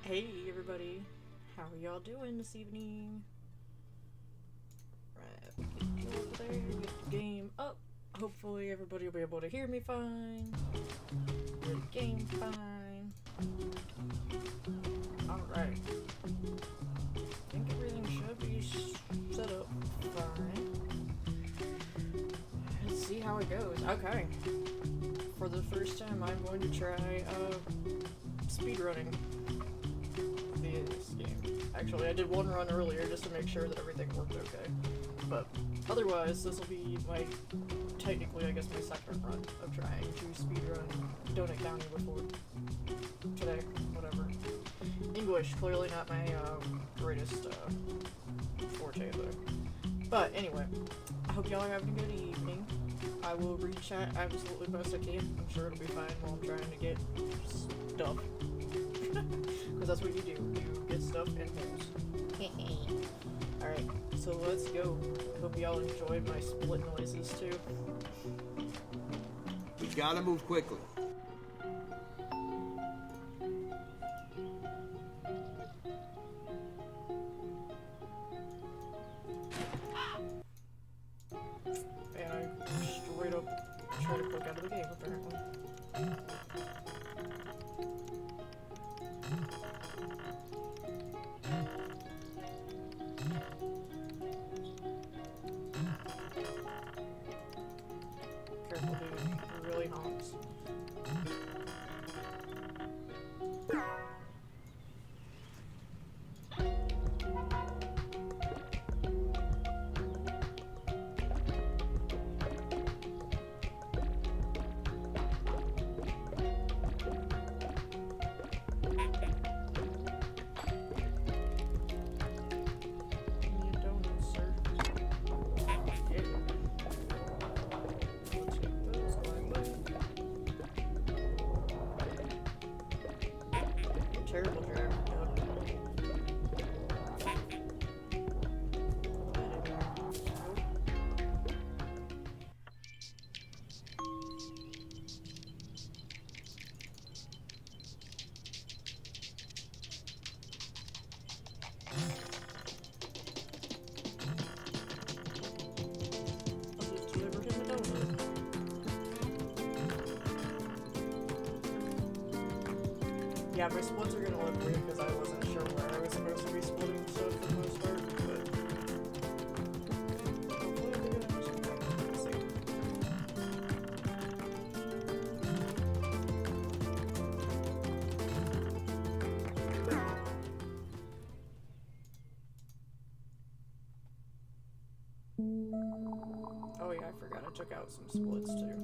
Hey everybody, how are y'all doing this evening? Right, get you over there, get the game up. Hopefully everybody will be able to hear me fine. Hear the game fine. Alright. I think everything should be set up fine. Let's see how it goes. Okay. For the first time I'm going to try speedrunning this game. Actually, I did one run earlier just to make sure that everything worked okay. But otherwise, this will be my, technically, I guess, my second run of trying to speedrun Donut County before today, whatever. English, clearly not my greatest forte though. But anyway, I hope y'all are having a good evening. I will read chat absolutely best I can. I'm sure it'll be fine while I'm trying to get stuff. Because that's what you do. You get stuff in holes. Alright, so let's go. I hope y'all enjoyed my split noises too. We gotta move quickly. And I straight up try to click out of the game apparently. Careful, dude. It really honks. Terrible driver. Yeah, my splits are gonna look weird because I wasn't sure where I was supposed to be splitting stuff for the most part, but hopefully we're gonna have some fun. Let's see. Oh yeah, I forgot I took out some splits too.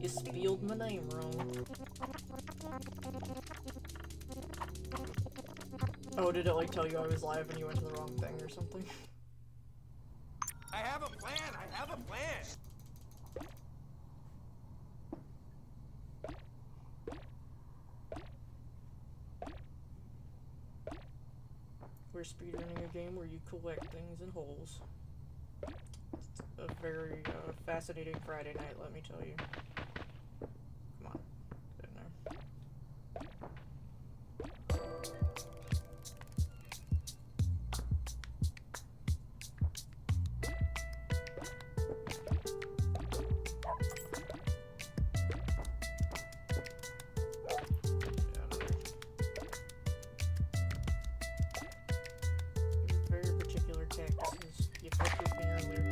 You spelled my name wrong. Oh, did it like tell you I was live and you went to the wrong thing or something? I have a plan! I have a plan! We're speedrunning a game where you collect things in holes. It's a very fascinating Friday night, let me tell you. Come on, get in there. Very particular cactuses. You fucked with me earlier.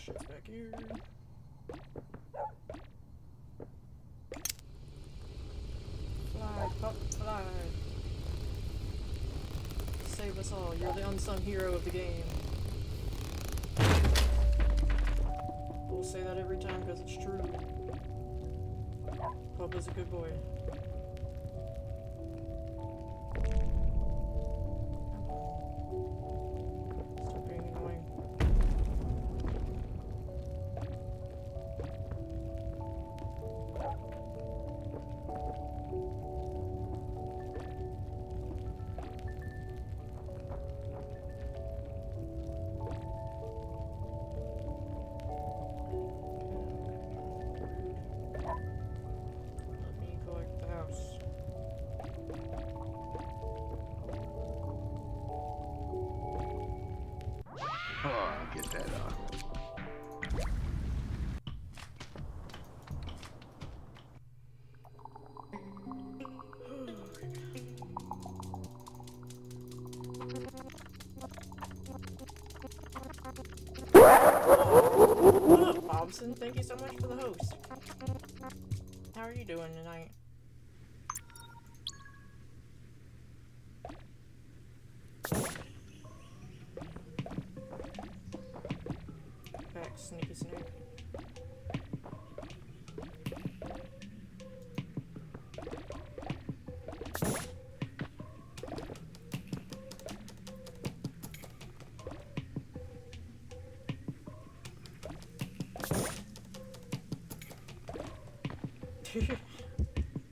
Shit's back here. Fly, pup, fly. Save us all. You're the unsung hero of the game. We'll say that every time because it's true. Pup is a good boy. Stop being annoying. Let me collect the house. Oh, get that off. What up, Bobson? Thank you so much for the host. How are you doing tonight? Back, sneaky snake.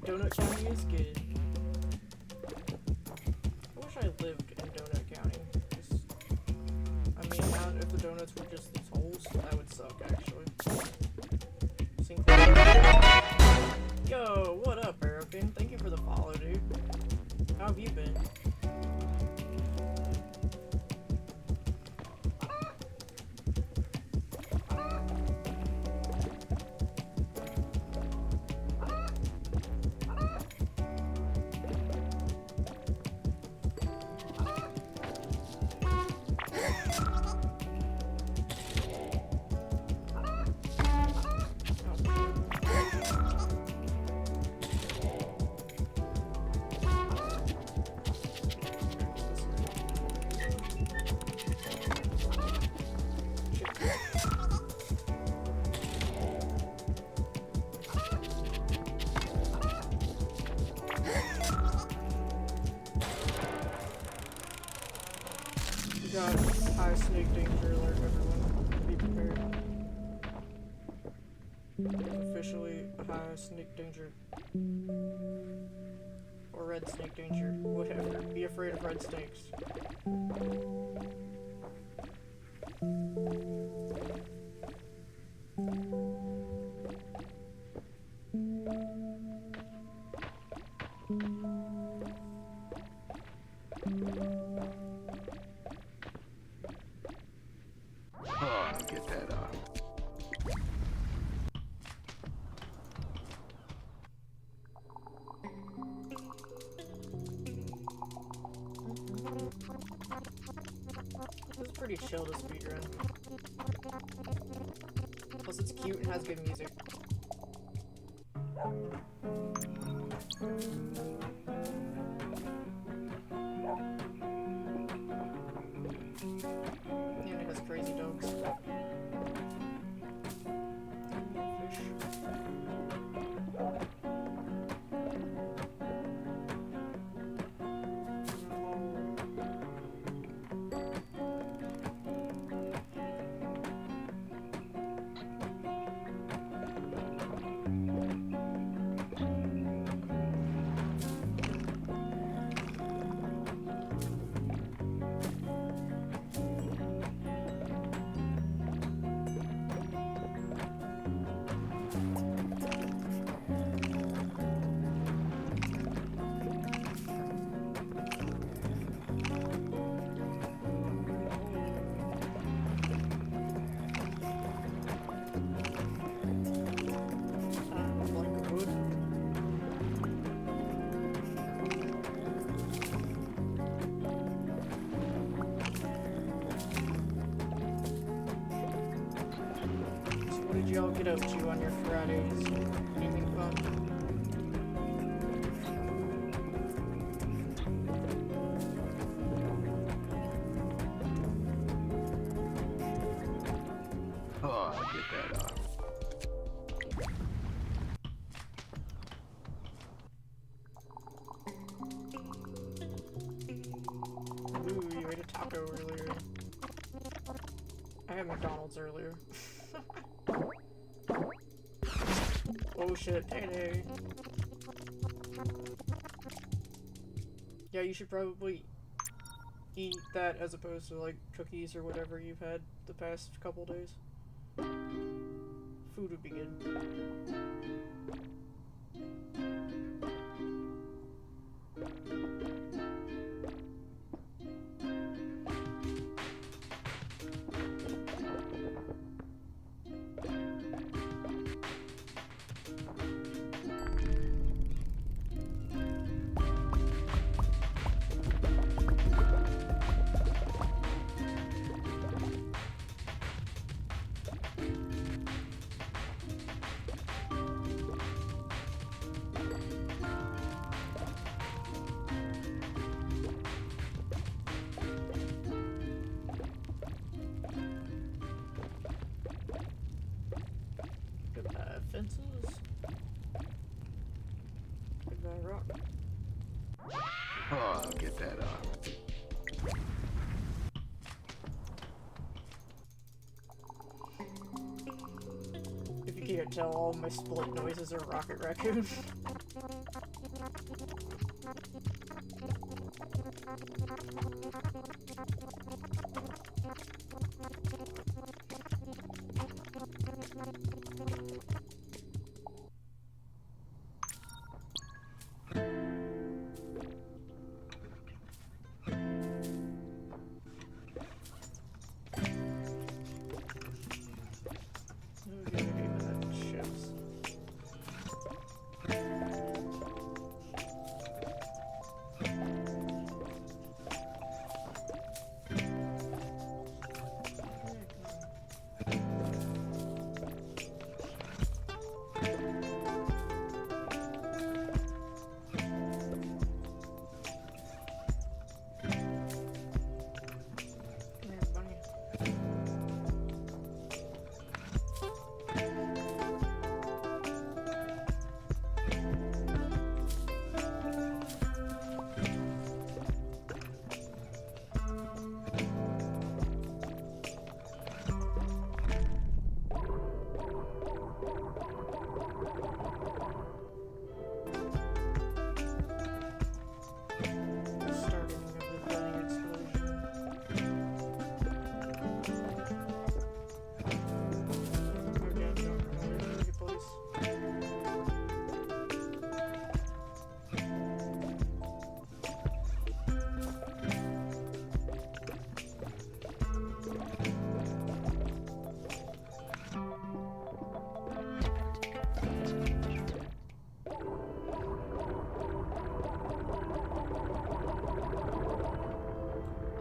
Donut County is good. I wish I lived in Donut County. I mean, not if the donuts were just these holes, that would suck, actually. Yo, what up, Aerokin? Thank you for the follow, dude. How have you been? Got high snake danger alert, everyone. Be prepared. Officially high snake danger. Or red snake danger. Whatever. Be afraid of red snakes. Oh, get that off. This is pretty chill to speedrun. Plus it's cute and has good music. And it has crazy dogs. y'all get up to on your Fridays? Anything fun? Oh, get that off. Ooh, you ate a taco earlier. I had McDonald's earlier. Oh shit, payday. Yeah, you should probably eat that as opposed to like cookies or whatever you've had the past couple days. Food would be good. Goodbye fences. Goodbye rock. Oh, get that off. If you can't tell, all my split noises are Rocket Raccoon. Okay, that ships.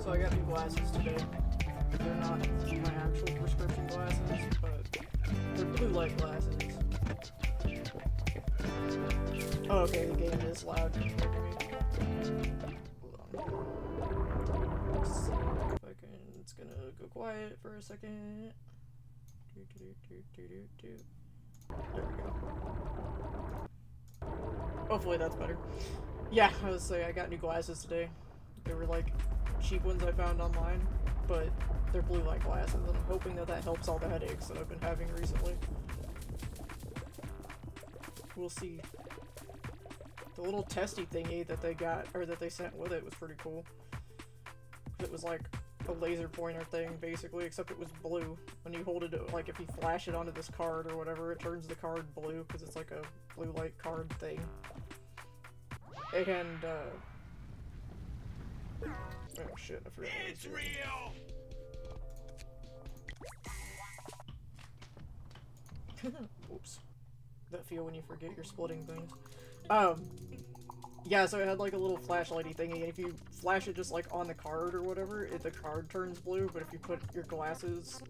So I got new glasses today. They're not my actual prescription glasses, but they're blue light glasses. Oh, okay, the game is loud. Hold on. Let's see if I can. It's gonna go quiet for a second. There we go. Hopefully that's better. Yeah, I was saying I got new glasses today. They were like cheap ones I found online, but they're blue light glasses, and I'm hoping that that helps all the headaches that I've been having recently. We'll see. The little testy thingy that they got, or that they sent with it, was pretty cool. It was like a laser pointer thing, basically, except it was blue. When you hold it, like if you flash it onto this card or whatever, it turns the card blue, because it's like a blue light card thing. And, oh shit, I forgot what I was It's doing. real! Oops. That feel when you forget you're splitting things. Yeah, so it had like a little flashlighty thingy, and if you flash it just like on the card or whatever, the card turns blue, but if you put your glasses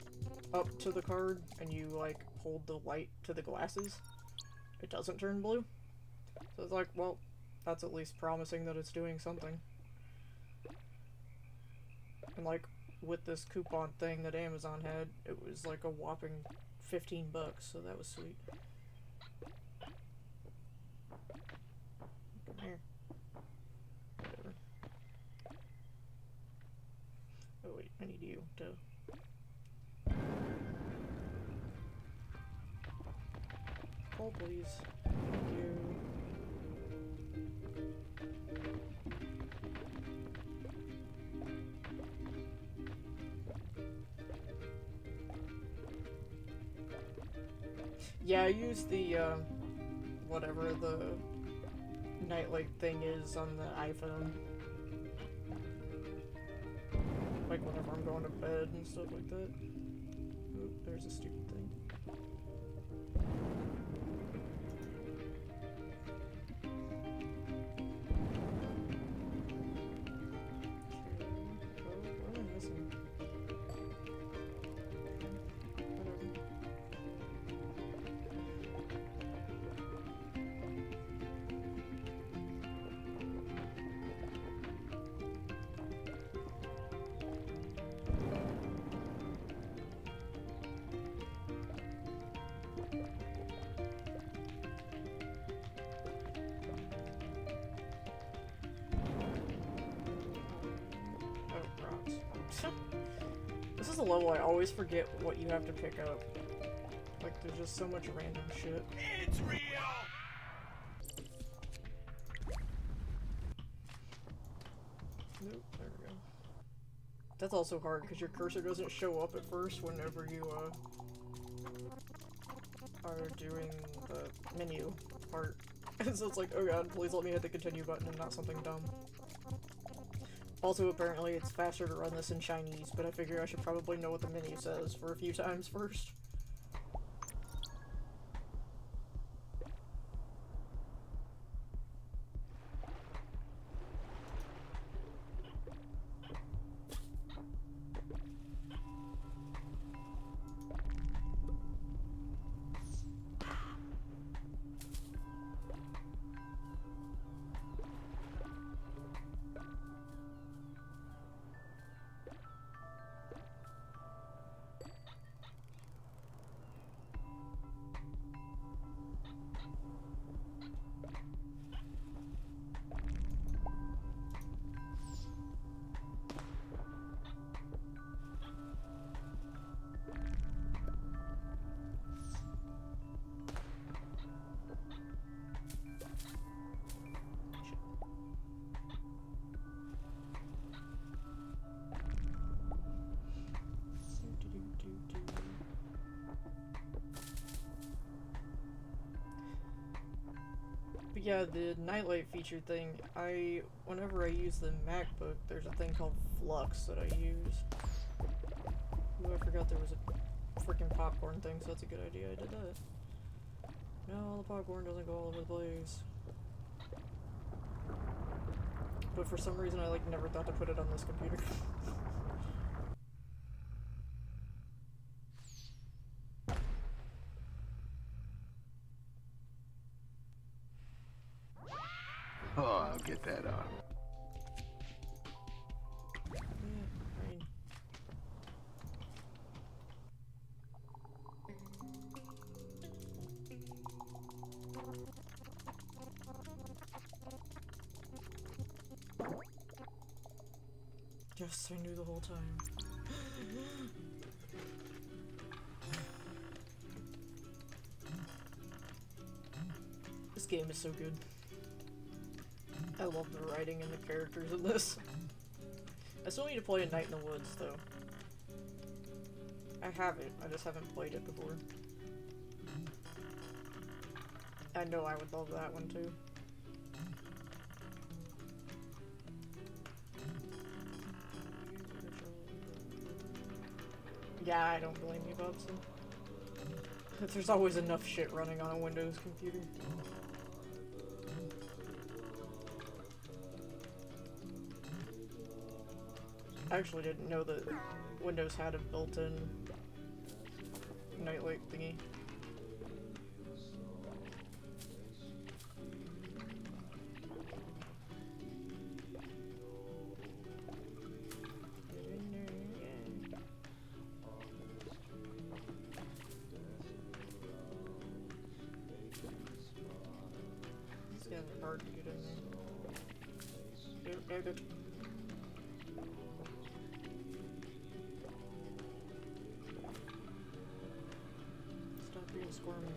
up to the card and you like hold the light to the glasses, it doesn't turn blue. So it's like, well, that's at least promising that it's doing something. And like, with this coupon thing that Amazon had, it was like a whopping $15, so that was sweet. Come here. Whatever. Oh wait, I need you to... Pull, please. Thank you. Yeah, I use the, whatever the nightlight thing is on the iPhone. Like whenever I'm going to bed and stuff like that. Oop, there's a stupid thing. What am I missing? This is a level I always forget what you have to pick up. Like, there's just so much random shit. It's real! Nope, there we go. That's also hard, because your cursor doesn't show up at first whenever you, are doing the menu part. So it's like, oh god, please let me hit the continue button and not something dumb. Also, apparently it's faster to run this in Chinese, but I figure I should probably know what the menu says for a few times first. But yeah, the nightlight feature thing, whenever I use the MacBook, there's a thing called Flux that I use. Ooh, I forgot there was a freaking popcorn thing, so that's a good idea I did that. No, the popcorn doesn't go all over the place. But for some reason I like never thought to put it on this computer. Oh, I'll get that off. Yeah, I mean... Yes, I knew the whole time. This game is so good. I love the writing and the characters in this. I still need to play A Night in the Woods, though. I have it, I just haven't played it before. I know I would love that one, too. Yeah, I don't blame you, Bobson. There's always enough shit running on a Windows computer. I actually didn't know that Windows had a built-in nightlight thingy. hard to get in there. Yep. Stop being squirmy.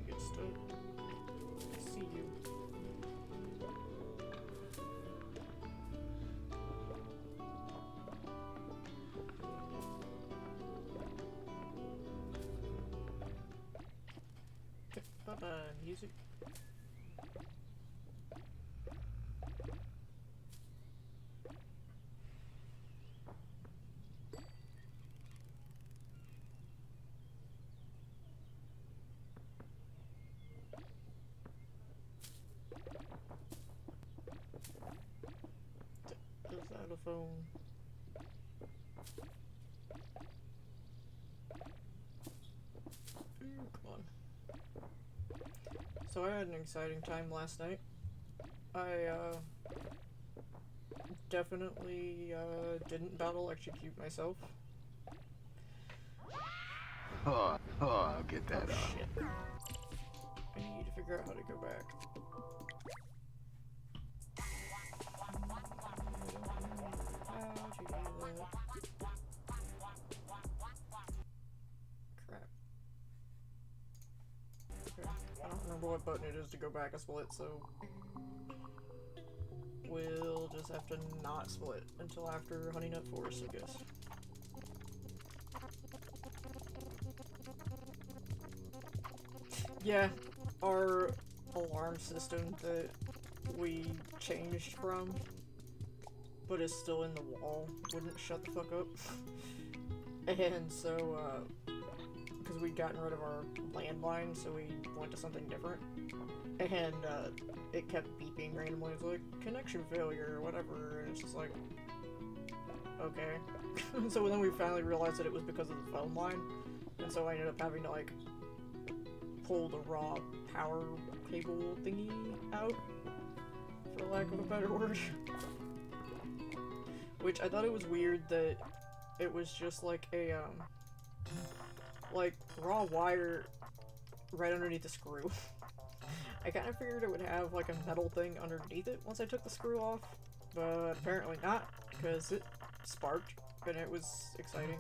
Get stuck. I see you. Bye-bye, music. Is that a phone? Ooh, come on. So I had an exciting time last night. I definitely didn't battle execute myself. Oh, I'll get that Oh off. shit. I need to figure out how to go back. How to do that. Crap. Okay. I don't remember what button it is to go back a split, so we'll just have to not split until after Honey Nut Forest, I guess. Yeah, our alarm system that we changed from, but is still in the wall, wouldn't shut the fuck up. And so, because we'd gotten rid of our landline, so we went to something different. And, it kept beeping randomly. It's like, connection failure, or whatever, and it's just like, okay. So then we finally realized that it was because of the phone line, and so I ended up having to, like, pull the raw power cable thingy out, for lack of a better word. Which I thought it was weird that it was just like a, like, raw wire right underneath the screw. I kind of figured it would have, like, a metal thing underneath it once I took the screw off, but apparently not, because it sparked, and it was exciting.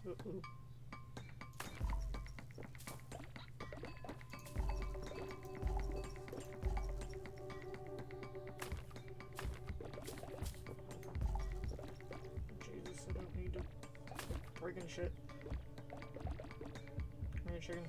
Uh-oh. Jesus, I don't need to friggin' shit. Come here, chicken.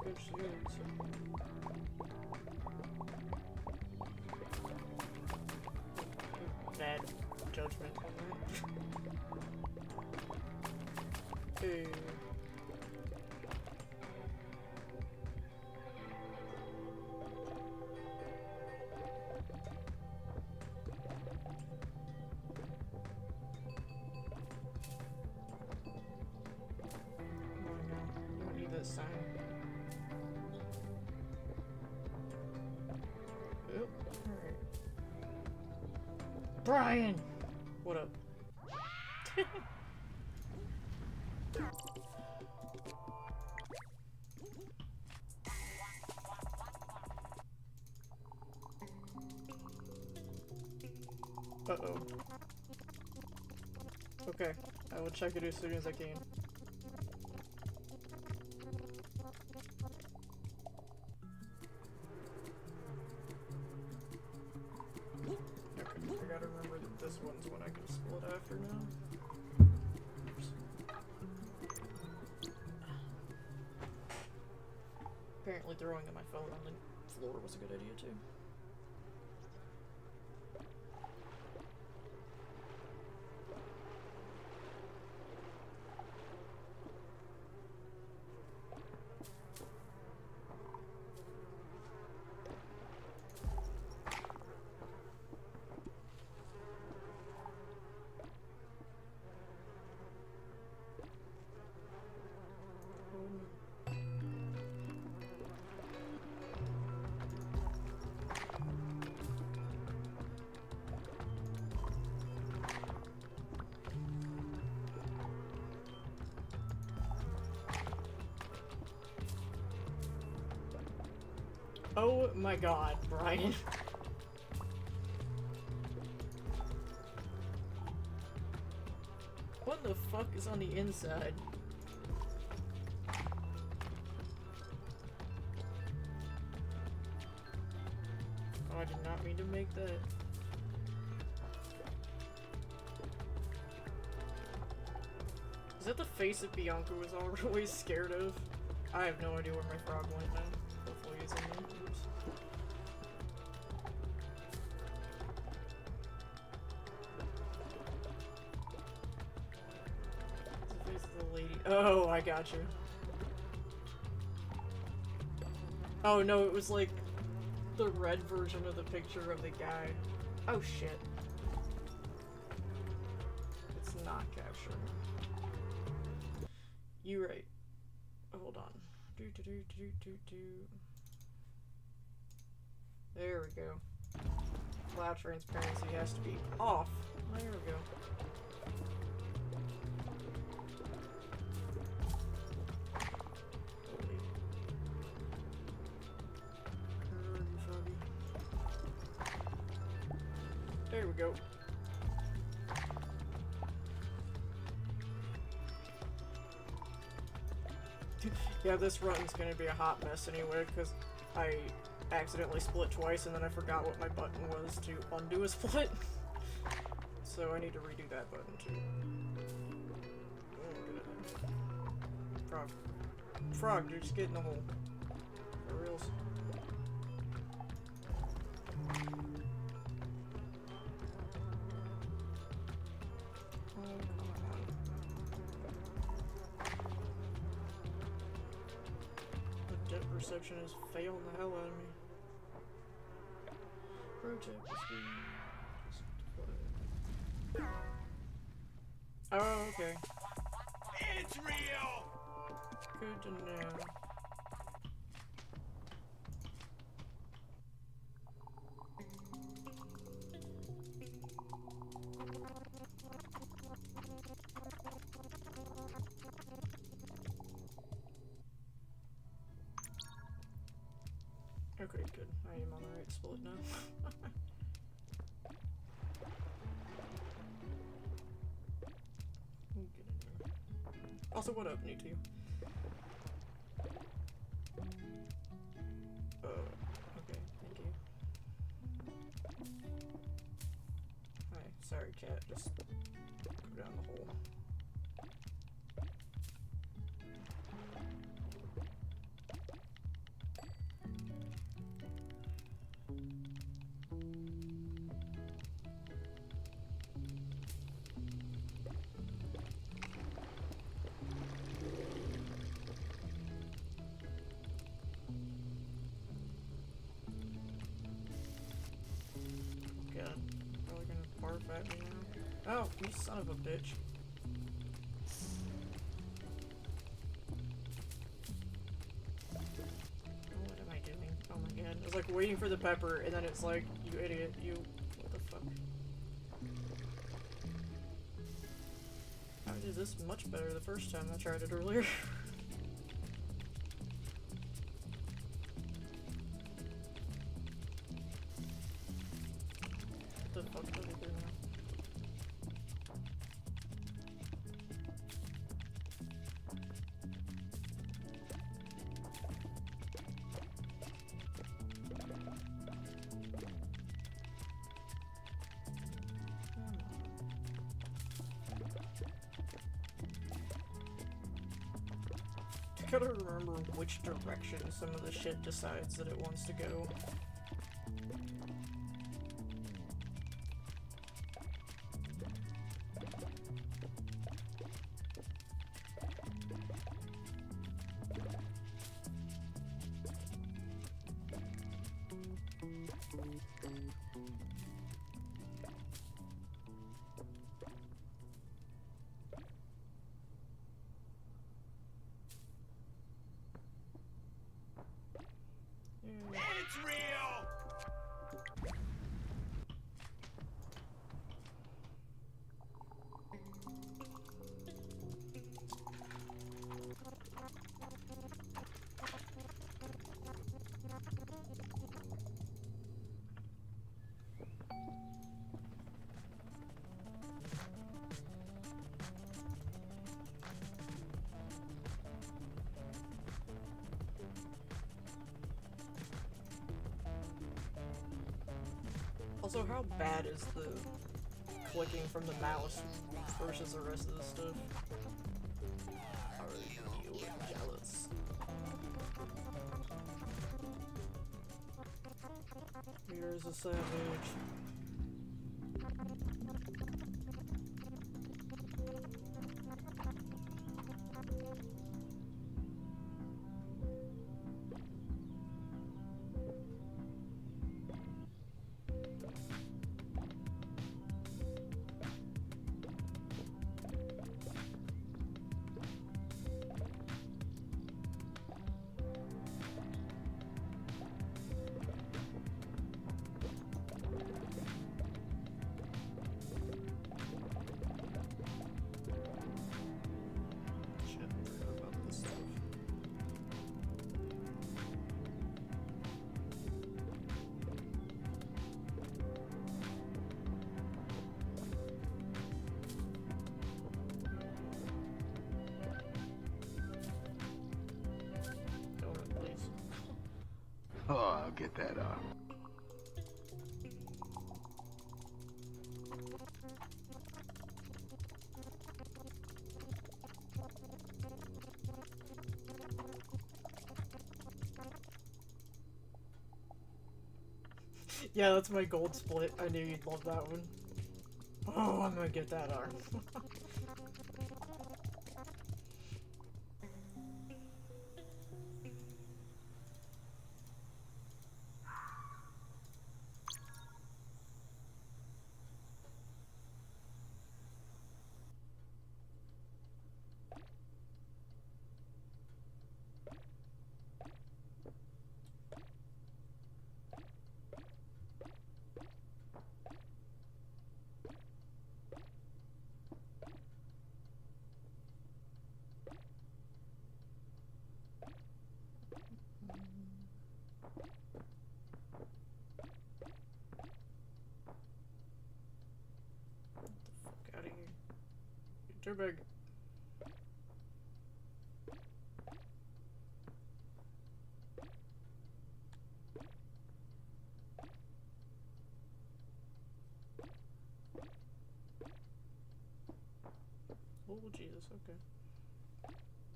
Catch the eggs. Bad judgment on that. Hey. Sign. Oh, alright. Brian! What up? Uh-oh. Okay, I will check it as soon as I can. for now. Oops. Apparently throwing my phone on the floor was a good idea too. Oh my god, Brian. What the fuck is on the inside? Oh, I did not mean to make that. Is that the face that Bianca was always scared of? I have no idea where my frog went now. Hopefully he's in there. Oops. It's the face of the lady. Oh, I got you. Oh no, it was like the red version of the picture of the guy. Oh shit. It's not capturing. You right. Hold on. There we go. Cloud transparency has to be off. There we go. There we go. Yeah, this run's gonna be a hot mess anyway, because I accidentally split twice and then I forgot what my button was to undo a split. So I need to redo that button too. Frog. Frog, dude, just get in the hole. For reals. Perception has failed the hell out of me. Project is oh, okay. It's real! Good to know. Okay, good. I am on the right split now. Get in there. Also, what up, new to you? Okay, thank you. Hi, sorry cat, just go down the hole. At me now. Oh, you son of a bitch. Oh, what am I doing? Oh my god. I was like waiting for the pepper and then it's like, you idiot, you. What the fuck? I did this much better the first time I tried it earlier. What the fuck did I do now? gotta remember which direction some of the shit decides that it wants to go. It's real! Also, how bad is the clicking from the mouse versus the rest of the stuff? Are you jealous? Here's a savage. Oh, I'll get that off. Yeah, that's my gold split. I knew you'd love that one. Oh, I'm gonna get that arm. Out of here. Dirtbag. Oh, Jesus, okay.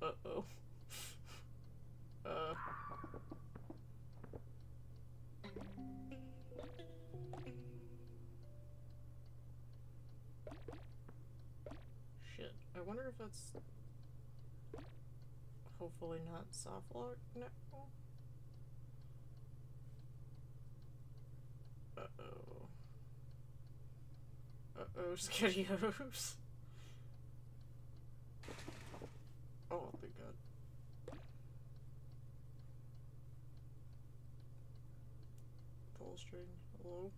Uh-oh. Shit. I wonder if that's hopefully not soft lock now. Uh-oh. Uh-oh, SkettyOs. Oh, thank God. Pull string. Hello?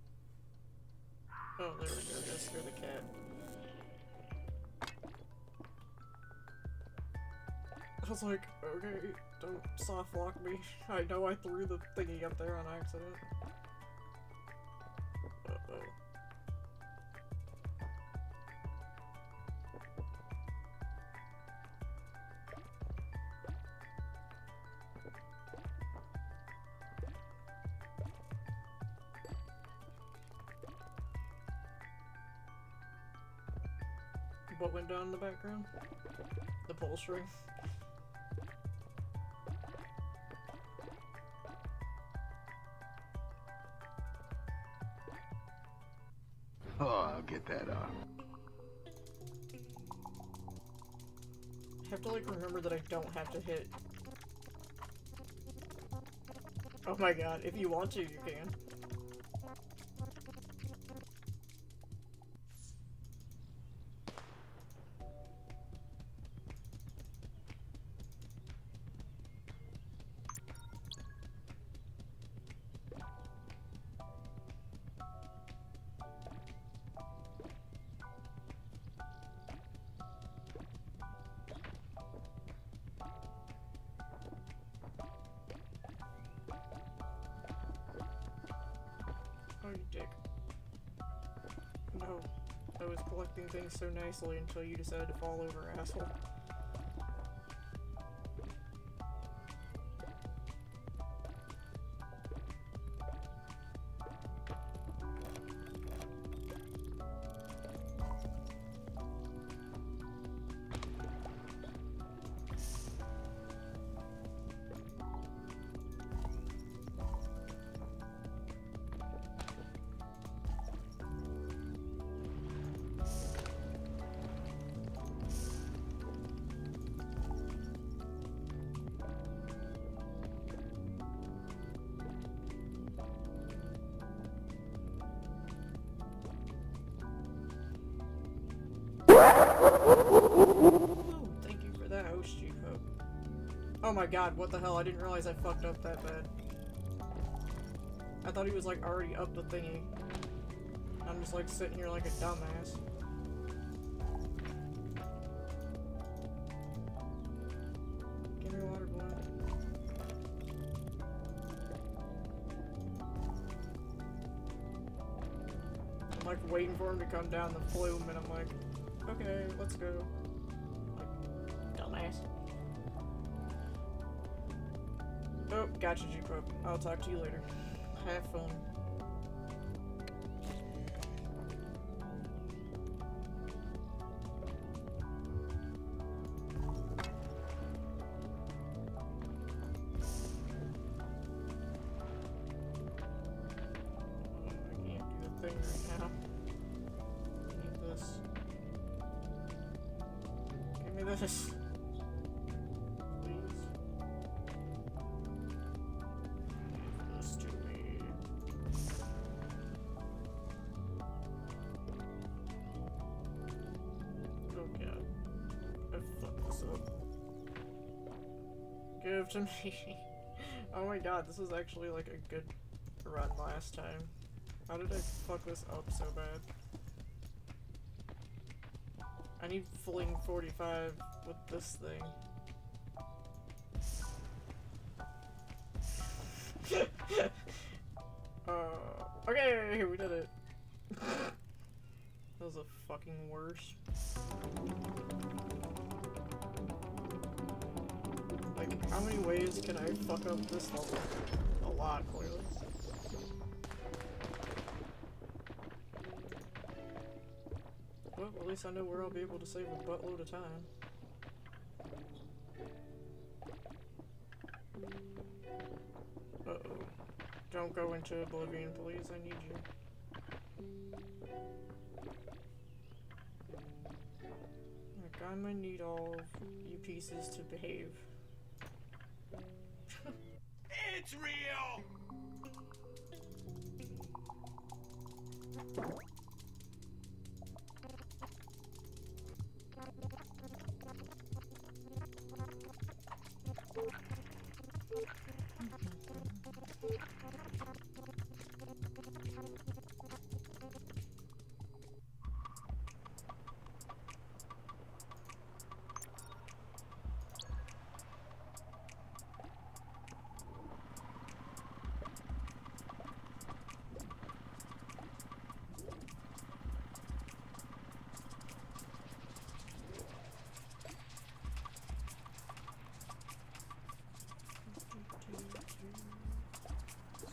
Oh, there we go. Gotta scare the cat. I was like, okay, don't soft lock me. I know I threw the thingy up there on accident. Uh-oh. What went down in the background? The pull string. get that off. I have to like remember that I don't have to hit. Oh my god, if you want to, you can. Oh, you dick. No. I was collecting things so nicely until you decided to fall over, asshole. Oh, thank you for that host, G-Folk. Oh my god, what the hell? I didn't realize I fucked up that bad. I thought he was like already up the thingy. I'm just like sitting here like a dumbass. Give me a water balloon. I'm like waiting for him to come down the flume and I'm like, okay, let's go. Like, dumbass. Oh, gotcha, G-Pope. I'll talk to you later. Have fun. I can't do the thing right now. I need this. Give me this. Please. Give this to me. Oh god. I fucked this up. Give to me. Oh my god, this is actually like a good run last time. How did I fuck this up so bad? I need fling 45 with this thing. Okay, we did it. That was a fucking worse. Like, how many ways can I fuck up this level? A lot, clearly. Well, at least I know where I'll be able to save a buttload of time. Uh-oh. Don't go into oblivion, please. I need you. Like, I'm gonna need all of you pieces to behave. It's real!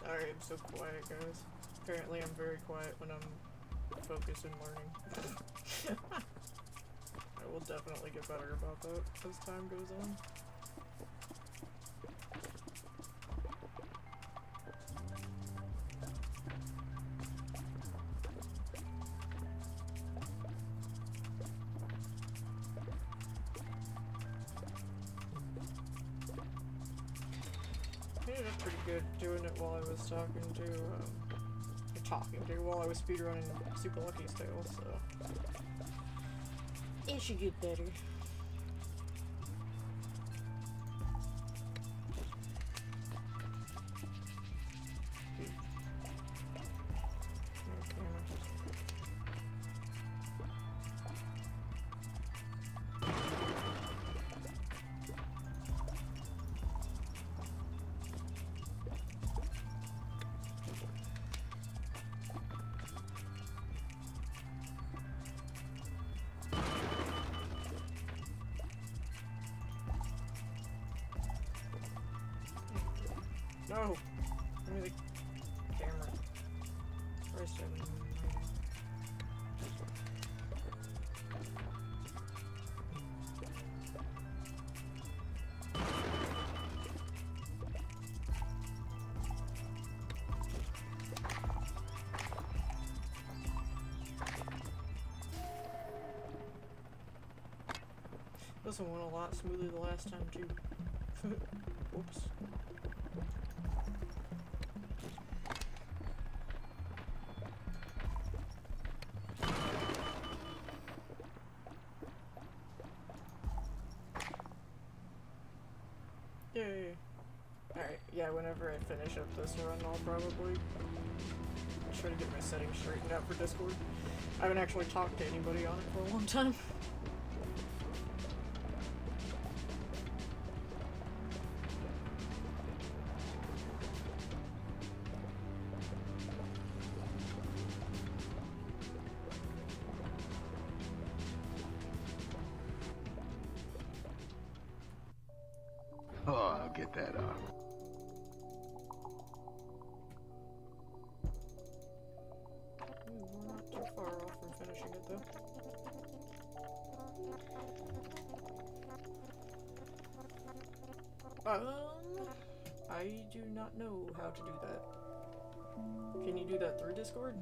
Sorry, I'm so quiet, guys. Apparently I'm very quiet when I'm focused and learning. I will definitely get better about that as time goes on. ended up pretty good doing it while I was while I was speedrunning Super Lucky's Tale, so it should get better. No! Give me the camera. First I This one went a lot smoother the last time too. Oops. Yay. Alright, yeah, whenever I finish up this run, I'll probably try to get my settings straightened out for Discord. I haven't actually talked to anybody on it for a long time. Oh, I'll get that off. We're not too far off from finishing it though. I do not know how to do that. Can you do that through Discord?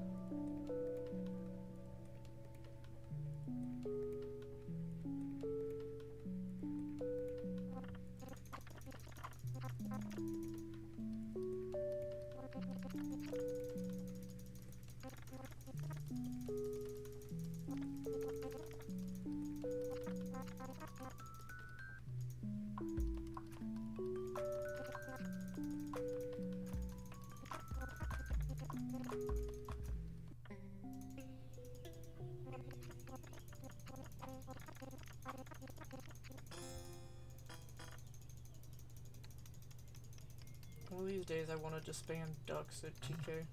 One of these days I want to just spam ducks at TK.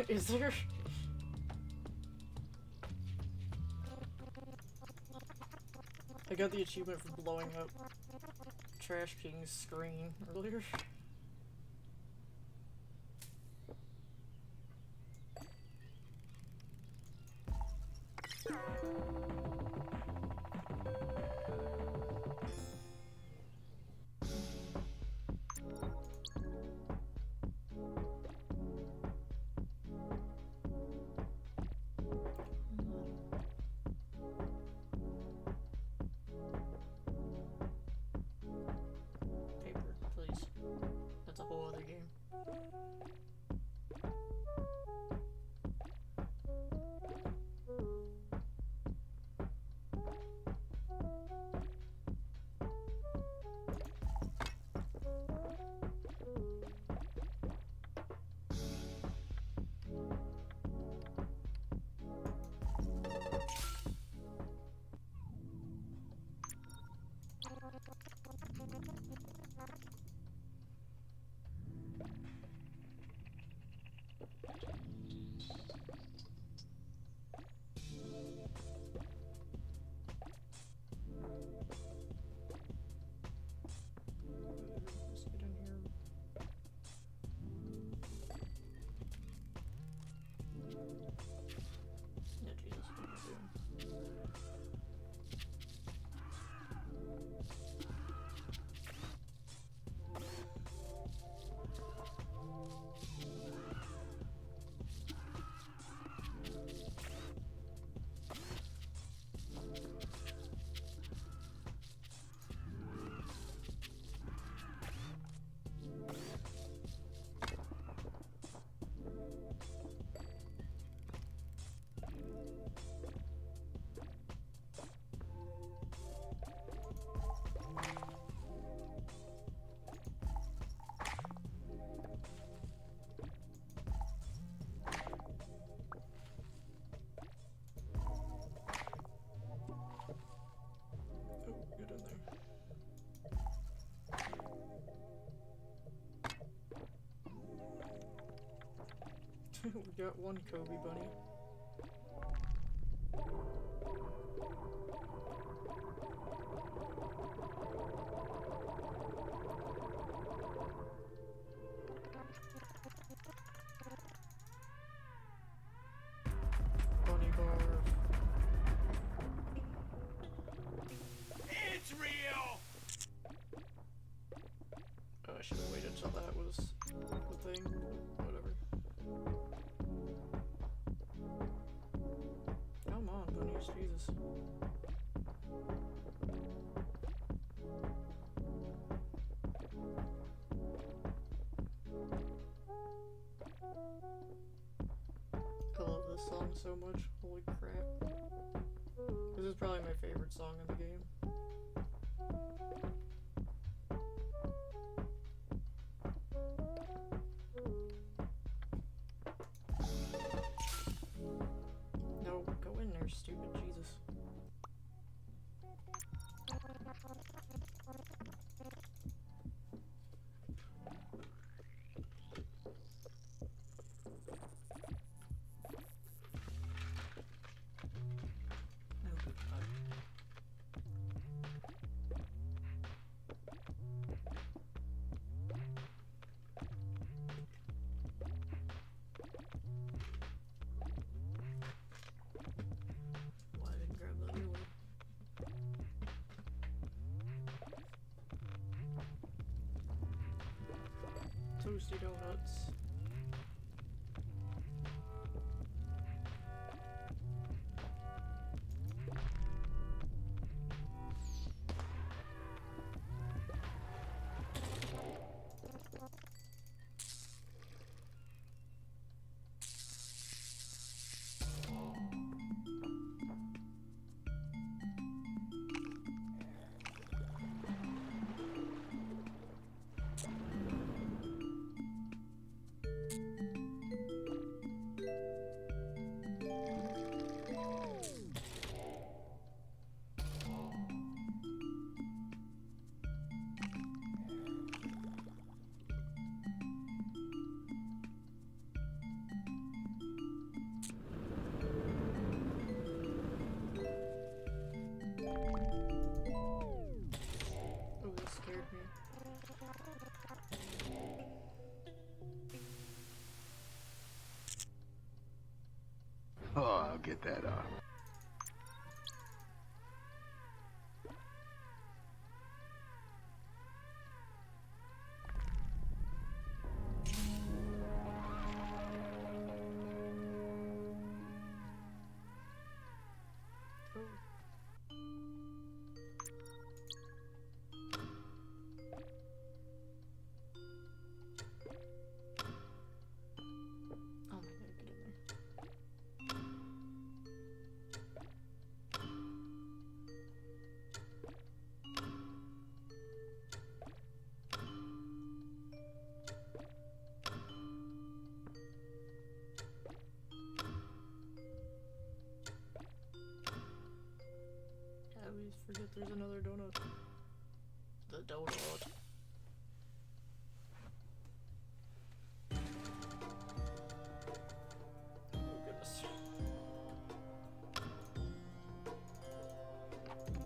Is there? I got the achievement for blowing up Trash King's screen earlier. I've got one Kobe bunny. Bunny bar. It's real! Oh, I should have waited till that was the thing. Whatever. Come on, bunnies, Jesus. I love this song so much. Holy crap. This is probably my favorite song in the game. No, go in there, stupid Jesus. No, good God. Why I didn't grab that other one? Toasty donuts. Oh, that scared me. Oh, I'll get that, Oh my God, get in there. I always forget there's another donut. The donut. Oh goodness.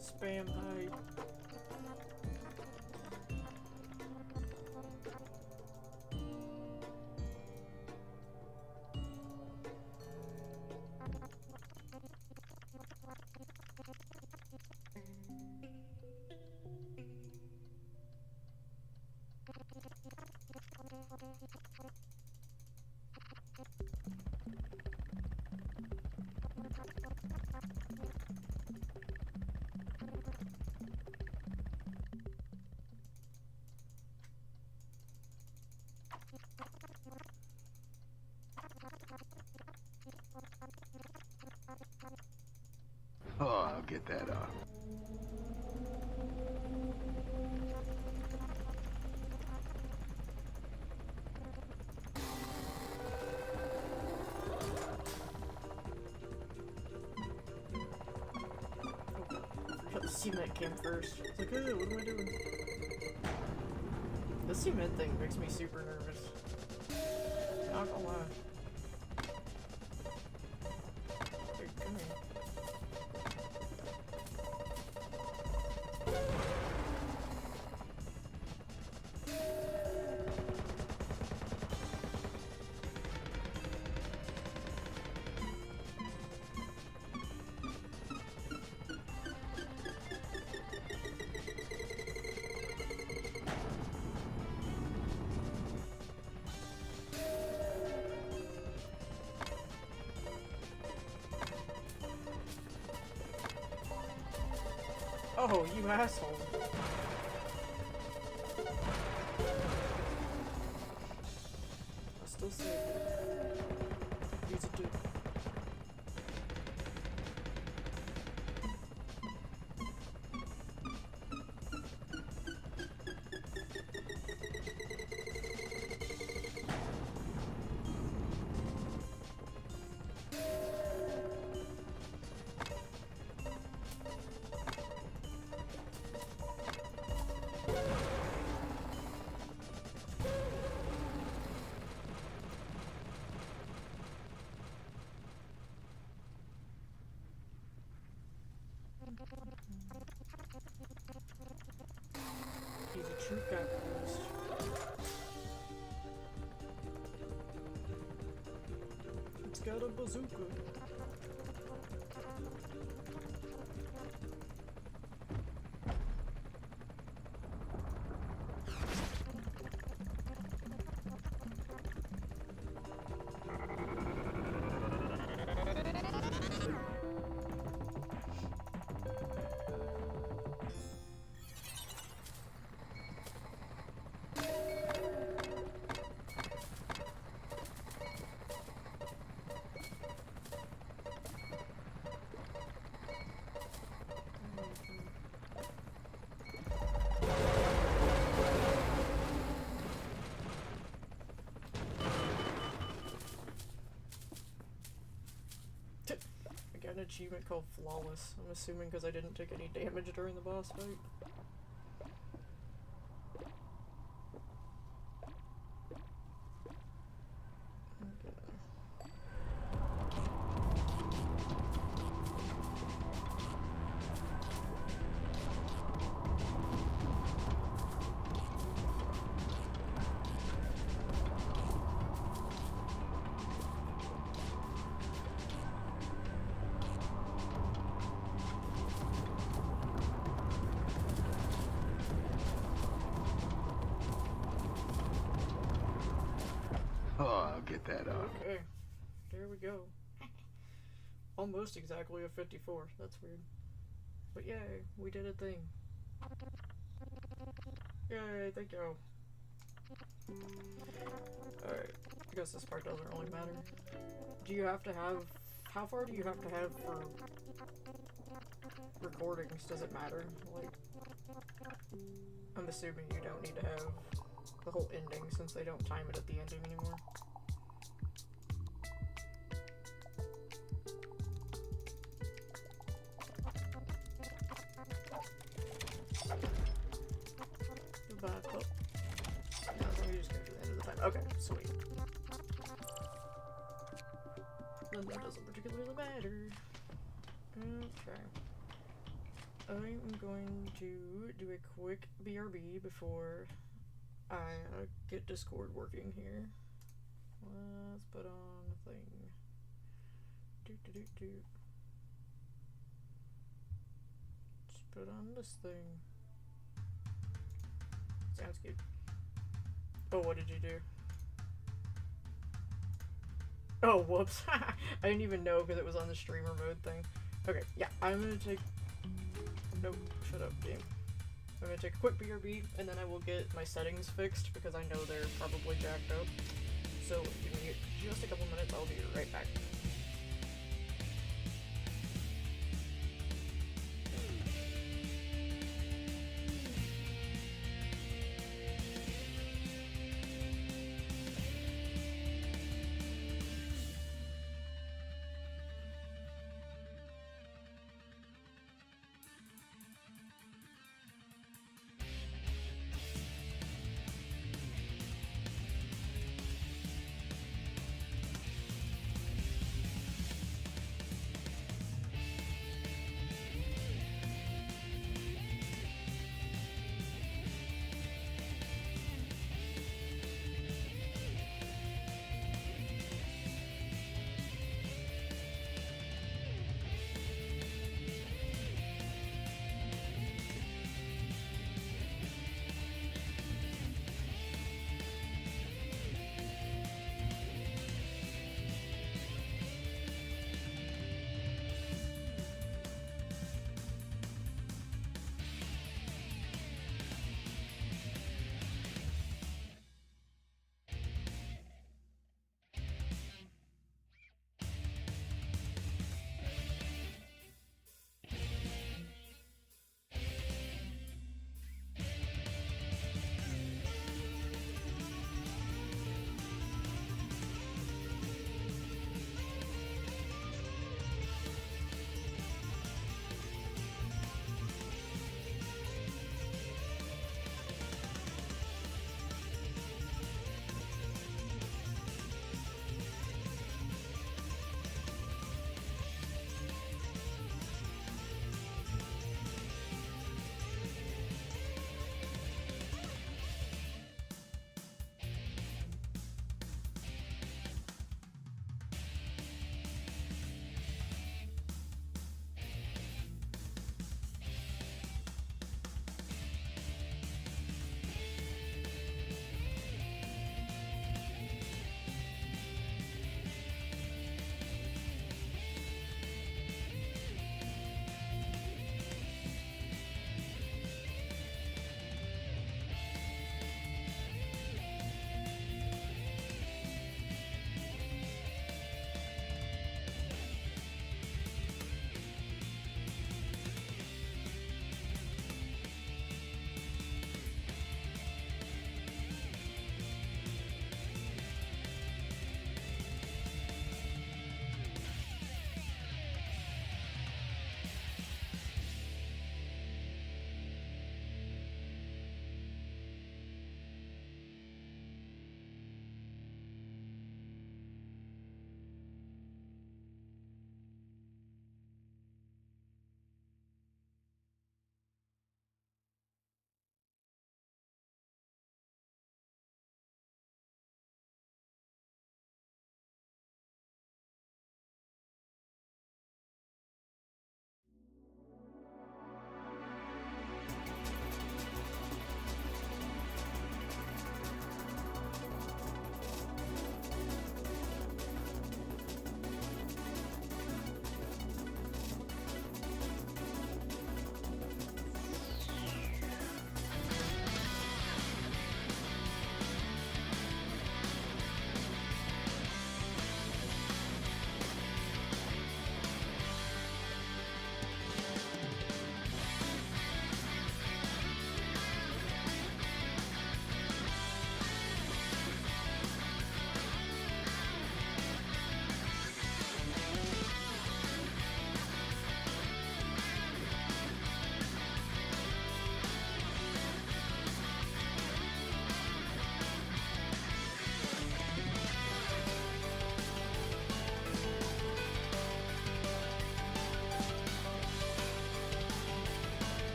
Spam high. Oh, I'll get that, The cement came first. It's like, oh, what am I doing? The cement thing makes me super nervous. Not gonna lie. Oh, you asshole. I still say it. Use it too. He's a true capitalist. It's got a bazooka. I got an achievement called Flawless. I'm assuming because I didn't take any damage during the boss fight. Oh, I'll get that up. Okay, there we go. Almost exactly a 54. That's weird. But yay, we did a thing. Yay, thank you. Alright, I guess this part doesn't really matter. Do you have to have... How far do you have to have for recordings? Does it matter? Like, I'm assuming you don't need to have the whole ending since they don't time it at the ending anymore. Goodbye, pup. No, let me just go to the end of the time. Okay, sweet. Then that doesn't particularly matter. Okay. I'm going to do a quick BRB before I get Discord working here. Let's put on a thing. Let's put on this thing. Sounds good. Oh, what did you do? Oh, whoops. I didn't even know because it was on the streamer mode thing. Okay, yeah, I'm gonna take... Nope, shut up, game. I'm gonna take a quick BRB, and then I will get my settings fixed, because I know they're probably jacked up. So, give me just a couple minutes, I'll be right back.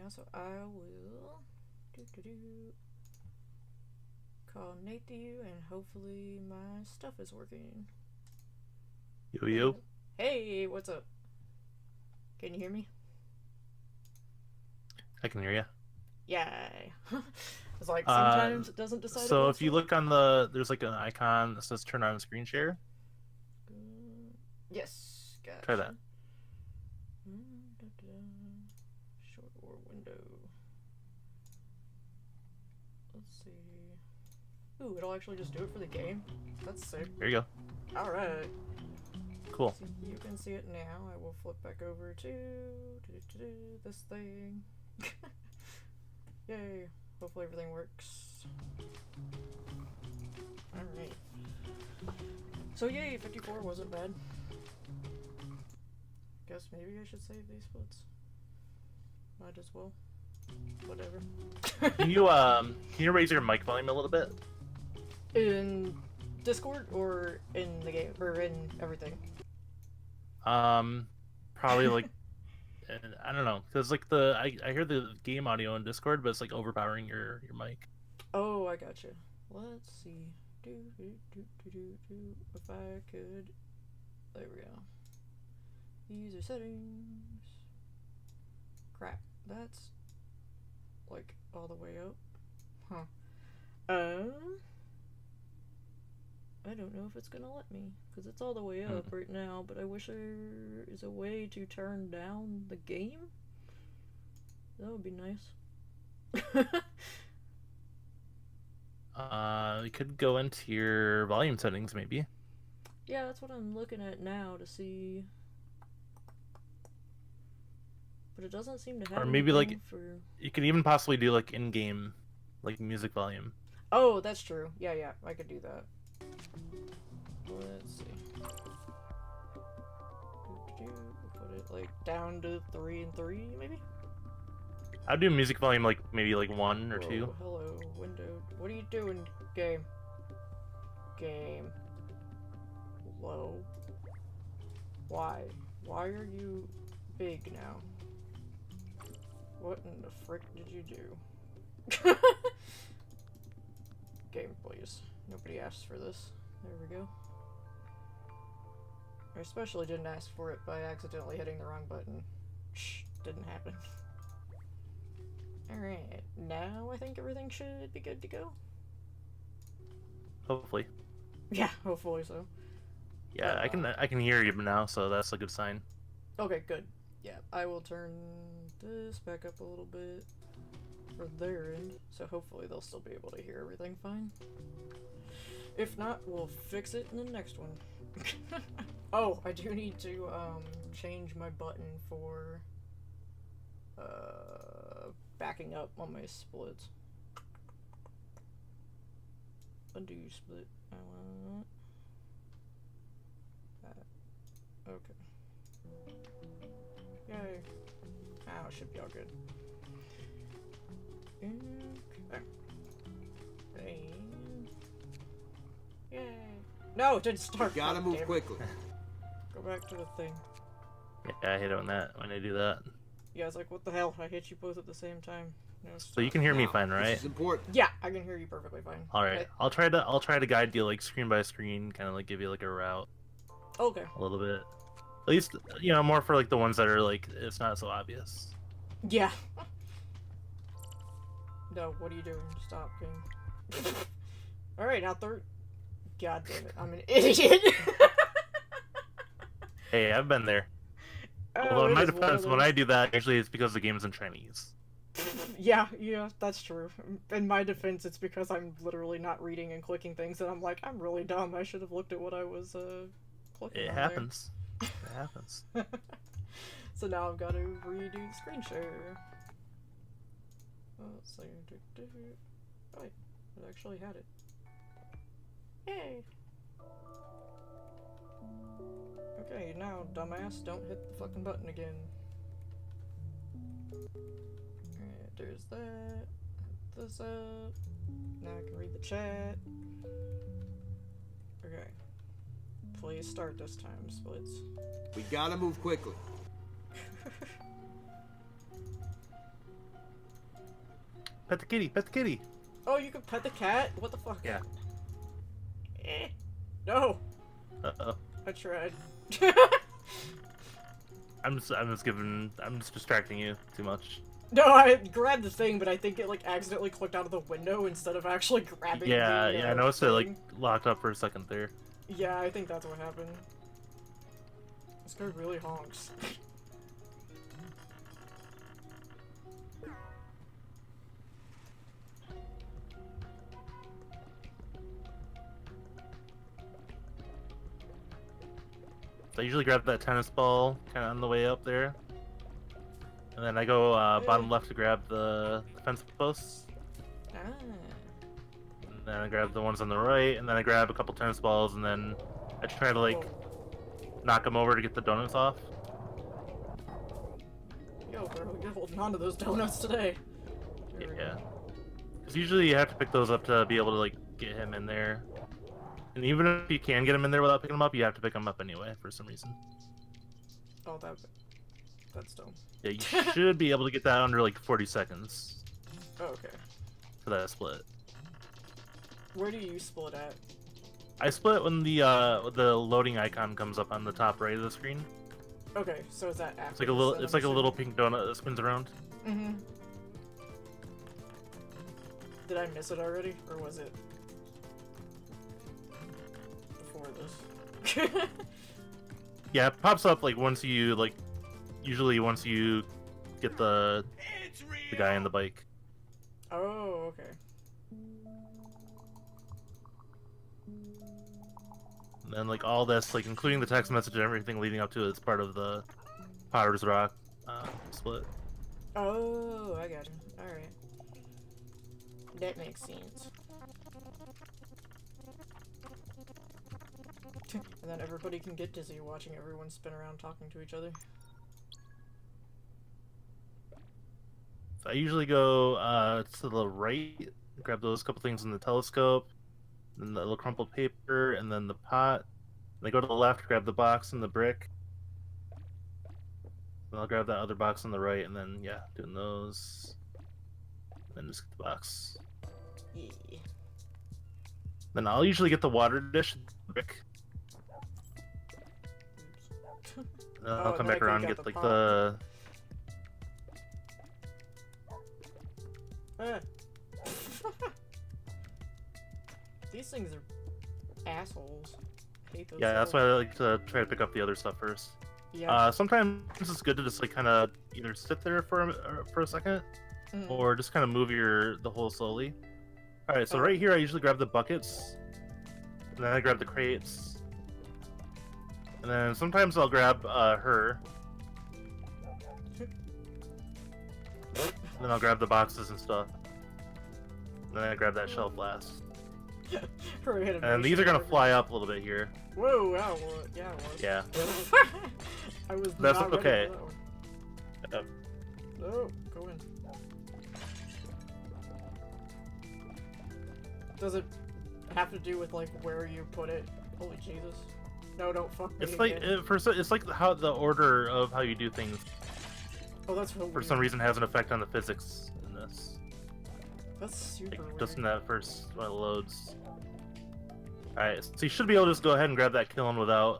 so I will call Nate to you, and hopefully my stuff is working. Yo yo. Hey, what's up? Can you hear me? I can hear you. Yay. It's like sometimes it doesn't decide. So if you look on the, there's like an icon that says turn on screen share. Yes, gotcha. Try that. Short or window. Let's see. Ooh, it'll actually just do it for the game. That's sick. There you go. Alright. Cool. So you can see it now. I will flip back over to this thing. Yay. Hopefully everything works. Alright. So yay, 54 wasn't bad. Guess maybe I should save these splits. Might as well. Whatever. Can you raise your mic volume a little bit? In Discord or in the game or in everything? Probably like I don't know, because like I hear the game audio in Discord, but it's like overpowering your mic. Oh, I gotcha. Let's see. If I could. There we go. User settings. Crap. That's like all the way up. Huh. I don't know if it's gonna let me, because it's all the way up right now, but I wish there is a way to turn down the game. That would be nice. You could go into your volume settings maybe. Yeah, that's what I'm looking at now to see. But it doesn't seem to have Or maybe like anything for... you could even possibly do like in-game like music volume. Oh, that's true. Yeah, I could do that. Let's see. Put it like down to 3 and 3, maybe? I'd do music volume like maybe like 1 or 2. Hello, window. What are you doing, game? Game. Low. Why? Why are you big now? What in the frick did you do? Game, please. Nobody asked for this. There we go. I especially didn't ask for it by accidentally hitting the wrong button. Shh, didn't happen. Alright, now I think everything should be good to go. Hopefully. Yeah, hopefully so. Yeah, I can hear you now, so that's a good sign. Okay, good. Yeah, I will turn this back up a little bit for their end, so hopefully they'll still be able to hear everything fine. If not, we'll fix it in the next one. Oh, I do need to change my button for backing up on my splits. Undo split. I want that. Okay. Yay. Now it should be all good. Okay. And... Yay. No, it didn't start. You gotta move quickly. Go back to the thing. Yeah, I hate it when I do that. Yeah, I was like, what the hell? I hit you both at the same time. No, So you can hear me fine, right? This is important. Yeah, I can hear you perfectly fine. All right, I'll try to guide you like screen by screen, kind of like give you like a route. Okay. A little bit. At least, you know, more for like the ones that are like it's not so obvious. Yeah. No, what are you doing? Stop, King. Alright, now third. God damn it, I'm an idiot. Hey, I've been there. Oh, Although in it my is one of defense, when those. I do that, actually it's because the game's in Chinese. Yeah, that's true. In my defense, it's because I'm literally not reading and clicking things, and I'm like, I'm really dumb. I should have looked at what I was clicking It on happens. It happens. there. So now I've got to redo the screen share. Let's see. Oh, wait, it actually had it. Yay! Okay, now, dumbass, don't hit the fucking button again. Alright, there's that. Hit this up. Now I can read the chat. Okay. Please start this time, splits. We gotta move quickly. Pet the kitty. Pet the kitty. Oh, you can pet the cat? What the fuck? Yeah. No. Uh-oh. I tried. I'm just distracting you too much. No, I grabbed the thing, but I think it like accidentally clicked out of the window instead of actually grabbing Yeah, the, yeah, I noticed it like thing. locked up for a second there. Yeah, I think that's what happened. This guy really honks. So I usually grab that tennis ball kind of on the way up there. And then I go bottom left to grab the fence posts. Ah. And then I grab the ones on the right, and then I grab a couple tennis balls, and then I try to like knock them over to get the donuts off. Yo, bro, you're holding on to those donuts today. There we Yeah. go. Because usually you have to pick those up to be able to like get him in there. And even if you can get him in there without picking him up, you have to pick him up anyway for some reason. Oh, that's dumb. Yeah, you should be able to get that under like 40 seconds Oh, okay. for that split. Where do you split at? I split when the loading icon comes up on the top right of the screen. Okay, so is that after? It's like a little pink donut that spins around. Mm-hmm. Did I miss it already, or was it before this? Yeah, it pops up like once you usually once you get the guy in the bike. Oh, okay. And then like all this, like including the text message and everything leading up to it, is part of the Potter's Rock split. Oh, I got you. Alright. That makes sense. And then everybody can get dizzy watching everyone spin around talking to each other. So I usually go to the right, grab those couple things in the telescope, then the little crumpled paper, and then the pot. And I go to the left, grab the box and the brick. Then I'll grab that other box on the right, and then yeah, doing those. Then just get the box. Yeah. Then I'll usually get the water dish, brick. And then I'll come back around and get like the. These things are assholes. I hate those. Yeah, that's why I like to try to pick up the other stuff first. Yeah. Sometimes it's good to just like kind of either sit there for a second, or just kind of move the hole slowly. All right, so right here I usually grab the buckets, and then I grab the crates, and then sometimes I'll grab her, and then I'll grab the boxes and stuff, and then I grab that shelf last. And these are gonna fly up a little bit here. Whoa! Wow! Well, yeah, it was. Yeah. I was. That's not ready okay. for that one. Yep. No, go in. Does it have to do with like where you put it? Holy Jesus! No, don't fuck me. It's like again. it's like how the order of how you do things Oh, that's so for weird. some reason has an effect on the physics in this. That's super Like, weird. just in that first when it loads. Alright, so you should be able to just go ahead and grab that kiln without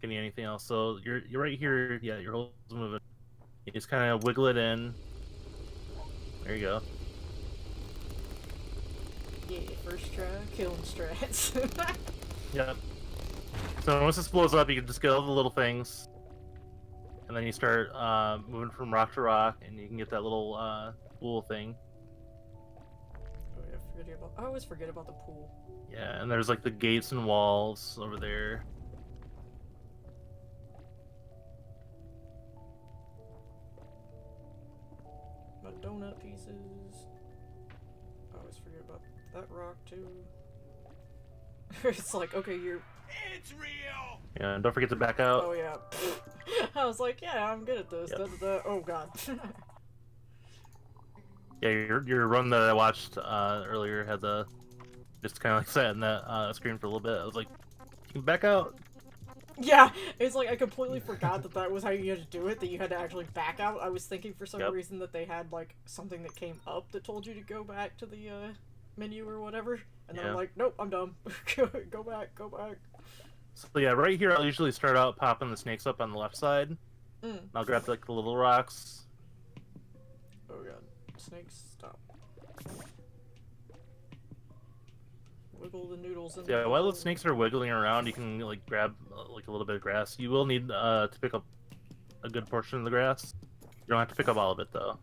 getting anything else. So you're right here, yeah, your hole's moving. You just kind of wiggle it in. There you go. Yeah, first try, killing strats. Yep. So once this blows up, you can just get all the little things. And then you start moving from rock to rock, and you can get that little pool thing. Oh, yeah, I always forget about the pool. Yeah, and there's like the gates and walls over there. My donut pieces. I always forget about that rock too. It's like, okay, you're. It's real. Yeah, and don't forget to back out. Oh yeah. I was like, yeah, I'm good at this. Yep. Da, da, da. Oh god. Yeah, your run that I watched earlier had just kind of like sat in that screen for a little bit. I was like, you can back out. Yeah, it's like I completely forgot that that was how you had to do it, that you had to actually back out. I was thinking for some reason that they had, like, something that came up that told you to go back to the, menu or whatever. And then I'm like, nope, I'm dumb. Go back, go back. So yeah, right here I'll usually start out popping the snakes up on the left side. I'll grab, like, the little rocks. Oh god. Snakes, stop. Wiggle the noodles in Yeah, while the snakes are wiggling around, you can like grab like a little bit of grass. You will need to pick up a good portion of the grass. You don't have to pick up all of it though.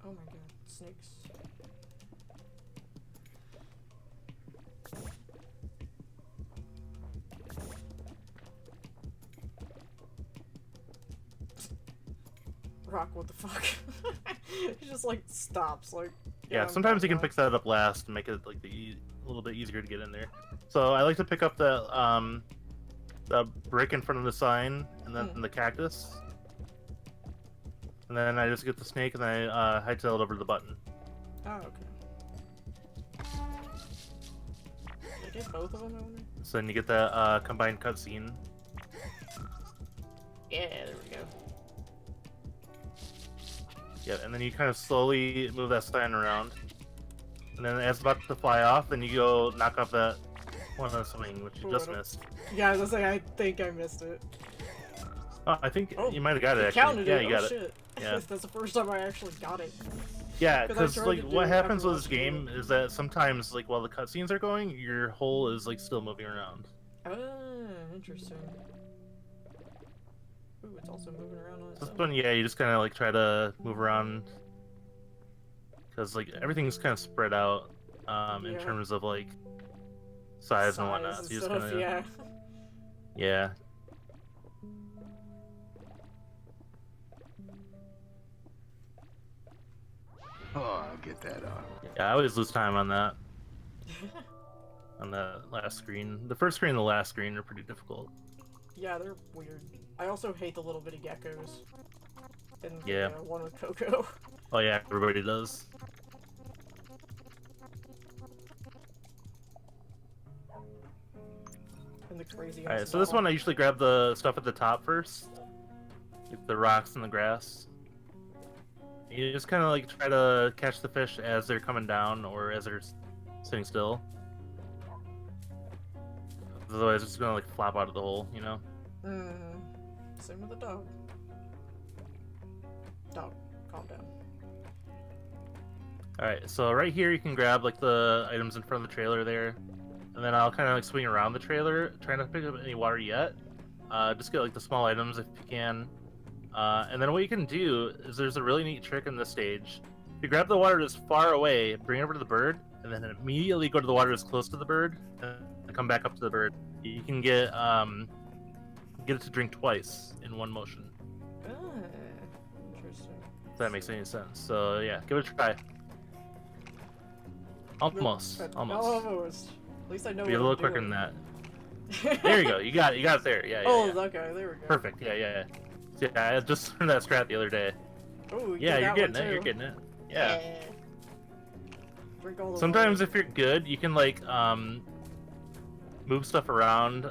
Oh my god, snakes. Rock, what the fuck? He just like stops, like. Yeah, sometimes you can pick that up last and make it like a little bit easier to get in there. So I like to pick up the brick in front of the sign and then the cactus, and then I just get the snake and then I hightail it over to the button. Oh, okay. Did I get both of them over there? So then you get that combined cutscene. Yeah, there we go. Yeah, and then you kind of slowly move that sign around. And then as it's about to fly off, then you go knock off that one on the swing, which you just missed. Yeah, I was gonna say, I think I missed it. Oh, I think you might have got it, actually. Counted yeah, it. you got Shit. it. Yeah. That's the first time I actually got it. Yeah, because like what happens with this everyone's game is that sometimes, like while the cutscenes are going, your hole is like still moving around. Ah, interesting. Ooh, it's also moving around on its This own. one, yeah, you just kind of like try to move around because like everything's kind of spread out in terms of like size and whatnot. And So you just stuff, kind of yeah. yeah. Oh, I'll get that off. Yeah, I always lose time on that. On that last screen. The first screen and the last screen are pretty difficult. Yeah, they're weird. I also hate the little bitty geckos. And Yeah. the one with Coco. Oh yeah, everybody does. And the crazy. Alright, so this one I usually grab the stuff at the top first. Like the rocks and the grass. You just kind of like try to catch the fish as they're coming down or as they're sitting still. Otherwise, it's just gonna like flop out of the hole, you know? Same with the dog. Dog, calm down. Alright, so right here you can grab like the items in front of the trailer there. And then I'll kind of like swing around the trailer, trying to pick up any water yet. Just get like the small items if you can. And then what you can do is there's a really neat trick in this stage. If you grab the water that's far away, bring it over to the bird, and then immediately go to the water that's close to the bird, and come back up to the bird. You can get it to drink twice in one motion. Ah, interesting. If that makes any sense. So yeah, give it a try. Almost. Almost. At least I know. Be a what little I'm quicker doing. than that. There you go. You got it. You got it there. Yeah. Oh, yeah. okay. There we go. Perfect. Yeah. Yeah, I just learned that strat the other day. Oh, Yeah, you're getting it. You're getting it. Yeah. Drink all the Sometimes water. if you're good, you can like move stuff around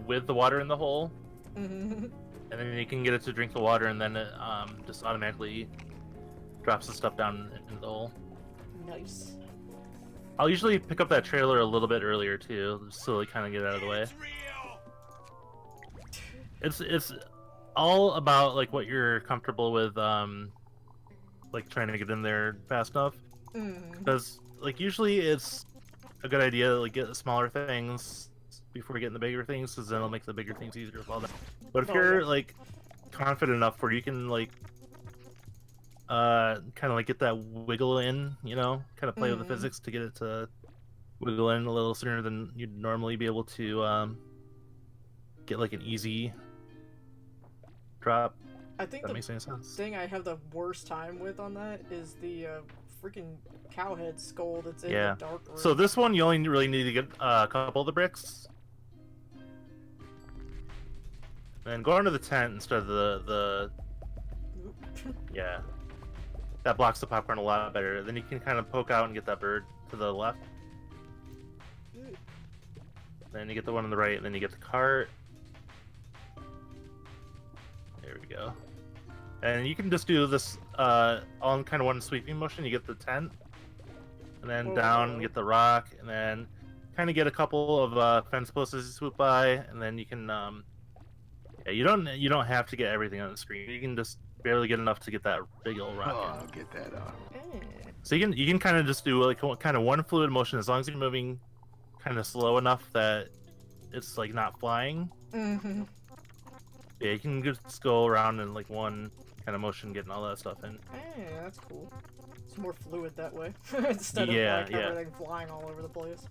with the water in the hole, and then you can get it to drink the water, and then it just automatically drops the stuff down into the hole. Nice. I'll usually pick up that trailer a little bit earlier too, just so like kind of get it out of the way. It's all about like what you're comfortable with, like trying to get in there fast enough. Because like usually it's a good idea to like get the smaller things before getting the bigger things, because then it'll make the bigger things easier to fall down. But if you're like confident enough where you can like kind of like get that wiggle in, you know, kind of play with the physics to get it to wiggle in a little sooner than you'd normally be able to get like an easy drop. I think That the makes any sense. thing I have the worst time with on that is the freaking cowhead skull that's in the dark room. So this one you only really need to get a couple of the bricks. And go into the tent instead of the yeah. That blocks the popcorn a lot better. Then you can kind of poke out and get that bird to the left. Then you get the one on the right, and then you get the cart. There we go. And you can just do this all in kind of one sweeping motion. You get the tent, and then down and get the rock, and then kind of get a couple of fence posts as you swoop by, and then you can yeah, you don't have to get everything on the screen. You can just barely get enough to get that big old rock. Oh, get that off. So you can kind of just do like kind of one fluid motion as long as you're moving kind of slow enough that it's like not flying. Mm-hmm. Yeah, you can just go around in like one kind of motion, getting all that stuff in. Hey, that's cool. It's more fluid that way instead of like everything flying all over the place.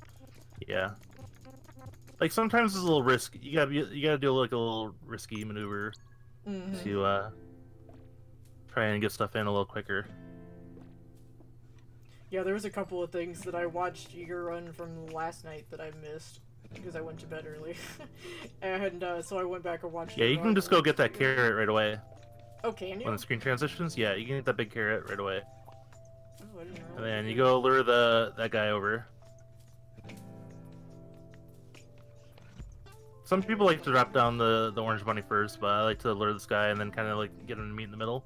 Yeah. Like sometimes it's a little risky. You gotta do like a little risky maneuver to try and get stuff in a little quicker. Yeah, there was a couple of things that I watched your run from last night that I missed because I went to bed early, and so I went back and watched. Yeah, you can just go get that carrot right away. Oh, can you? When the screen transitions, yeah, you can get that big carrot right away. Oh, I didn't realize And then that. you go lure that guy over. Some people like to drop down the orange bunny first, but I like to lure this guy and then kind of like get him to meet in the middle.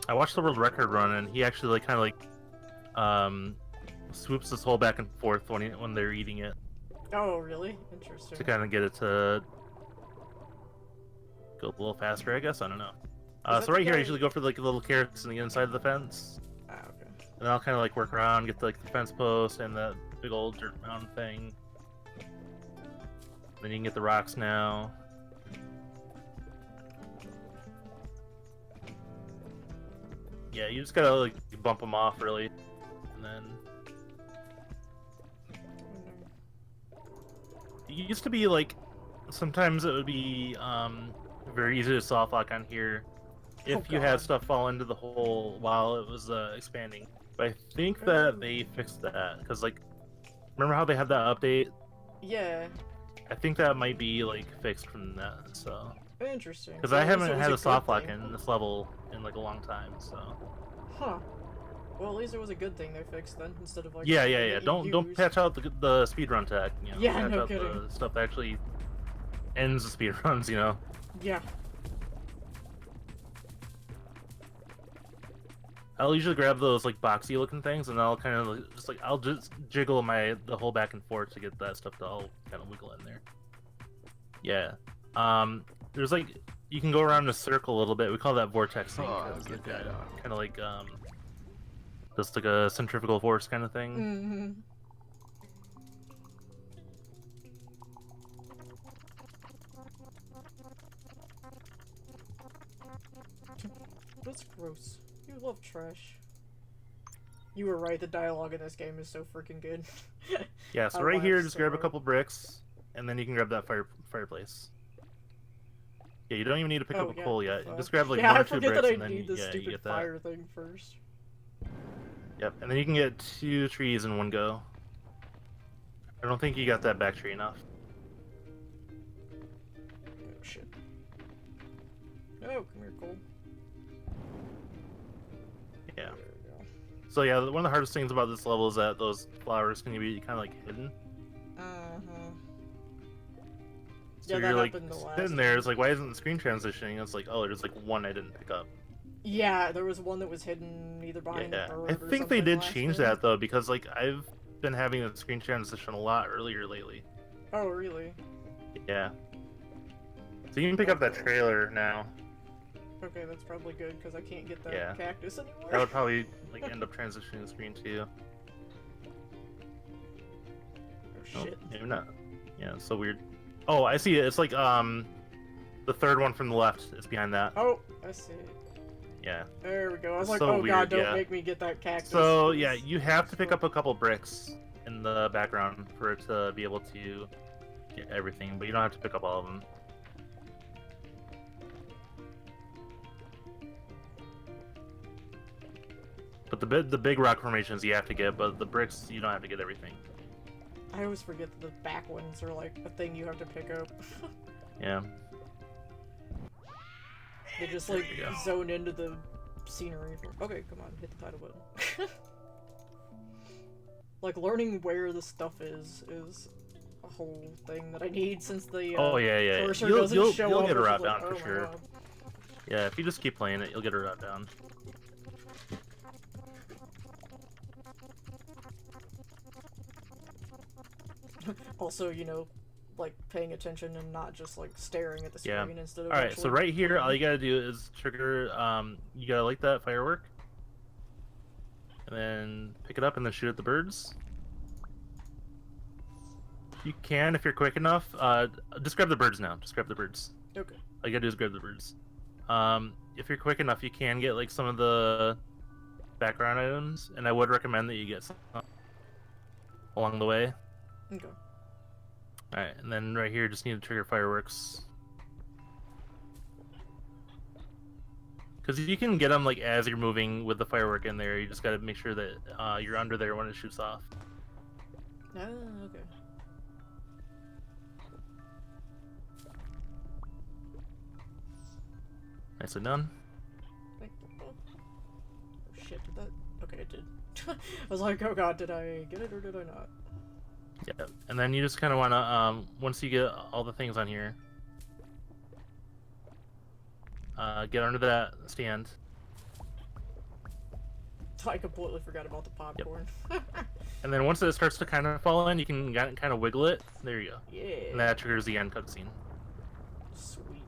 I watched the world record run, and he actually like kind of like swoops this whole back and forth when they're eating it Oh, really? Interesting. to kind of get it to go a little faster, I guess. I don't know. So right here, I usually go for like the little carrots on the inside of the fence. Ah, okay. And I'll kind of like work around, get like the fence post and the big old dirt mountain thing. Then you can get the rocks now. Yeah, you just gotta like bump them off really, and then it used to be like sometimes it would be very easy to soft lock on here if you had stuff fall into the hole while it was expanding. But I think that they fixed that because like remember how they had that update? Yeah. I think that might be like fixed from that. So Interesting. because Well, I at least haven't it was had a a soft good lock thing. in this level in like a long time. So Huh. Well, at least it was a good thing they fixed then, instead of like. yeah. something that you Don't use. patch out the speedrun tech. You know, Yeah, patch no out kidding. the stuff that actually ends the speedruns. You know. Yeah. I'll usually grab those like boxy looking things, and I'll kind of just like I'll just jiggle the whole back and forth to get that stuff to all kind of wiggle in there. Yeah. There's like you can go around in a circle a little bit. We call that vortexing. Oh, get that off. Kind of like just like a centrifugal force kind of thing. Mm-hmm. That's gross. You love trash. You were right, the dialogue in this game is so freaking good. Yeah, so I right here, laughed just so grab a hard. couple bricks, and then you can grab that fireplace. Yeah, you don't even need to pick up a coal yet. Just grab like yeah, one I or two forget bricks, that I and then need the yeah, you stupid get that. fire thing first. Yep, and then you can get 2 trees in one go. I don't think you got that back tree enough. Oh shit. Oh, come here, Cole. Yeah. There we go. So yeah, one of the hardest things about this level is that those flowers can be kind of like hidden. Uh-huh. So Yeah, that you're like happened the last sitting there, time. it's like, why isn't the screen transitioning? It's like, oh, there's like one I didn't pick up. Yeah, there was one that was hidden either behind Yeah, the bird I or think they something did last change time. that though, because like I've been having a screen transition a lot earlier lately. Oh, really? Yeah. So you can pick up that trailer now. Okay, that's probably good, because I can't get that Yeah. cactus anymore. That would probably like end up transitioning the screen too. Oh, Oh, shit. maybe not. Yeah, it's so weird. Oh, I see it. It's like the third one from the left is behind that. Oh, I see it. Yeah. There we go. I was It's like, so oh god, weird, don't yeah. make me get that cactus. So please. yeah, you have to pick up a couple bricks in the background for it to be able to get everything, but you don't have to pick up all of them. But the big rock formations you have to get, but the bricks you don't have to get everything. I always forget that the back ones are like a thing you have to pick up. Yeah. They just like you go. zone into the scenery. Okay, come on, hit the title button. Like, learning where the stuff is a whole thing that I need since the Oh yeah. cursor You'll doesn't show you'll up. get a It's route like, down oh for my sure. God. Yeah, if you just keep playing it, you'll get a route down. Also, you know, like paying attention and not just like staring at the screen Yeah. instead of. All right, so actually... right here, all you gotta do is trigger. You gotta light that firework, and then pick it up and then shoot at the birds. You can, if you're quick enough. Just grab the birds now. Just grab the birds. Okay. All you gotta do is grab the birds. If you're quick enough, you can get like some of the background items, and I would recommend that you get some along the way. Okay. All right, and then right here, just need to trigger fireworks. Because you can get them like as you're moving with the firework in there. You just gotta make sure that you're under there when it shoots off. Oh, okay. Nicely done. Oh shit, did that? Okay, it did. I was like, oh god, did I get it or did I not? Yeah, and then you just kind of want to, once you get all the things on here, get under that stand. I completely forgot about the popcorn. Yep. And then once it starts to kind of fall in, you can kind of wiggle it. There you go. Yeah. And that triggers the end cutscene. Sweet.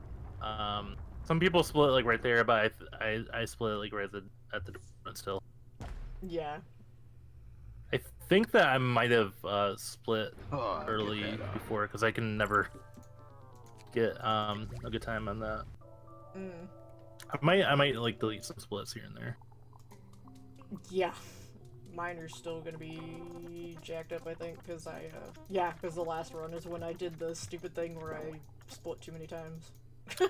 Some people split like right there, but I split it like right at the door still. Yeah. I think that I might have split Oh, early before because I can never get a good time on that. Mm. I might like delete some splits here and there. Yeah. Mine are still gonna be jacked up, I think, because because the last run is when I did the stupid thing where I split too many times.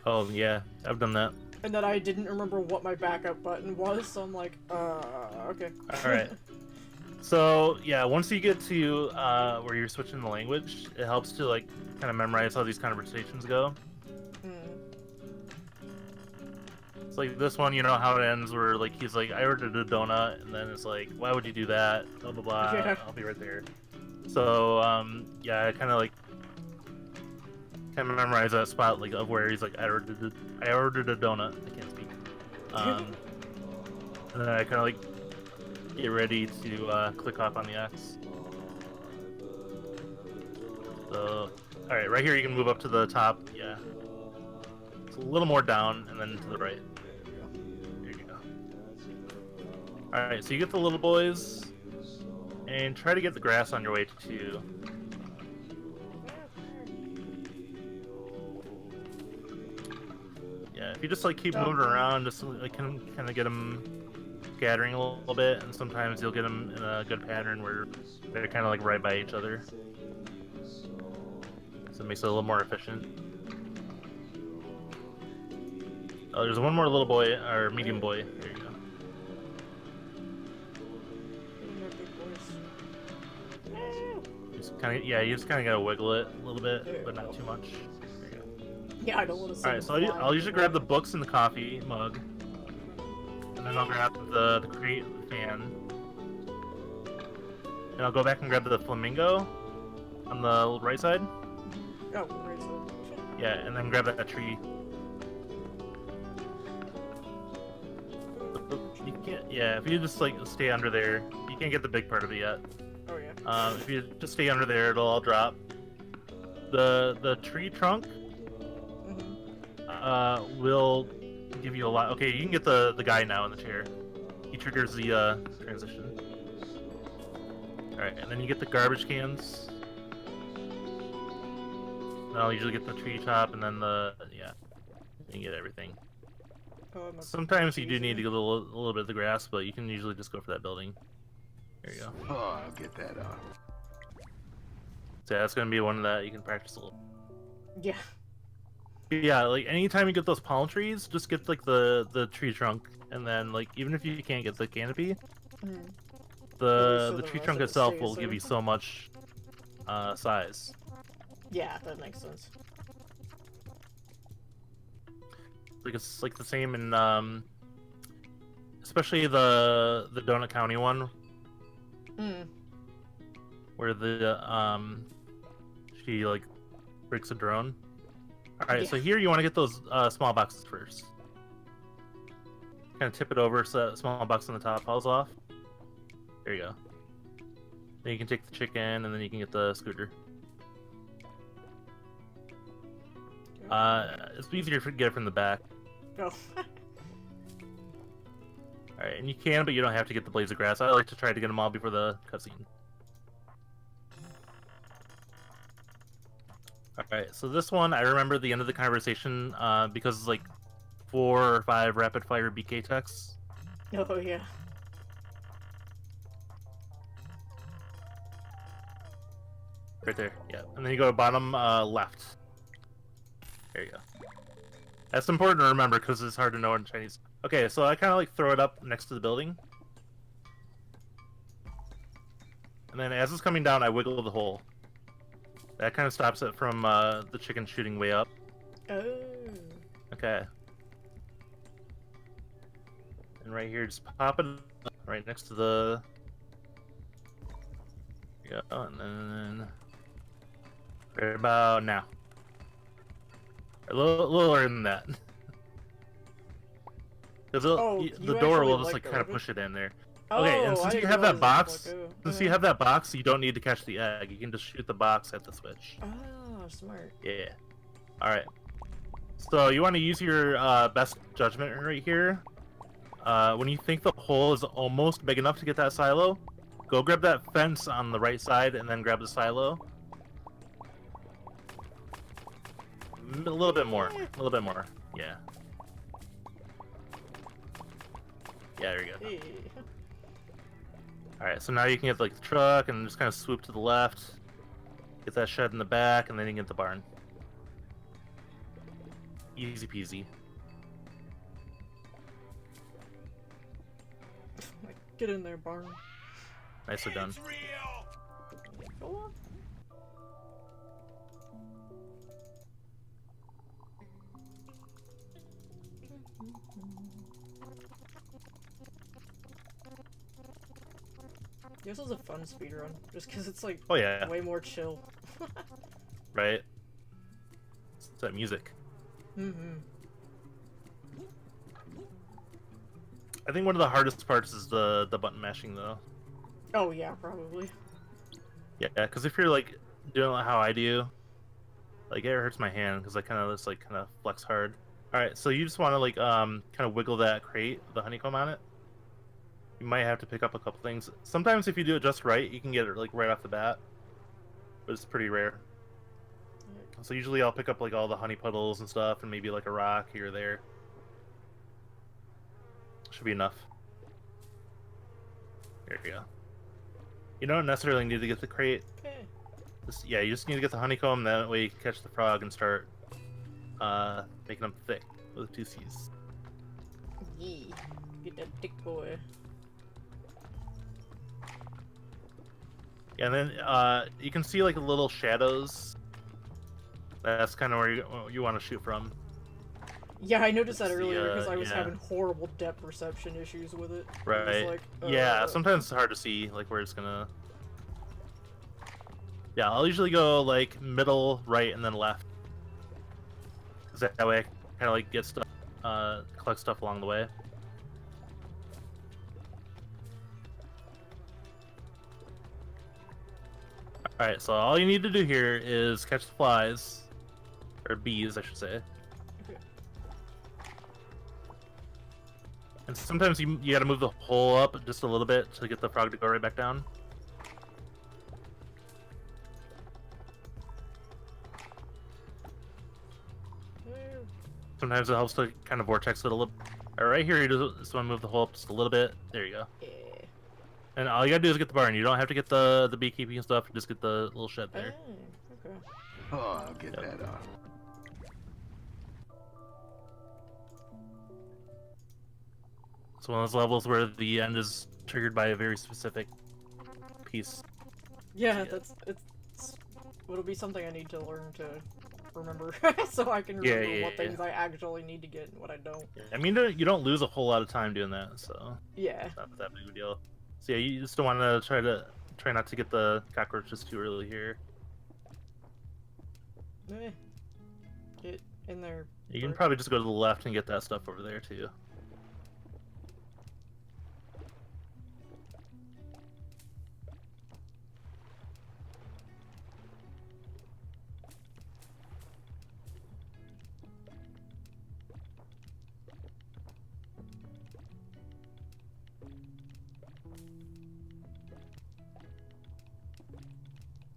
Oh yeah, I've done that. And then I didn't remember what my backup button was, so I'm like, okay. Alright. So yeah, once you get to where you're switching the language, it helps to like kind of memorize how these conversations go. It's like this one, you know how it ends, where like he's like, I ordered a donut, and then it's like, why would you do that? Blah blah blah. Yeah. I'll be right there. So yeah, I kind of memorize that spot like of where he's like, I ordered a donut. I can't speak. And then I kind of like get ready to click off on the X. So, all right, right here you can move up to the top. Yeah, it's a little more down, and then to the right. There you go. All right, so you get the little boys, and try to get the grass on your way too. Yeah, if you just like keep moving around, just like kind of get them scattering a little bit, and sometimes you'll get them in a good pattern where they're kind of like right by each other. So it makes it a little more efficient. Oh, there's one more little boy, or medium boy. There you go. Just kind of, yeah, you just kind of gotta wiggle it a little bit, but not too much. There you go. Yeah, I don't want to. Alright, so I'll usually grab the books and the coffee mug. And then I'll grab the crate fan. And I'll go back and grab the flamingo on the right side. Oh, right side. Yeah, and then grab that tree. You can't, yeah, if you just like stay under there, you can't get the big part of it yet. Oh yeah. If you just stay under there, it'll all drop. The tree trunk will give you a lot. Okay, you can get the guy now in the chair. He triggers the transition. Alright, and then you get the garbage cans. And I'll usually get the tree top, and then yeah, you get everything. Sometimes you do need to get a little bit of the grass, but you can usually just go for that building. There you go. Oh, I'll get that off. So yeah, that's gonna be one that you can practice a little. Yeah. Yeah, like anytime you get those palm trees, just get like the tree trunk, and then like even if you can't get the canopy, the tree trunk itself will give you so much size. Yeah, that makes sense. Like it's like the same in especially the Donut County one. where the she like breaks a drone. All right, so here you want to get those small boxes first. Kind of tip it over so that small box on the top falls off. There you go. Then you can take the chicken, and then you can get the scooter. It's easier to get it from the back. Oh. Alright, and you can, but you don't have to get the blades of grass. I like to try to get them all before the cutscene. Alright, so this one, I remember the end of the conversation, because it's like 4 or 5 rapid-fire BK texts. Oh, yeah. Right there, yeah. And then you go to bottom left. There you go. That's important to remember because it's hard to know in Chinese. Okay, so I kind of like throw it up next to the building. And then as it's coming down, I wiggle the hole. That kind of stops it from the chicken shooting way up. Oh. Okay. And right here, just pop it right next to the... Yeah, and then... Right about now. A little lower than that. Because the door will just like kind of push it in there. Oh, okay, and since you have that box, like, you have that box, you don't need to catch the egg. You can just shoot the box at the switch. Oh, smart. Yeah. All right. So you want to use your best judgment right here. When you think the hole is almost big enough to get that silo, go grab that fence on the right side and then grab the silo. A little bit more. A little bit more. Yeah. Yeah, there you go. Hey. Alright, so now you can get like the truck and just kind of swoop to the left. Get that shed in the back, and then you can get the barn. Easy peasy. Get in there, barn. Nicely done. It's real. Go on. This was a fun speedrun, just because it's like Oh yeah, way more chill. right? It's that music. Mm-hmm. I think one of the hardest parts is the button mashing though. Oh yeah, probably. Yeah, because if you're like doing it how I do, like it hurts my hand because I kind of just like kind of flex hard. All right, so you just want to like kind of wiggle that crate, the honeycomb on it. You might have to pick up a couple things. Sometimes if you do it just right, you can get it like right off the bat, but it's pretty rare. So usually I'll pick up like all the honey puddles and stuff, and maybe like a rock here or there. Should be enough. There you go. You don't necessarily need to get the crate. Okay. Yeah, you just need to get the honeycomb, that way you can catch the frog and start making them thick with 2 C's. Yeah. Get that thick boy. Yeah, and then you can see like little shadows. That's kind of where you want to shoot from. Yeah, I noticed that It's the, earlier because I was yeah. having horrible depth perception issues with it. Right. It was like, Yeah, sometimes it's hard to see like where it's gonna. Yeah, I'll usually go like middle, right, and then left. Cause that way I kind of like get stuff, collect stuff along the way. Alright, so all you need to do here is catch the flies. Or bees, I should say. Okay. And sometimes you gotta move the hole up just a little bit to get the frog to go right back down. Sometimes it helps to kind of vortex it a little. Alright, right here you just want to move the hole up just a little bit. There you go. Yeah. And all you gotta do is get the barn. You don't have to get the beekeeping and stuff. Just get the little shed there. Oh, okay. Oh, I'll get Yep. that off. It's one of those levels where the end is triggered by a very specific piece. Yeah, it's it'll be something I need to learn to remember so I can Yeah, remember yeah, what yeah. things I actually need to get and what I don't. I mean, you don't lose a whole lot of time doing that, so Yeah. it's not that big of a deal. So yeah, you just don't want to try to try not to get the cockroaches too early here. Get in there. You can probably just go to the left and get that stuff over there too.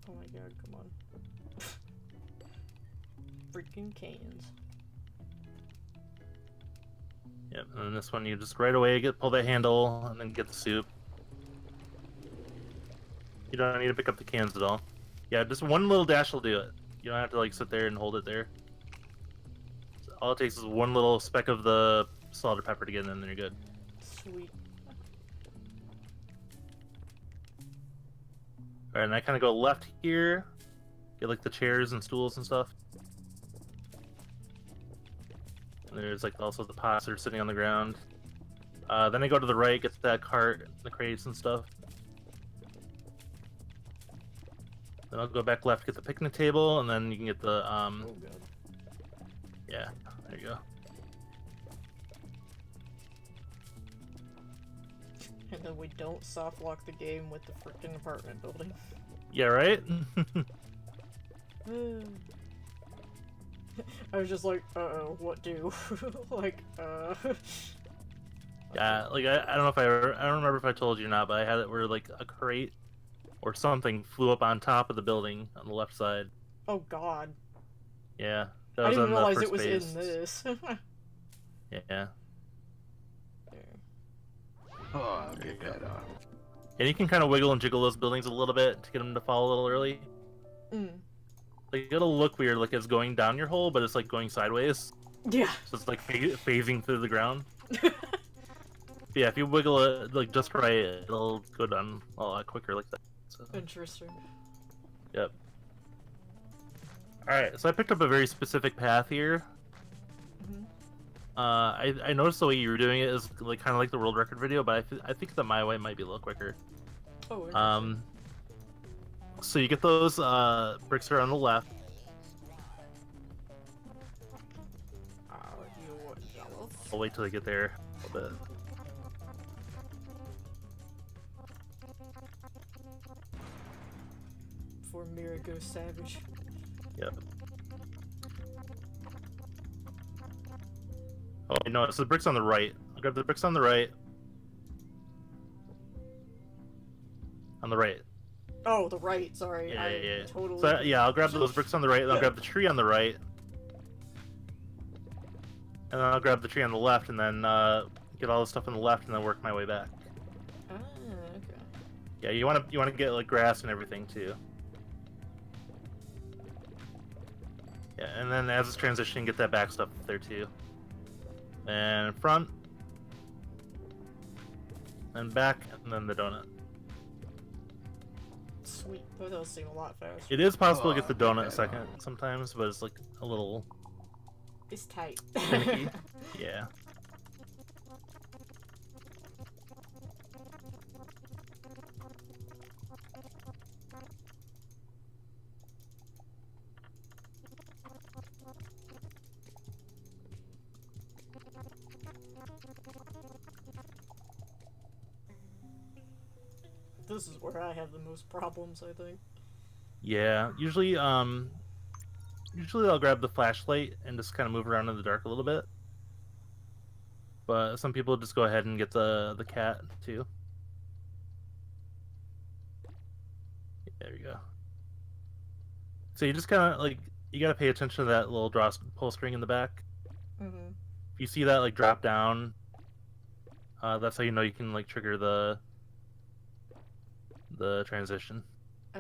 Oh my god, come on. Freaking cans. Yep, and then this one you just right away pull that handle and then get the soup. You don't need to pick up the cans at all. Yeah, just one little dash will do it. You don't have to like sit there and hold it there. All it takes is one little speck of the salt or pepper to get in, and then you're good. Sweet. Alright, and I kind of go left here, get like the chairs and stools and stuff. And there's like also the pots that are sitting on the ground. Then I go to the right, get that cart, the crates and stuff. Then I'll go back left, get the picnic table, and then you can get the Oh god. yeah, there you go. And then we don't soft lock the game with the freaking apartment building. Yeah, right? I was just like, uh-oh, what do? Like, Yeah, like I don't know if I don't remember if I told you or not, but I had it where like a crate or something flew up on top of the building on the left side. Oh god. Yeah, that I was didn't on the realize first it was phase. in this. Yeah. Oh, get that off. And you can kind of wiggle and jiggle those buildings a little bit to get them to fall a little early. Mm. Like it'll look weird, like it's going down your hole, but it's like going sideways. Yeah. So it's like phasing through the ground. Yeah, if you wiggle it like just right, it'll go down a lot quicker like that. So, Interesting. yep. All right, so I picked up a very specific path here. Mhm. I noticed the way you were doing it is like kind of like the world record video, but I think that my way might be a little quicker. Oh, interesting. So you get those bricks that are on the left. You're jealous. I'll wait till I get there a little bit. Before Mira goes savage. Yep. Oh no, it's the bricks on the right. I'll grab the bricks on the right. On the right. Oh, the right, sorry. Yeah, I yeah, yeah. totally... So yeah, I'll grab those bricks on the right, and I'll grab the tree on the right. And then I'll grab the tree on the left, and then get all the stuff on the left, and then work my way back. Ah, okay. Yeah, you wanna get like grass and everything too. Yeah, and then as it's transitioning, get that back stuff there too. And front, and back, and then the donut. Sweet. That does seem a lot faster. It is possible to get the Oh, donut okay. second sometimes, but it's like a little It's tight. finicky. Yeah. This is where I have the most problems, I think. Yeah, usually I'll grab the flashlight and just kind of move around in the dark a little bit. But some people just go ahead and get the cat too. There we go. So you just kind of like you gotta pay attention to that little pull string in the back. Mm-hmm. If you see that like drop down, that's how you know you can like trigger the transition. Ah.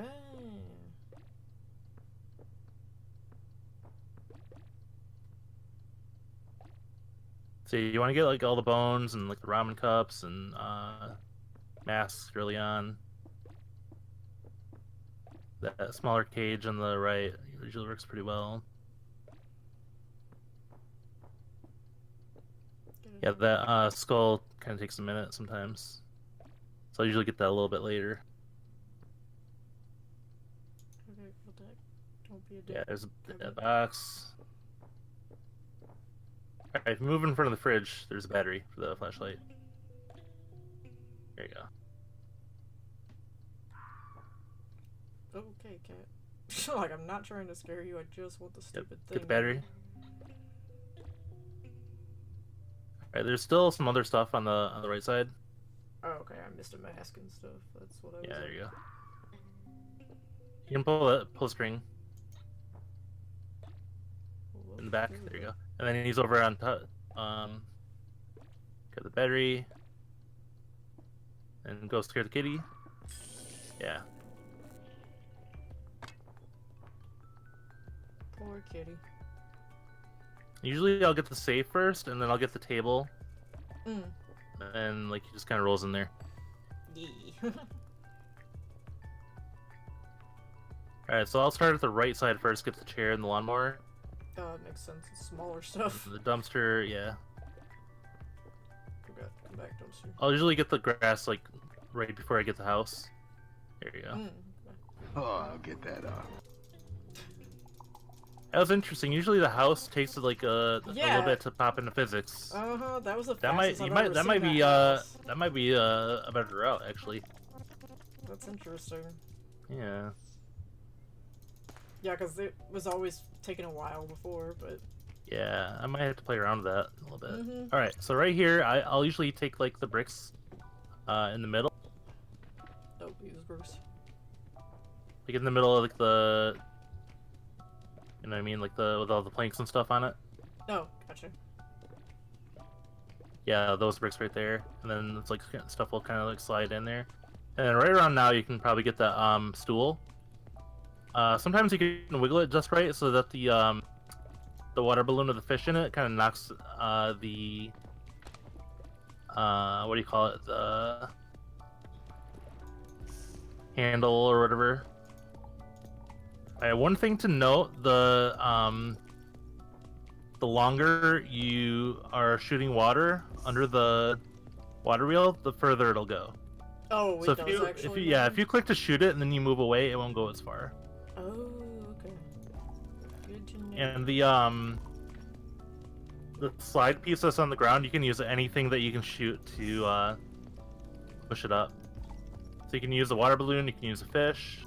So you want to get like all the bones and like the ramen cups and masks early on. That smaller cage on the right usually works pretty well. Yeah, that skull kind of takes a minute sometimes. So I usually get that a little bit later. Hey, what the heck? Don't be a Yeah, dick. there's Okay. a box. Alright, if you move in front of the fridge, there's a battery for the flashlight. There you go. Okay, cat. Like, I'm not trying to scare you, I just want the stupid thing. Get the battery. Alright, there's still some other stuff on the right side. Oh, okay, I missed a mask and stuff. That's what I was. Yeah, there you go. You can pull a string in the back. There you go. And then he's over on top. Got the battery. And go scare the kitty. Yeah. Poor kitty. Usually I'll get the safe first, and then I'll get the table. Mm. And like he just kind of rolls in there. Yeah. Alright, so I'll start at the right side first, get the chair and the lawnmower. Oh, it makes sense. It's smaller stuff. The dumpster, yeah. Okay, come back, dumpster. I'll usually get the grass like right before I get the house. There you go. Mm. Oh, I'll get that off. That was interesting. Usually the house takes like a little bit to pop into physics. Uh-huh, that was the That might fastest I've ever that seen might be house. that might be a better route actually. That's interesting. Yeah. Yeah, because it was always taking a while before, but... Yeah, I might have to play around with that a little bit. Mm-hmm. Alright, so right here, I'll usually take like the bricks in the middle. Oh, these bricks. Like in the middle of like the... You know what I mean? Like with all the planks and stuff on it. Oh, gotcha. Yeah, those bricks right there. And then it's like stuff will kind of like slide in there. And then right around now you can probably get the stool. Sometimes you can wiggle it just right so that the water balloon with the fish in it kind of knocks the what do you call it, the handle or whatever. One thing to note, the longer you are shooting water under the water wheel, the further it'll go. Oh, wait, So if you click to shoot it and then you move away, it won't go as far. Oh, okay. Good to know. And the slide piece that's on the ground, you can use anything that you can shoot to push it up. So you can use a water balloon, you can use a fish.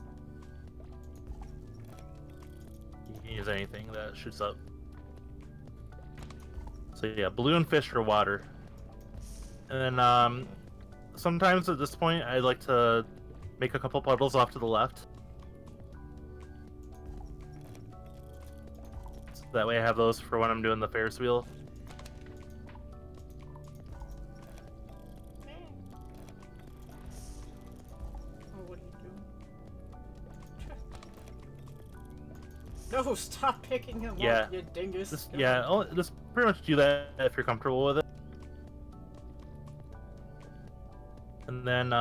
You can use anything that shoots up. So yeah, balloon, fish, or water. And then sometimes at this point, I like to make a couple puddles off to the left. So that way I have those for when I'm doing the Ferris wheel. Oh, what are you doing? No, stop picking him up, you dingus. Just pretty much do that if you're comfortable with it. And then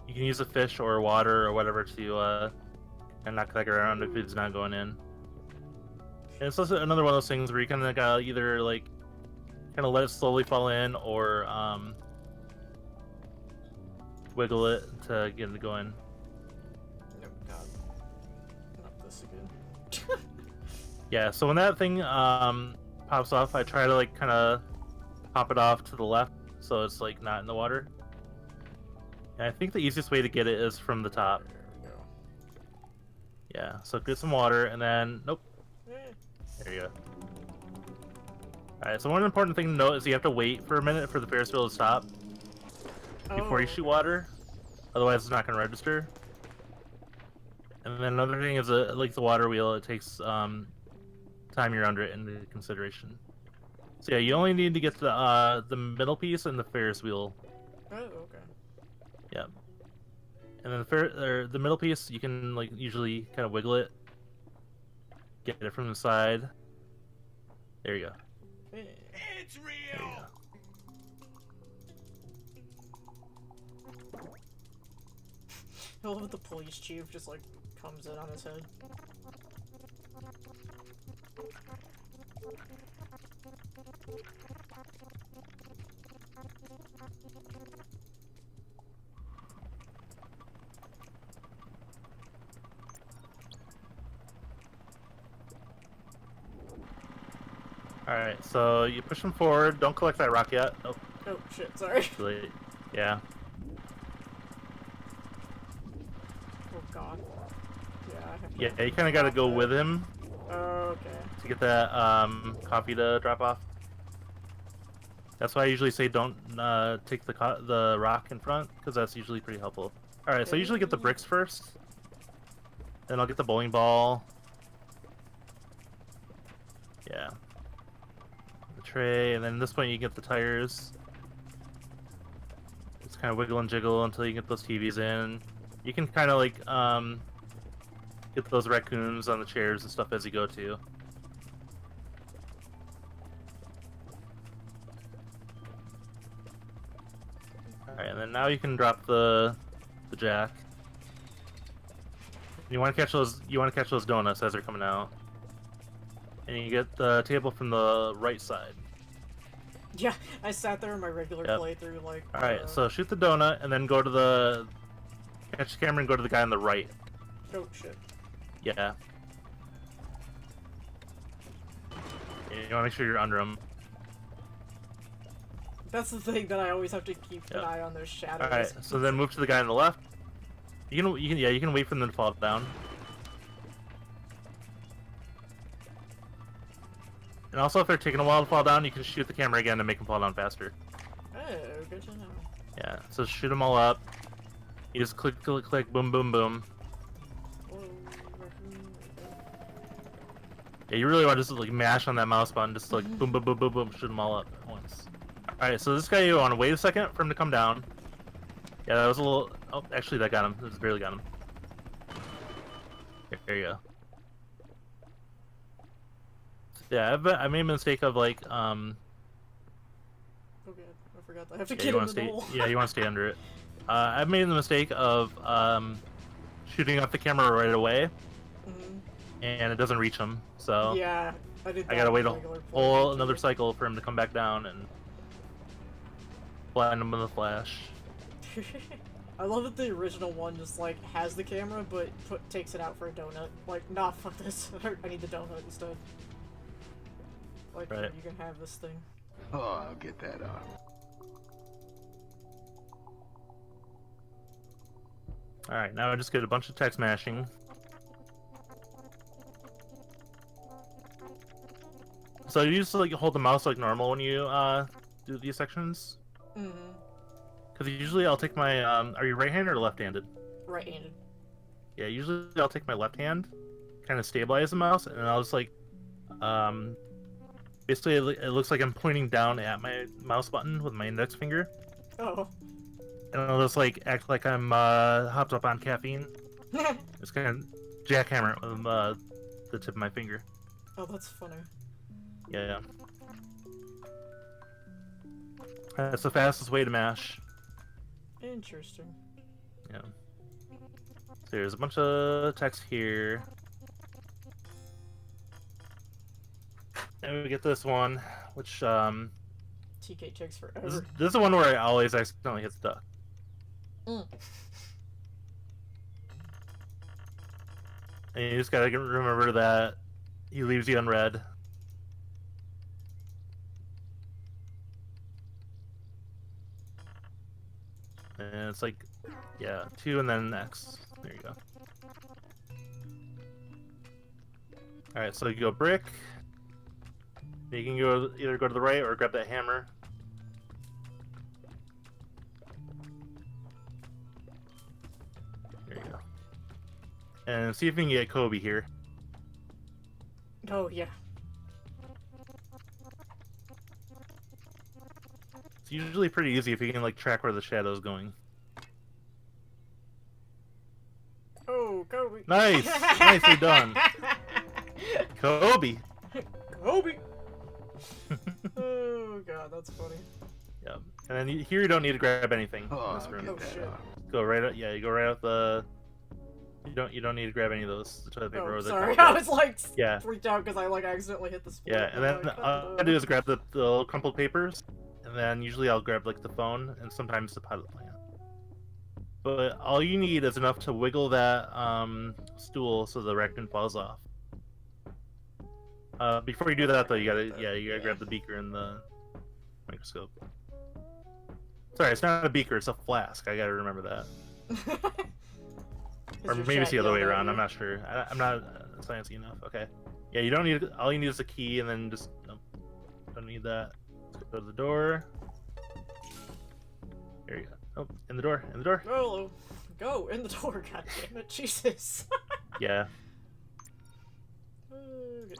you can use a fish or water or whatever to and knock that around if it's not going in. And it's also another one of those things where you kind of either like kind of let it slowly fall in or wiggle it to get it going. Oh god. Not this again. Yeah, so when that thing pops off, I try to like kind of pop it off to the left so it's like not in the water. And I think the easiest way to get it is from the top. There we go. Yeah, so get some water and then nope. Eh. There you go. Alright, so one important thing to note is you have to wait for a minute for the Ferris wheel to stop before you shoot water. Otherwise it's not going to register. And then another thing is like the water wheel, it takes time you're under it into consideration. So yeah, you only need to get the middle piece and the Ferris wheel. Oh, okay. Yeah. And then the middle piece, you can like usually kind of wiggle it, get it from the side. There you go. Eh. It's There you real. I love the police chief just like comes in on his head. Alright, so you push them forward. Don't collect that rock yet. Oh, Oh shit, sorry. too late. Yeah. Oh god. Yeah, I have to. Yeah, you kind of got to go with him Okay. to get that coffee to drop off. That's why I usually say don't take the rock in front, because that's usually pretty helpful. Alright, so I usually get the bricks first. Then I'll get the bowling ball. Yeah. The tray, and then at this point you get the tires. Just kind of wiggle and jiggle until you get those TVs in. You can kind of like get those raccoons on the chairs and stuff as you go too. Alright, and then now you can drop the jack. You want to catch those donuts as they're coming out. And you get the table from the right side. Yeah, I sat there in my regular Yep. playthrough, like. Alright, so shoot the donut and then go to the catch the camera and go to the guy on the right. Oh shit. Yeah. You want to make sure you're under him. That's the thing that I always have to keep an eye on those shadows. Alright, so then move to the guy on the left. You can wait for them to fall down. And also, if they're taking a while to fall down, you can shoot the camera again to make them fall down faster. Oh, good to know. Yeah, so shoot them all up. You just click, click, click, boom, boom, boom. Oh, raccoon. Yeah, you really want to just like mash on that mouse button, just like boom, boom, boom, boom, boom, shoot them all up at once. Alright, so this guy, you want to wait a second for him to come down. Yeah, that was a little... Oh, actually, that got him. That just barely got him. There you go. Yeah, I made a mistake of like, Oh god, I forgot that I have to yeah, get you in want the to stay. hole. Yeah, you want to stay under it. I made the mistake of shooting off the camera right away, and it doesn't reach him. So Yeah, I did that I gotta in wait a regular whole playthrough, another too. cycle for him to come back down and blind him with a flash. I love that the original one just like has the camera but takes it out for a donut. Like, nah, fuck this. I need the donut instead. Like, Right. you can have this thing. Oh, I'll get that All right, now I just get a bunch of text mashing. So you just like hold the mouse like normal when you do these sections. Because usually I'll take my are you right-handed or left-handed? Right-handed. Yeah, usually I'll take my left hand, kind of stabilize the mouse, and I'll just like basically it looks like I'm pointing down at my mouse button with my index finger, Oh. and I'll just like act like I'm hopped up on caffeine. Just kind of jackhammer it with the tip of my finger. Oh, that's funny. Yeah. That's the fastest way to mash. Interesting. Yeah. So there's a bunch of text here. And we get this one, which TK takes forever. this is the one where I always accidentally hit stuck. Mm. And you just gotta remember that he leaves you unread. And it's like, yeah, 2 and then X. There you go. Alright, so you go brick. You can either go to the right or grab that hammer. There you go. And see if you can get Kobe here. Oh, yeah. It's usually pretty easy if you can like track where the shadow's going. Oh, Kobe. Nice! Nicely done. Kobe! Kobe! Oh, God, that's funny. Yep. And then here you don't need to grab anything Oh, in this I'll room. get Oh, that shit. Go right out. Yeah, you go right out the. You don't need to grab any of those. The toilet paper Oh, or the sorry. crumpled- I was like Yeah. freaked out because I like accidentally hit the split. Yeah, and then I'm like, all I do is grab the little crumpled papers, and then usually I'll grab like the phone and sometimes the pilot plant. But all you need is enough to wiggle that stool so the raccoon falls off. Before you do that though, you gotta grab the beaker and the microscope. Sorry, it's not a beaker, it's a flask. I gotta remember that. Or maybe it's the other way around. I'm not sure. I'm not sciencey enough. Okay. Yeah, you don't need. All you need is a key, and then just don't need that. Let's go to the door. There you go. Oh, in the door. In the door. Oh, go in the door. God damn it, Jesus. Yeah. Okay.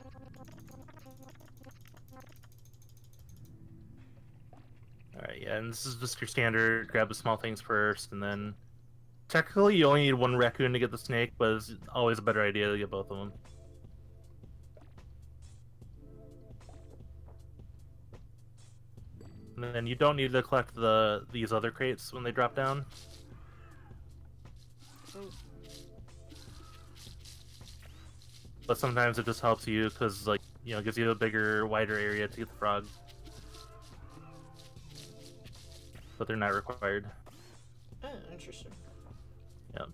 Alright, yeah, and this is just your standard grab the small things first, and then technically you only need one raccoon to get the snake, but it's always a better idea to get both of them. And then you don't need to collect these other crates when they drop down. But sometimes it just helps you because, like, you know, it gives you a bigger, wider area to get the frog. But they're not required. Oh, interesting. Yep.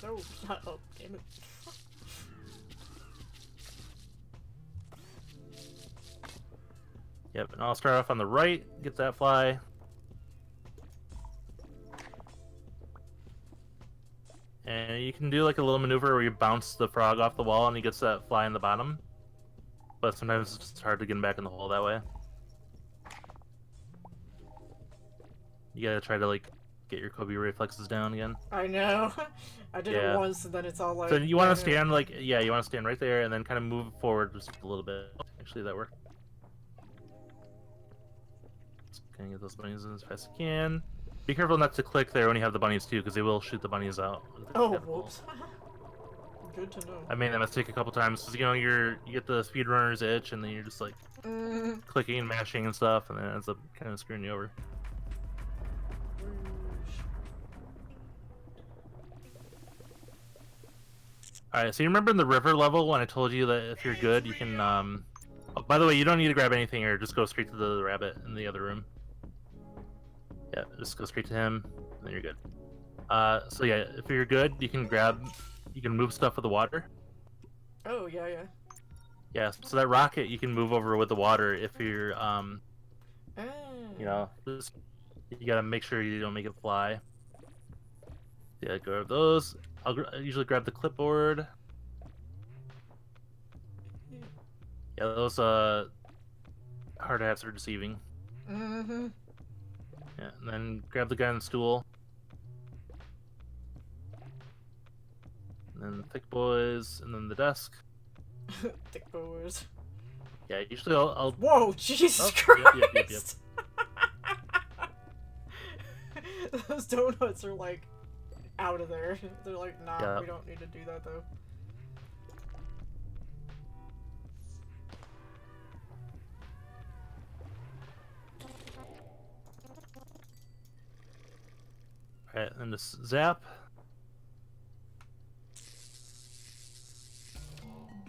No, not oh, damn it. Yep, and I'll start off on the right, get that fly. And you can do like a little maneuver where you bounce the frog off the wall and he gets that fly in the bottom. But sometimes it's just hard to get him back in the hole that way. You gotta try to like get your Kobe reflexes down again. I know. I did it once and then it's all like... So you want to stand like, yeah, you want to stand right there and then kind of move forward just a little bit. Actually, that worked. Just gonna get those bunnies in as fast as I can. Be careful not to click there when you have the bunnies too, because they will shoot the bunnies out. Oh, whoops. Good to know. I made that mistake a couple times, because you know you get the speedrunner's itch, and then you're just like clicking and mashing and stuff, and then it ends up kind of screwing you over. Alright, so you remember in the river level when I told you that if you're good, you can, oh, by the way, you don't need to grab anything or just go straight to the rabbit in the other room. Yeah, just go straight to him, and then you're good. So yeah, if you're good, you can move stuff with the water. Oh, yeah, yeah. Yeah, so that rocket you can move over with the water if you're, you know, just, you gotta make sure you don't make it fly. Yeah, grab those. I usually grab the clipboard. Yeah, those hard hats are deceiving. Mm-hmm. Yeah, and then grab the guy on the stool. And then thick boys, and then the desk. Thick boys. Yeah, usually I'll... Whoa, Jesus oh, Christ! Yep. Those donuts are like out of there. They're like, nah, we don't need to do that though. Alright, and just zap.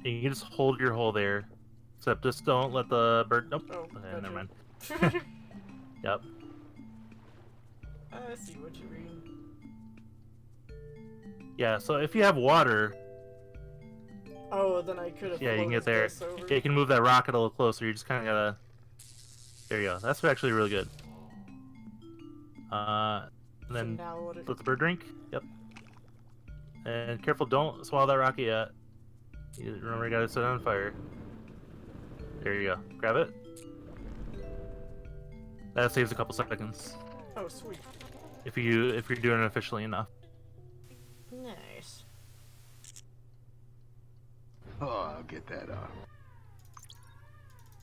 And you can just hold your hole there. Except just don't let the bird... Nope. Oh, okay, never mind. Yep. I see what you mean. Yeah, so if you have water... Oh, then I could have... Yeah, you can get there. Yeah, you can move that rocket a little closer. You just kind of gotta... There you go. That's actually really good. And then let the bird drink. Yep. And careful, don't swallow that rocket yet. Remember, you gotta set it on fire. There you go. Grab it. That saves a couple seconds. Oh, sweet. If you're doing it efficiently enough. Nice. Oh, I'll get that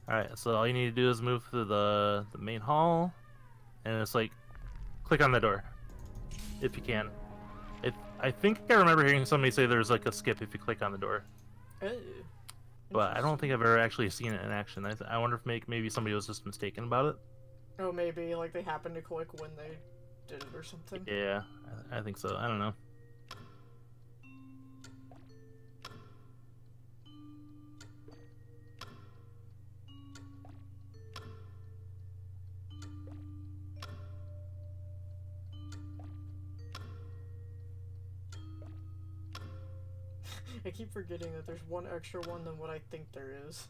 Alright, so all you need to do is move to the main hall, and it's like, click on the door, if you can. I think I remember hearing somebody say there's like a skip if you click on the door. Oh. But I don't think I've ever actually seen it in action. I wonder if maybe somebody was just mistaken about it. Oh, maybe, like, they happened to click when they did it or something. Yeah, I think so. I don't know. I keep forgetting that there's one extra one than what I think there is.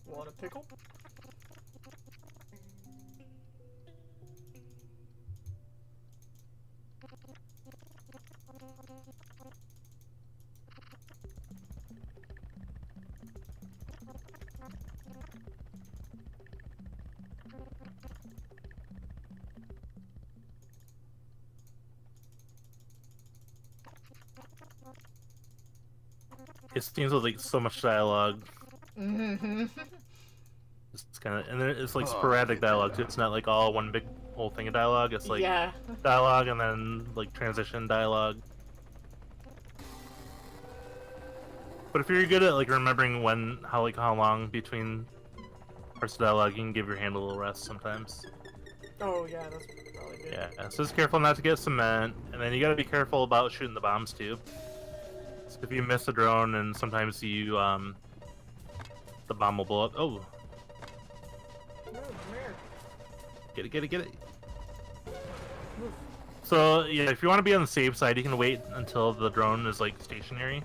Want a pickle? It seems like so much dialogue. Mm-hmm. It's kind of, and then it's like sporadic dialogue too. It's not like all one big whole thing of dialogue. It's like Yeah. dialogue and then like transition dialogue. But if you're good at like remembering how long between parts of dialogue, you can give your hand a little rest sometimes. Oh yeah, that's probably good. Yeah, so just careful not to get cement, and then you gotta be careful about shooting the bombs too. So if you miss a drone, and sometimes you the bomb will blow up. Oh, No, come here. get it. Move. So yeah, if you want to be on the safe side, you can wait until the drone is like stationary.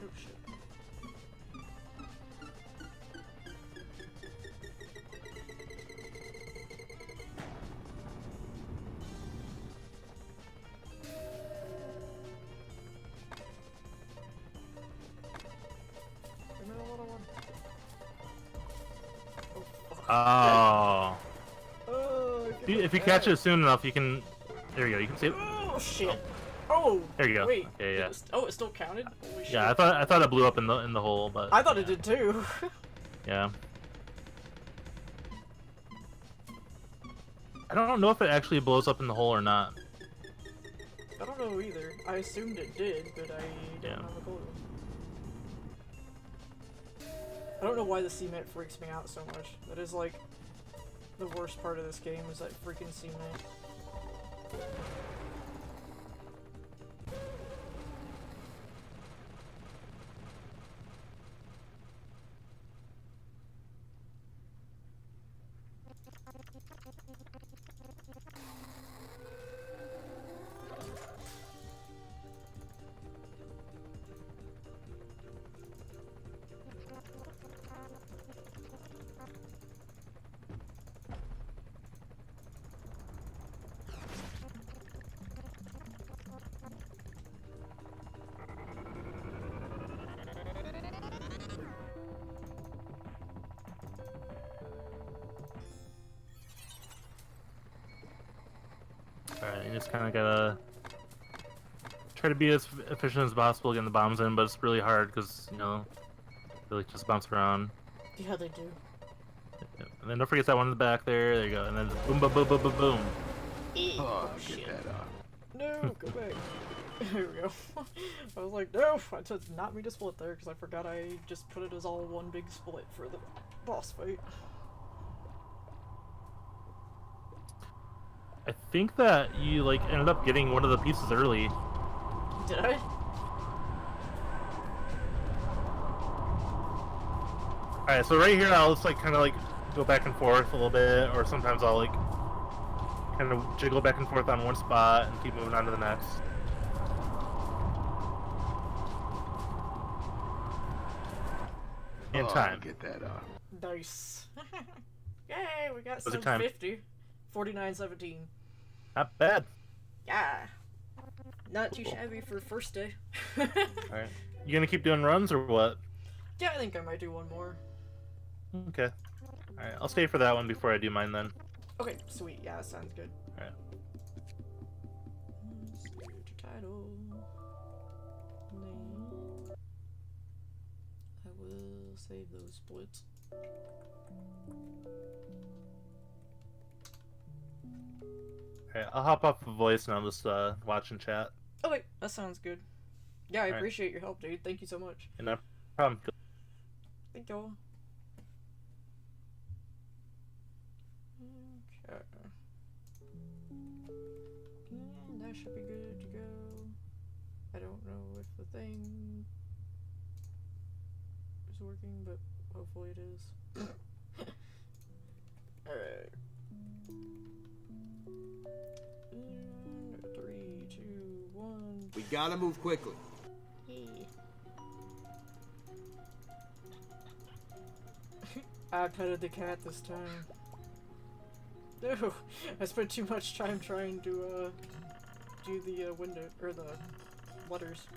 Oh shit. Give me the little one. Oh fuck. Oh, Oh, if you catch it soon enough, you can. There you go. You can save. Oh shit. Oh. There you go. Wait. Okay, yeah. It still counted? Holy shit. Yeah, I thought it blew up in the hole, but I thought it did too. yeah. I don't know if it actually blows up in the hole or not. I don't know either. I assumed it did, but I don't Yeah. have a clue. I don't know why the cement freaks me out so much. That is like the worst part of this game is that freaking cement. Alright, you just kind of gotta try to be as efficient as possible getting the bombs in, but it's really hard because, you know, they like just bounce around. Yeah, they do. And then don't forget that one in the back there. There you go. And then boom, boom, boom, boom, boom, boom. Oh, shit. get that off. No, go back. There we go. I was like, no, I did not mean to split there because I forgot I just put it as all one big split for the boss fight. I think that you like ended up getting one of the pieces early. Did I? Alright, so right here I'll just like kind of like go back and forth a little bit, or sometimes I'll like kind of jiggle back and forth on one spot and keep moving on to the next. In time. Get that off. Nice. Yay, we got Was it some time? 50. 49.17. Not bad. Yeah. Not too shabby for first day. Alright. You gonna keep doing runs or what? Yeah, I think I might do one more. Okay. Alright, I'll stay for that one before I do mine then. Okay, sweet. Yeah, sounds good. Alright. Title. Name. I will save those splits. Alright, I'll hop off the voice and I'll just watch and chat. Okay, that sounds good. Yeah, I Alright. appreciate your help, dude. Thank you so much. No problem. Thank you. Okay. And that should be good to go. I don't know if the thing is working, but hopefully it is. Alright. 3, 2, 1. We gotta move quickly. Hey. I petted the cat this time. No, I spent too much time trying to do the window or the letters.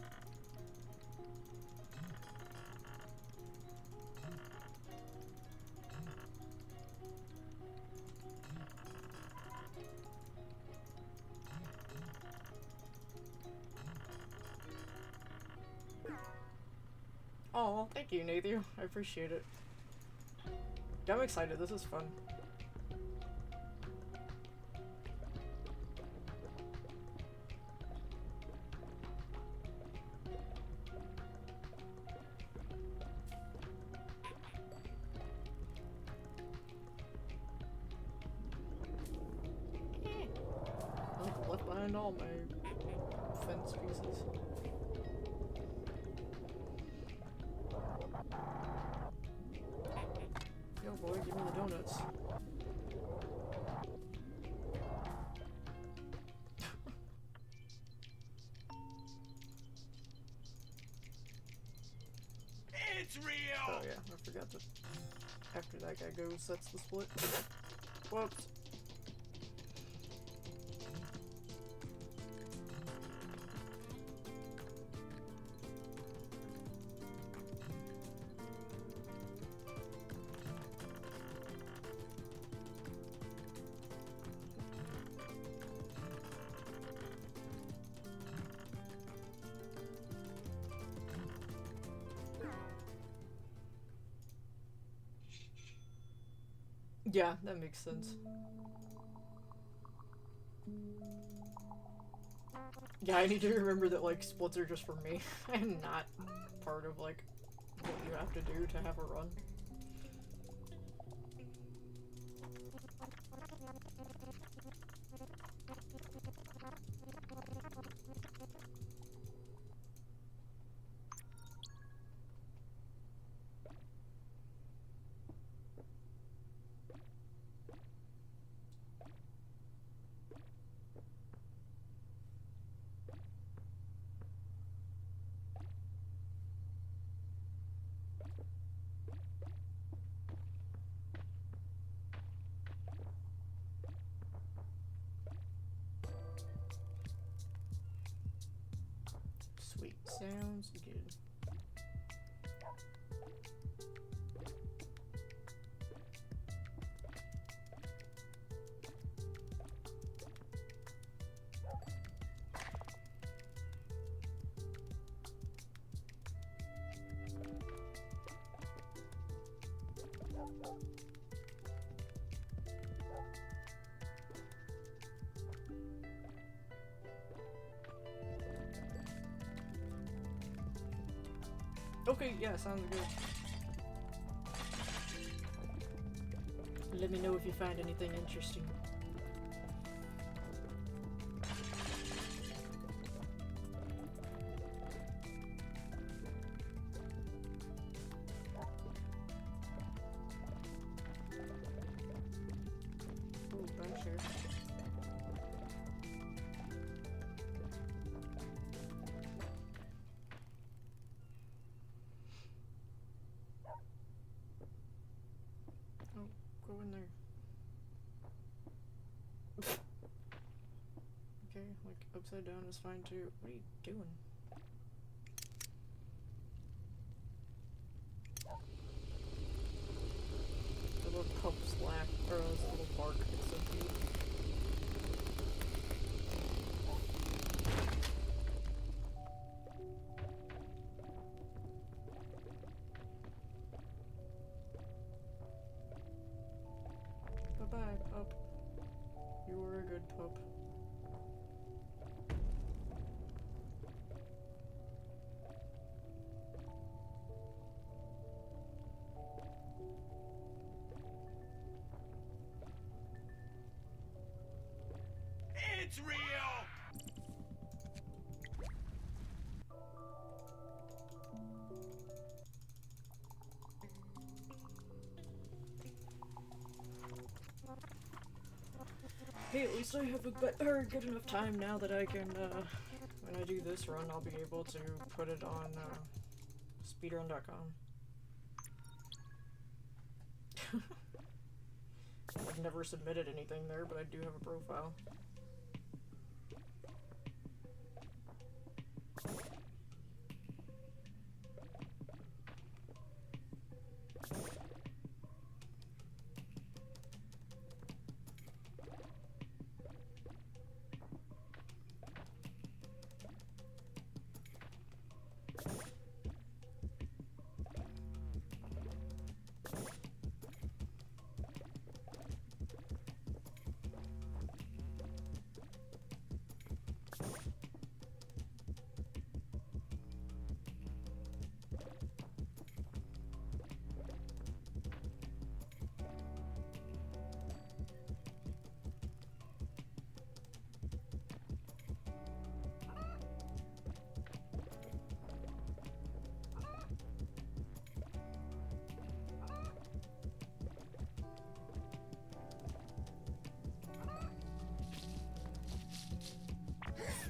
Oh, thank you, Nathan. I appreciate it. I'm excited. This is fun. I've left behind all my fence pieces. Yo, boy, give me the donuts. It's real! Oh yeah, I forgot that after that guy goes, that's the split. Whoops. Yeah, that makes sense. Yeah, I need to remember that, like, splits are just for me. I'm not part of, like, what you have to do to have a run. Sweet. Sounds good. Okay, yeah, sounds good. Let me know if you find anything interesting. Oh, bunch here. Go in there. Okay, like upside down is fine too. What are you doing? The little pup slack, or his little bark, it's so cute. Bye-bye, pup. You were a good pup. It's real! Hey, at least I have a good enough time now that I can, when I do this run, I'll be able to put it on, speedrun.com. I've never submitted anything there, but I do have a profile.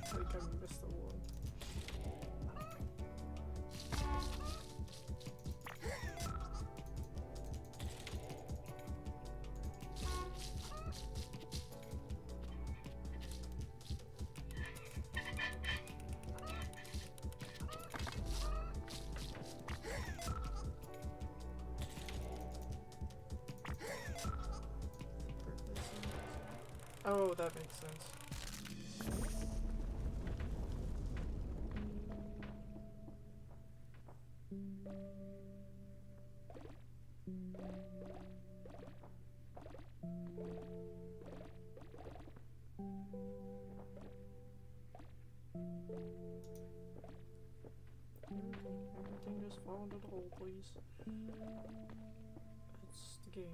I think I missed the one. Oh, that makes sense. Everything just fall into the hole, please. That's the game.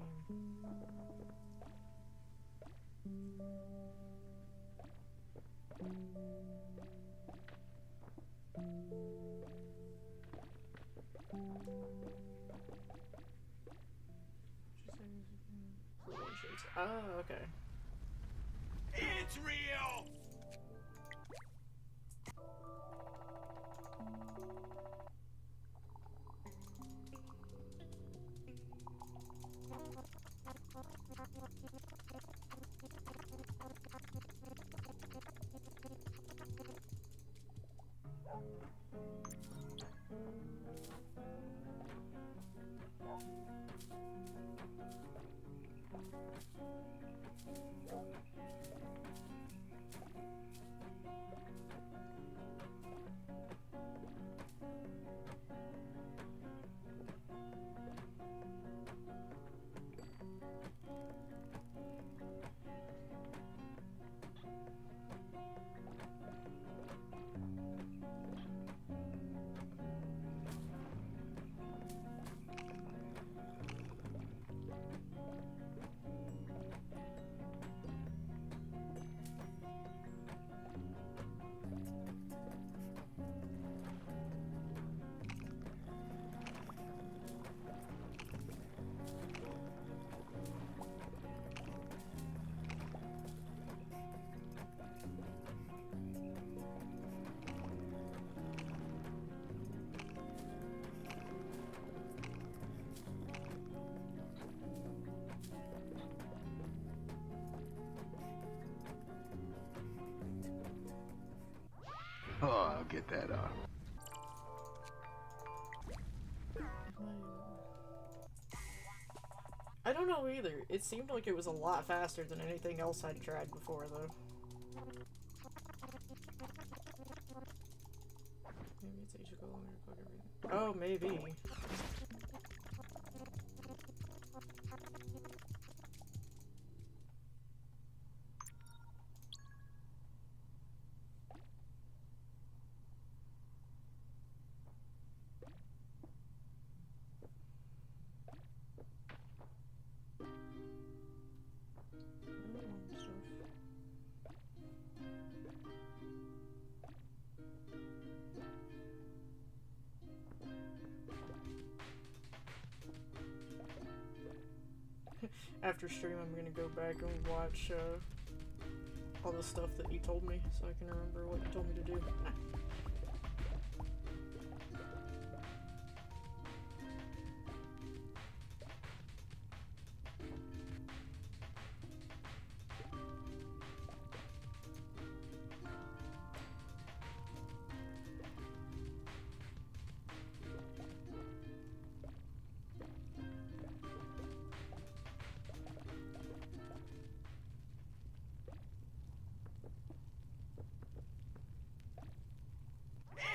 Ah, okay. It's real! Oh, I'll get that off. I don't know either. It seemed like it was a lot faster than anything else I'd tried before, though. Maybe it's age ago longer to cook everything. Oh, maybe. After stream, I'm gonna go back and watch all the stuff that you told me, so I can remember what you told me to do.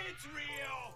It's real!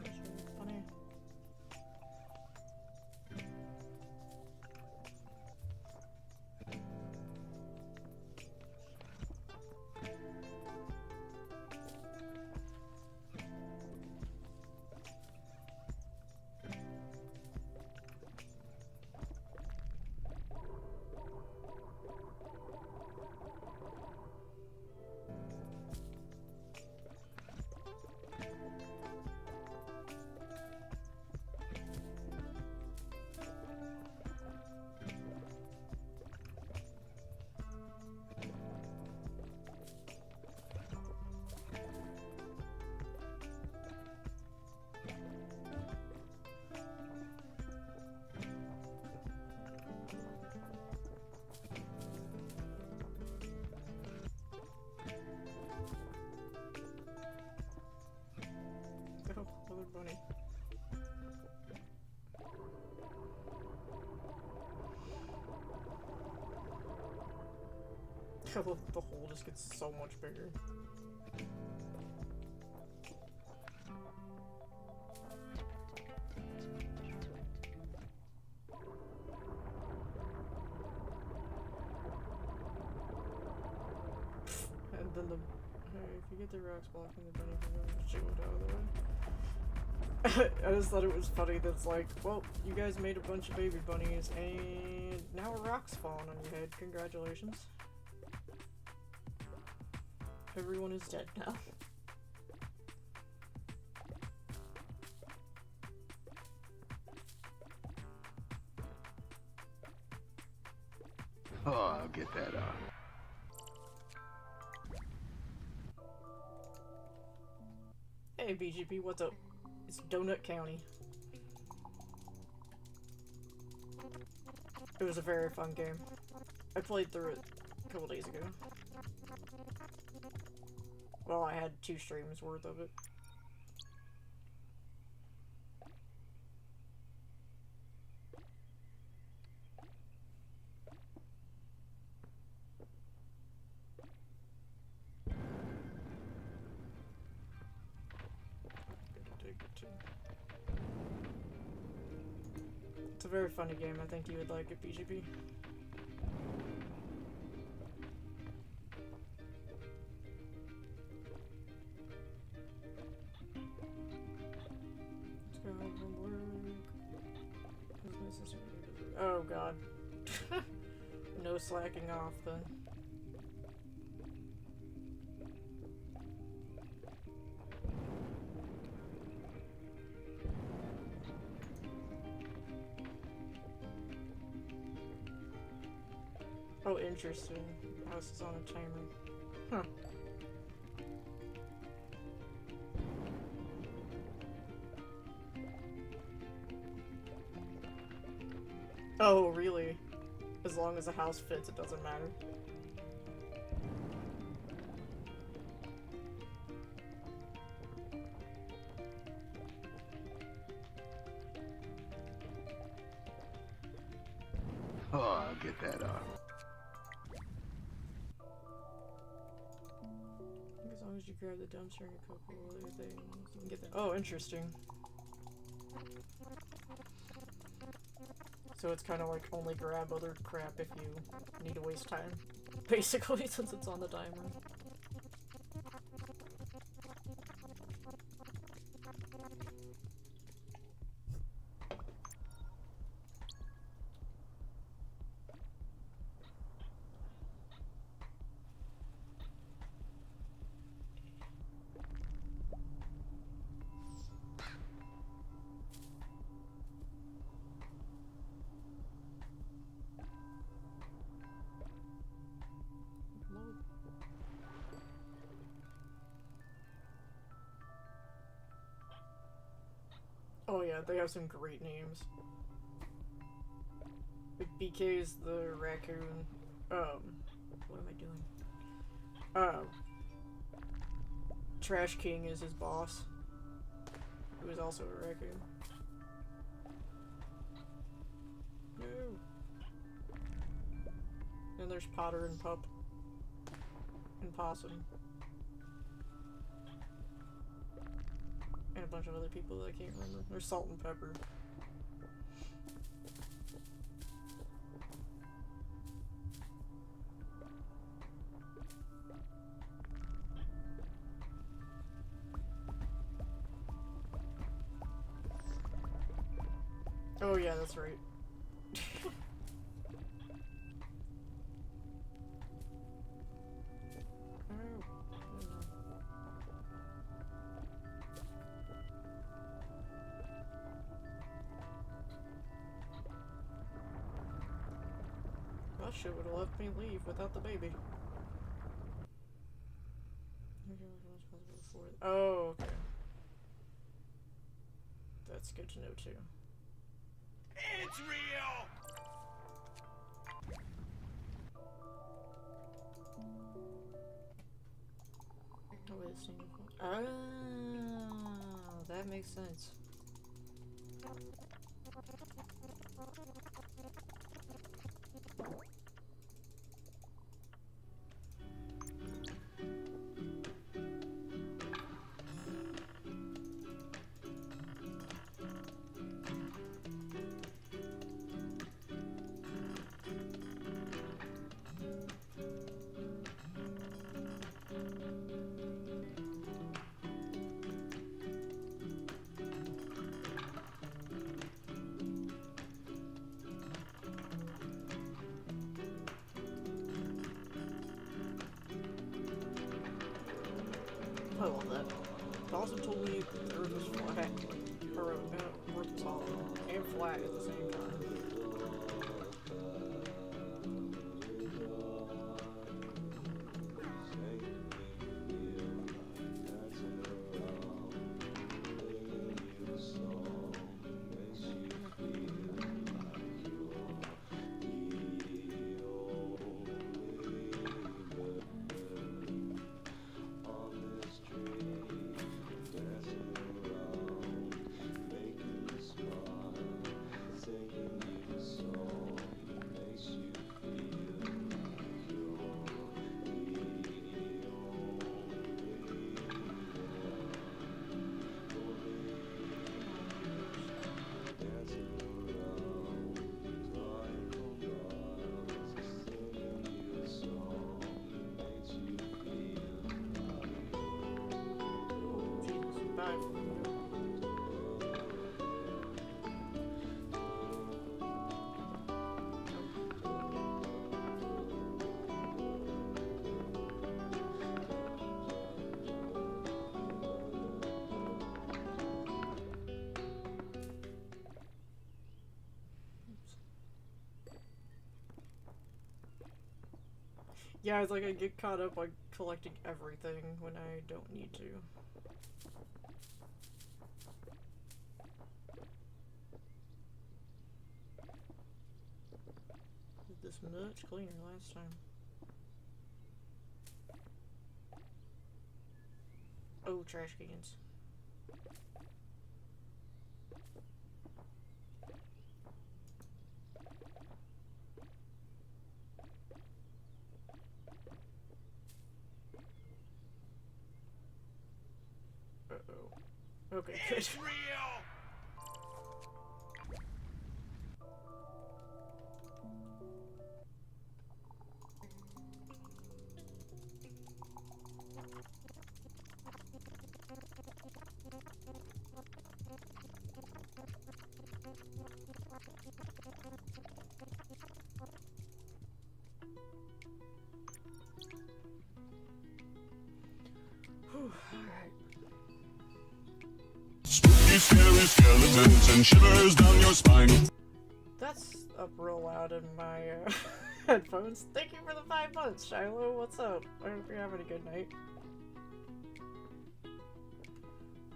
That's really funny. Oh, another bunny. I love that the hole just gets so much bigger. And then the... Hey, if you get the rocks blocking the bunny from going to shoot out of the way. I just thought it was funny that's like, well, you guys made a bunch of baby bunnies and now a rock's falling on your head. Congratulations. Everyone is dead now. Oh, I'll get that Hey BGP, what's up? It's Donut County. It was a very fun game. I played through it a couple days ago. Well, I had 2 streams worth of it. It's a very funny game. I think you would like it, BGP. Oh god. No slacking off then. Oh, interesting. House is on a timer. Huh. Oh, really? As long as the house fits, it doesn't matter. Oh, I'll get that you grab the dumpster and a couple other things. You can get that. Oh, interesting. So it's kind of like only grab other crap if you need to waste time. Basically, since it's on the timer. Oh yeah, they have some great names. Like BK's the raccoon. What am I doing? Trash King is his boss, who is also a raccoon. No. And there's Potter and Pup. And Possum. And a bunch of other people that I can't remember. There's Salt and Pepper. Oh yeah, that's right. That shit would have left me leave without the baby. Oh, okay. That's good to know too. It's real! Oh, wait, it's oh, that makes sense. I love that. It also told me that the Earth was flat, or Earth was hollow, and flat at the same time. Yeah, it's like I get caught up on collecting everything when I don't need to. Did this much cleaner last time. Oh, trash cans. Okay, good. It's real! Whew, alright. Spooky, scary skeletons and shivers down your spine. That's up real loud in my headphones. Thank you for the 5 months, Shiloh. What's up? I hope you're having a good night.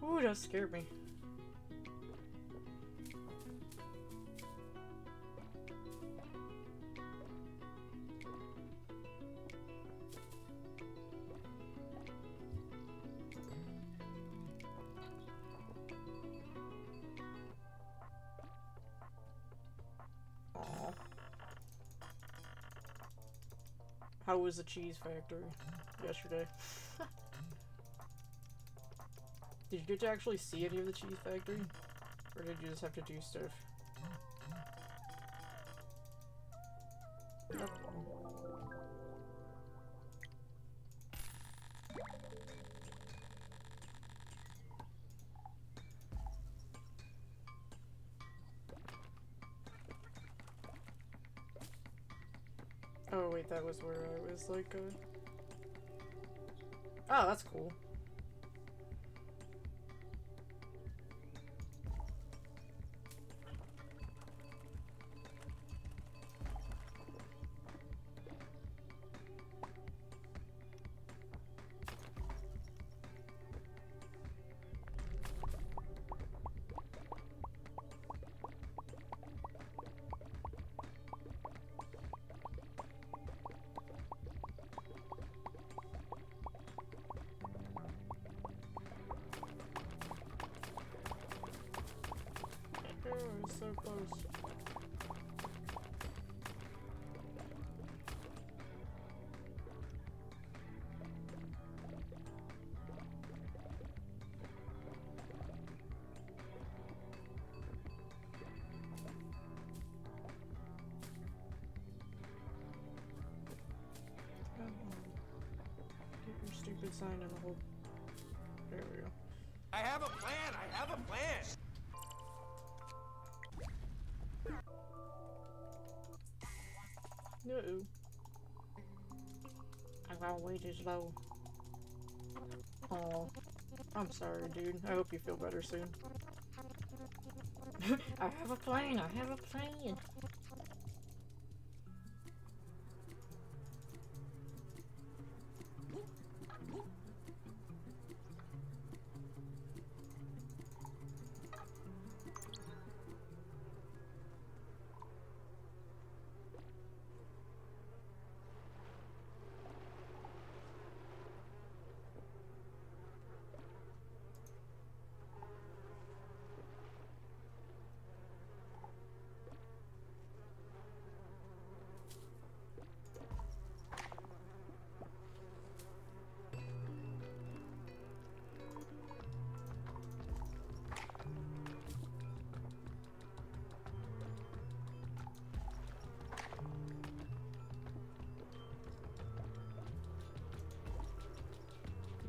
Ooh, that scared me. Aw. How was the cheese factory yesterday? Did you get to actually see any of the cheese factory? Or did you just have to do stuff? Yep. Oh wait, that was where I was like, oh, that's cool. Oh, it's so close. Come on. Get your stupid sign in the hole. There we go. I have a plan! I have a plan! No. I gotta wait as low. Oh, I'm sorry, dude. I hope you feel better soon. I have a plan. I have a plan.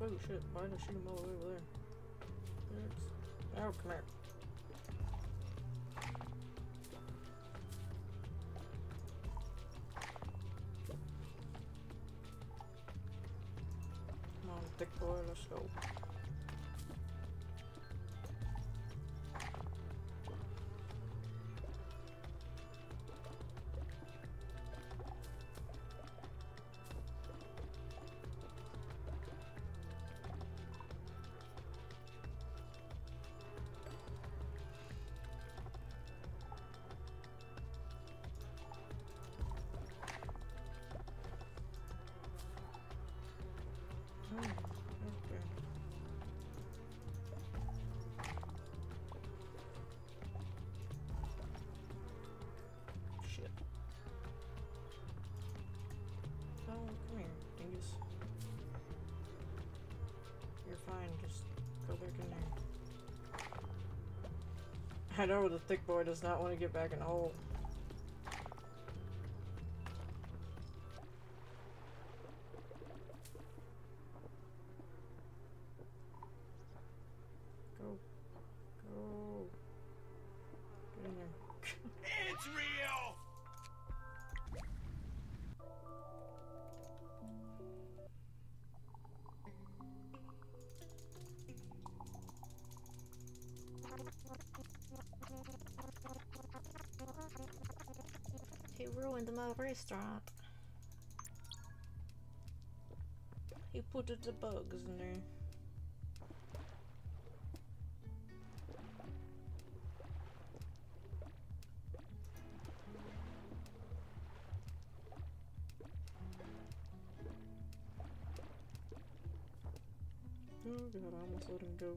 Oh shit, why did I shoot him all the way over there? Oops. Oh, come here. Come on, thick boy, let's go. Oh, okay. I know the thick boy does not want to get back in the hole. Go. Go. Get in there. It's real! He ruined my restaurant. He put the bugs in there. Oh god, I almost let him go.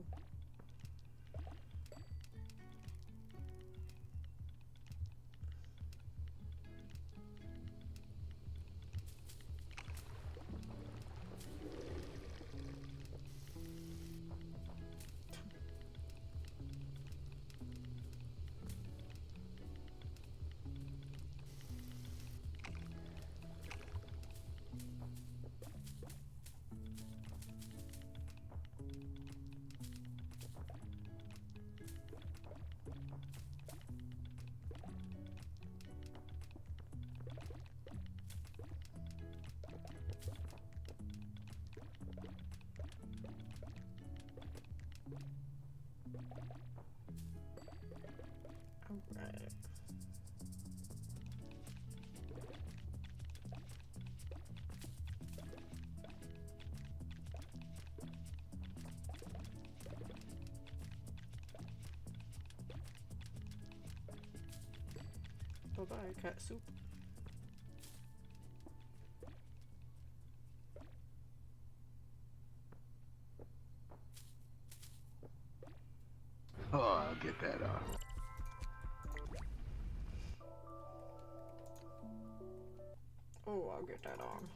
Alright. Bye-bye, cat soup. Oh, I'll get that off. Oh, I'll get that on.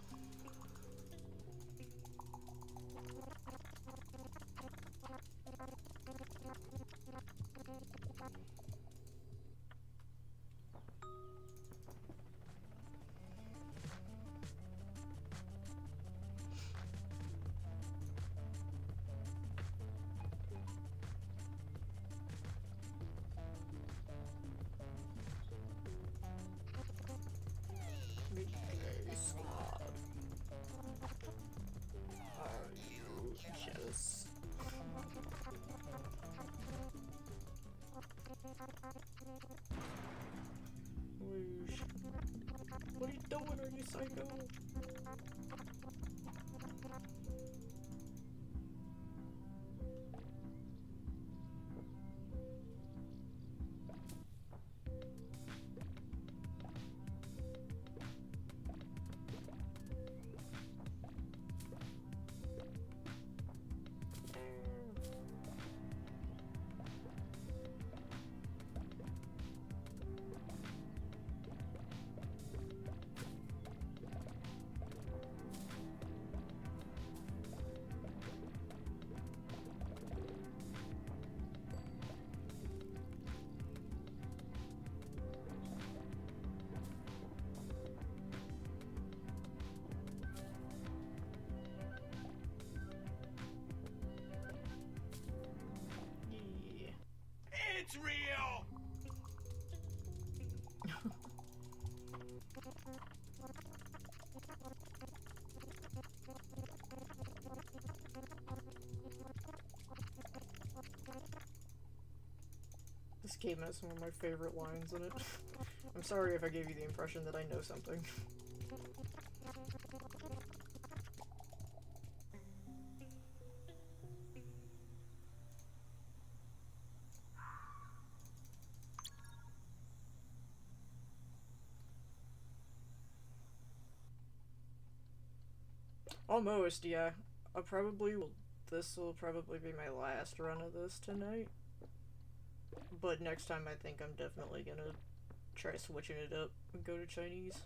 Midday squad. Are you jealous? Whoosh. What are you doing? Are you psycho? Yeah. It's real! This game has some of my favorite lines in it. I'm sorry if I gave you the impression that I know something. Almost, yeah. I probably will. This will probably be my last run of this tonight. But next time I think I'm definitely gonna try switching it up and go to Chinese.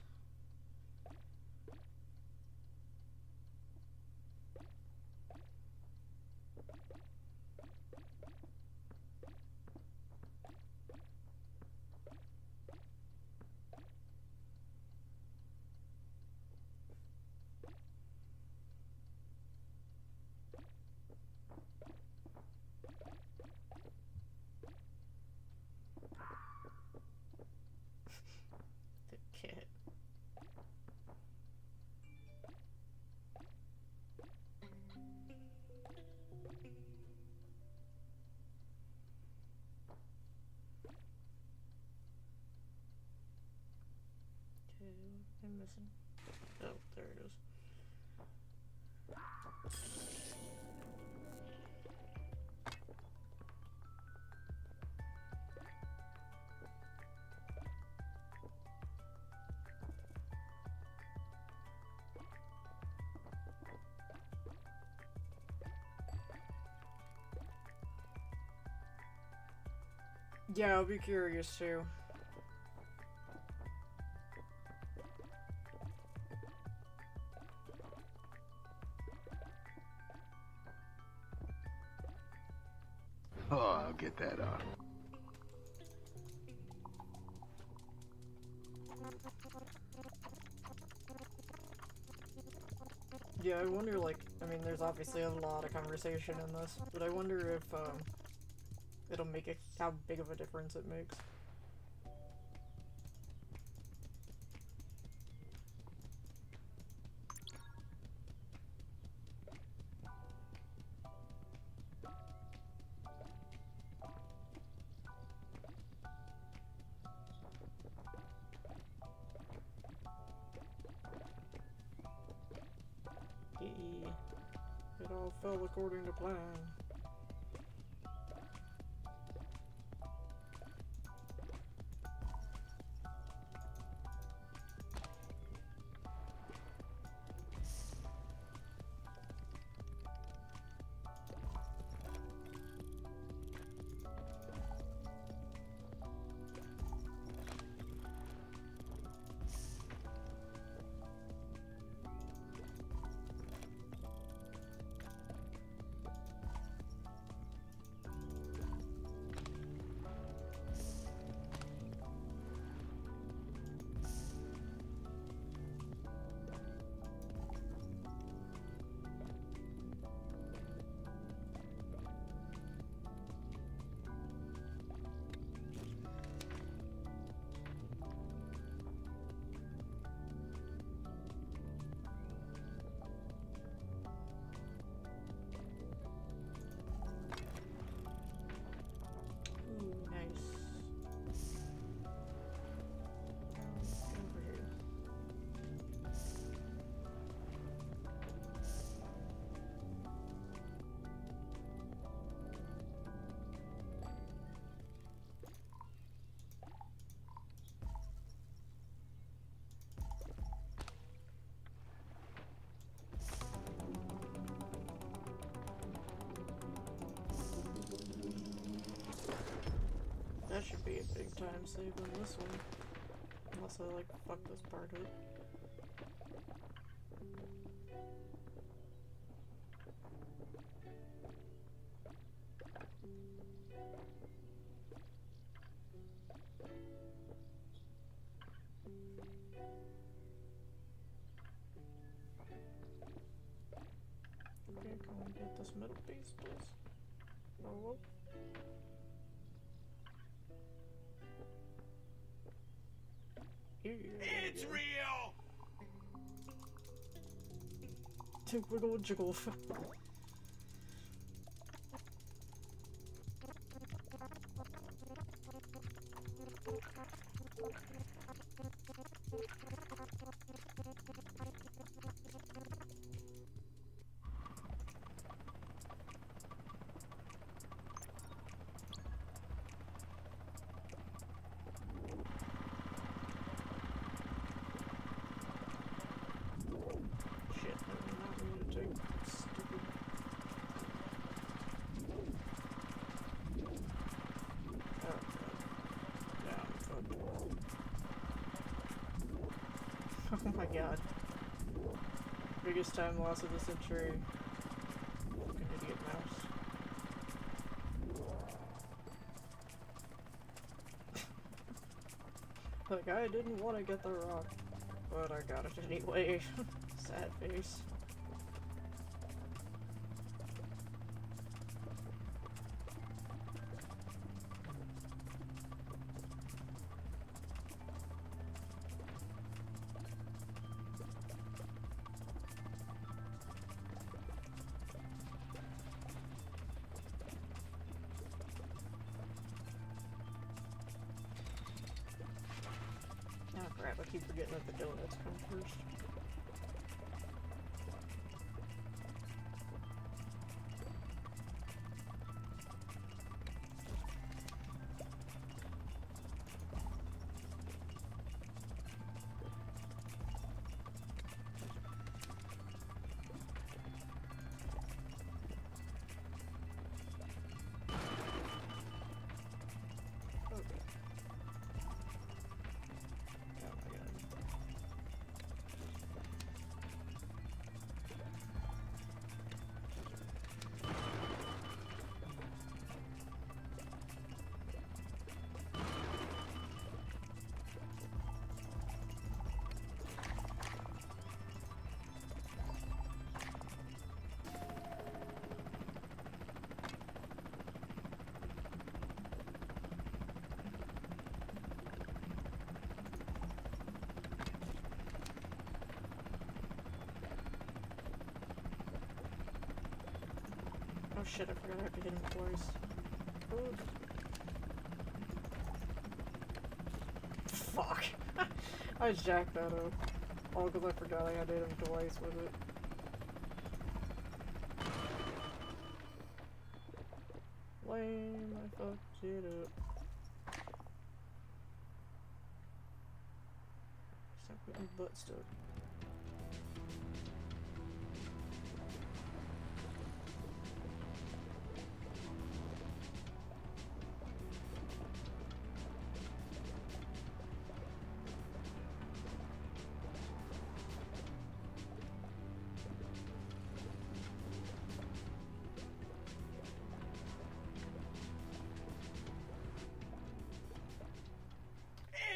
I'm missing. Oh, there it is. Yeah, I'll be curious too. Oh, I'll get that off. Yeah, I wonder, like, I mean, there's obviously a lot of conversation in this, but I wonder if, it'll make it, how big of a difference it makes. It all fell according to plan. Ooh, nice. Over here. That should be a big time save on this one. Unless I, like, fuck this part up. Okay, can we get this middle piece, please? Oh, whoa. Here you go. It's real! Wiggle and jiggle. Shit, I did not mean to take stupid. Oh god. Yeah, I'm fucked. Oh my god. Biggest time loss of the century. Fucking idiot mouse. Like, I didn't want to get the rock, but I got it anyway. Sad face. Oh crap. Crap, I keep forgetting that the donuts come first. Oh shit, I forgot I have to hit him twice. Ooh. Fuck. I jacked that up. All because I forgot I had to hit him twice with it. Lame, I fucked it up. Stop getting butt stuck.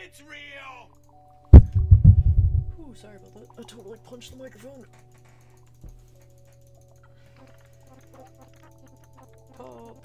It's real! Ooh, sorry about that. I totally punched the microphone. Pop.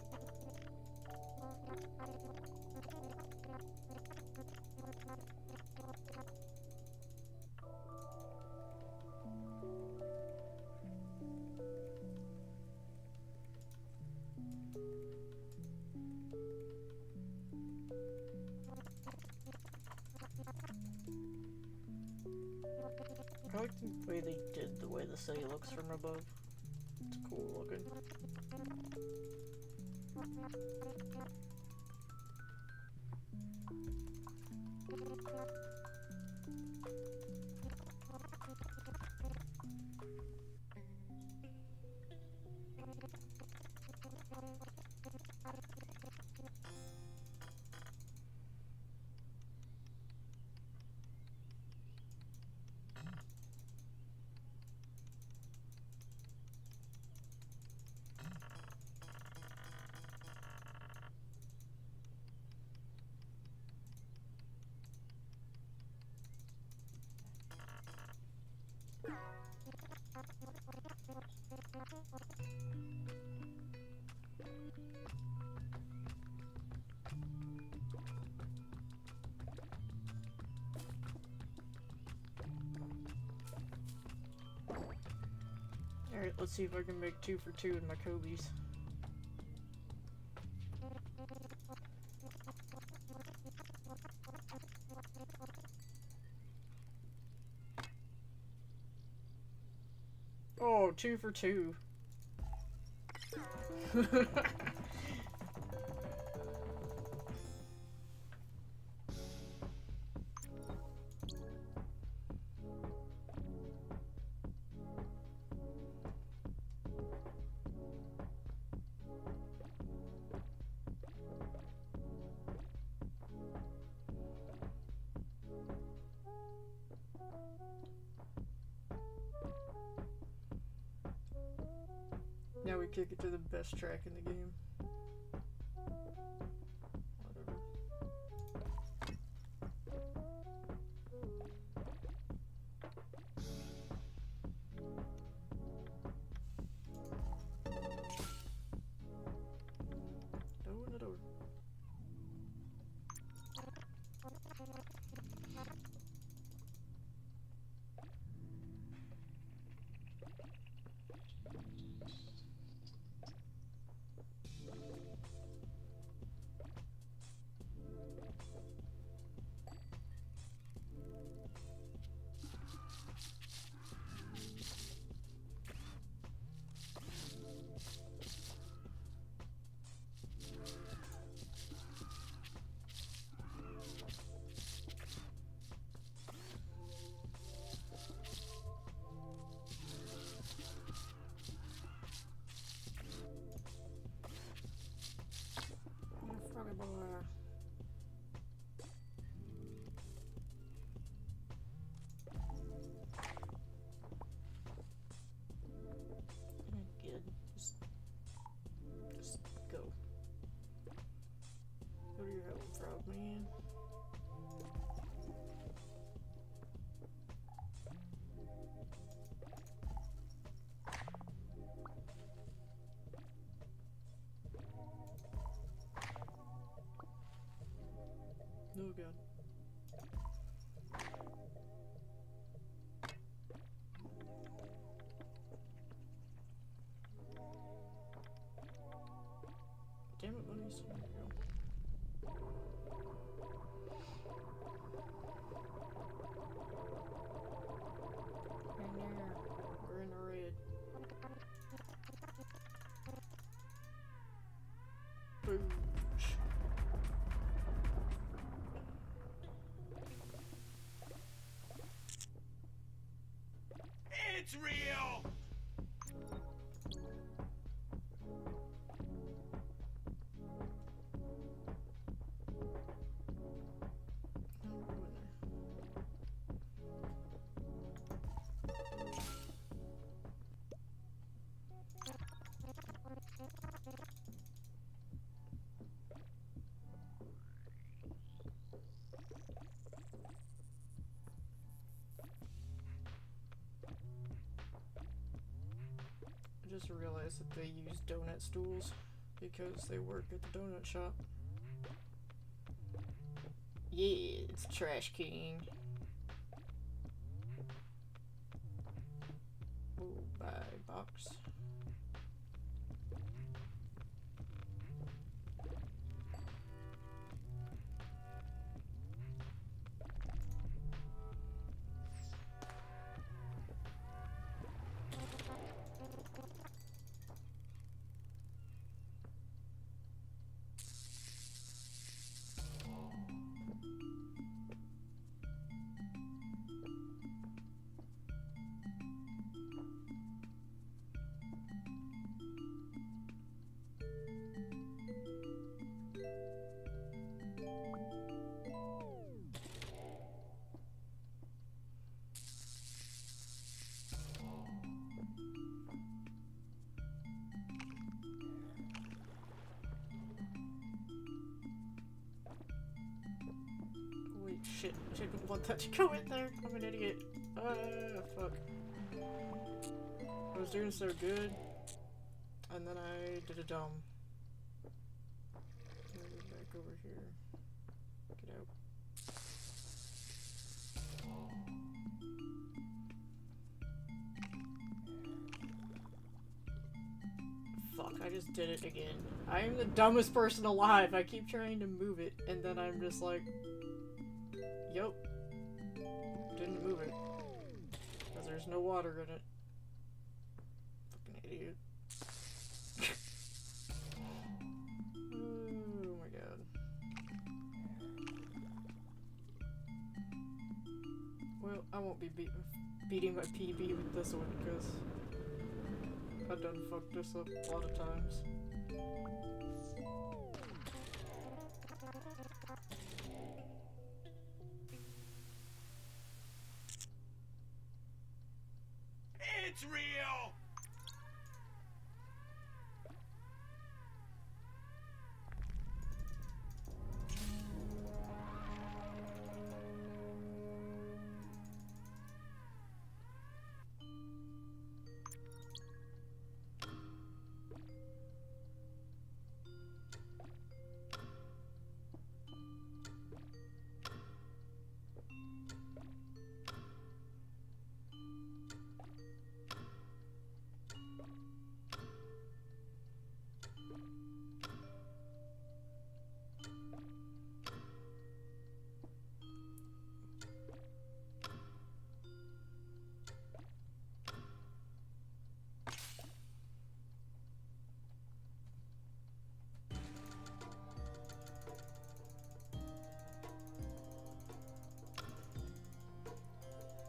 I like the way they did the way the city looks from above. It's cool looking. Alright, let's see if I can make 2 for 2 in my Kobe's. Oh, 2 for 2. Now we kick it to the best track in the game. Whatever. Open the door. bad. Damn it, buddies. There we go. In there. We're in the red. Boosh. It's real! No, we're going there. I just realized that they use donut stools because they work at the donut shop. Yeah, it's Trash King. Oh, buy box. Wait, shit. I didn't want that to go in there. I'm an idiot. Fuck. I was doing so good. And then I did a dumb. Get back over here. Get out. Fuck, I just did it again. I am the dumbest person alive. I keep trying to move it, and then I'm just like, yup. Didn't move it. Because there's no water in it. Fucking idiot. Oh my god. Well, I won't be beating my PB with this one, because I done fucked this up a lot of times. It's real!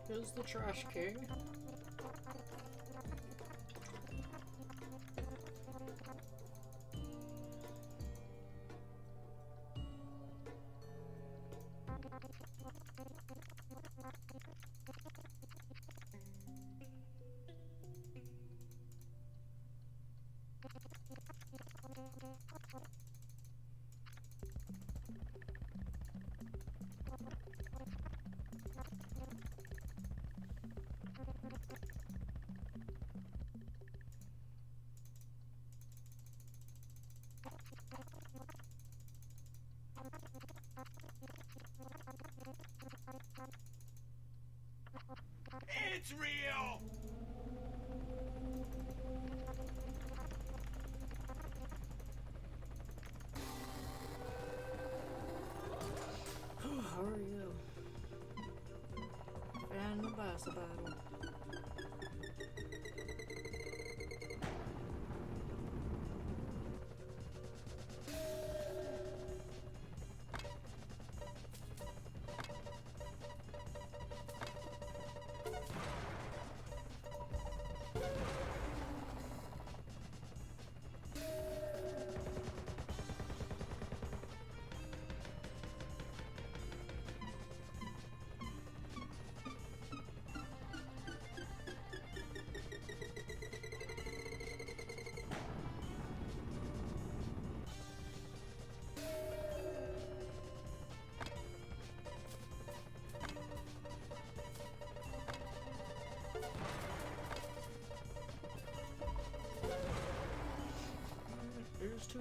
Here's the Trash King. It's real! How are you? And the boss battle. There's two.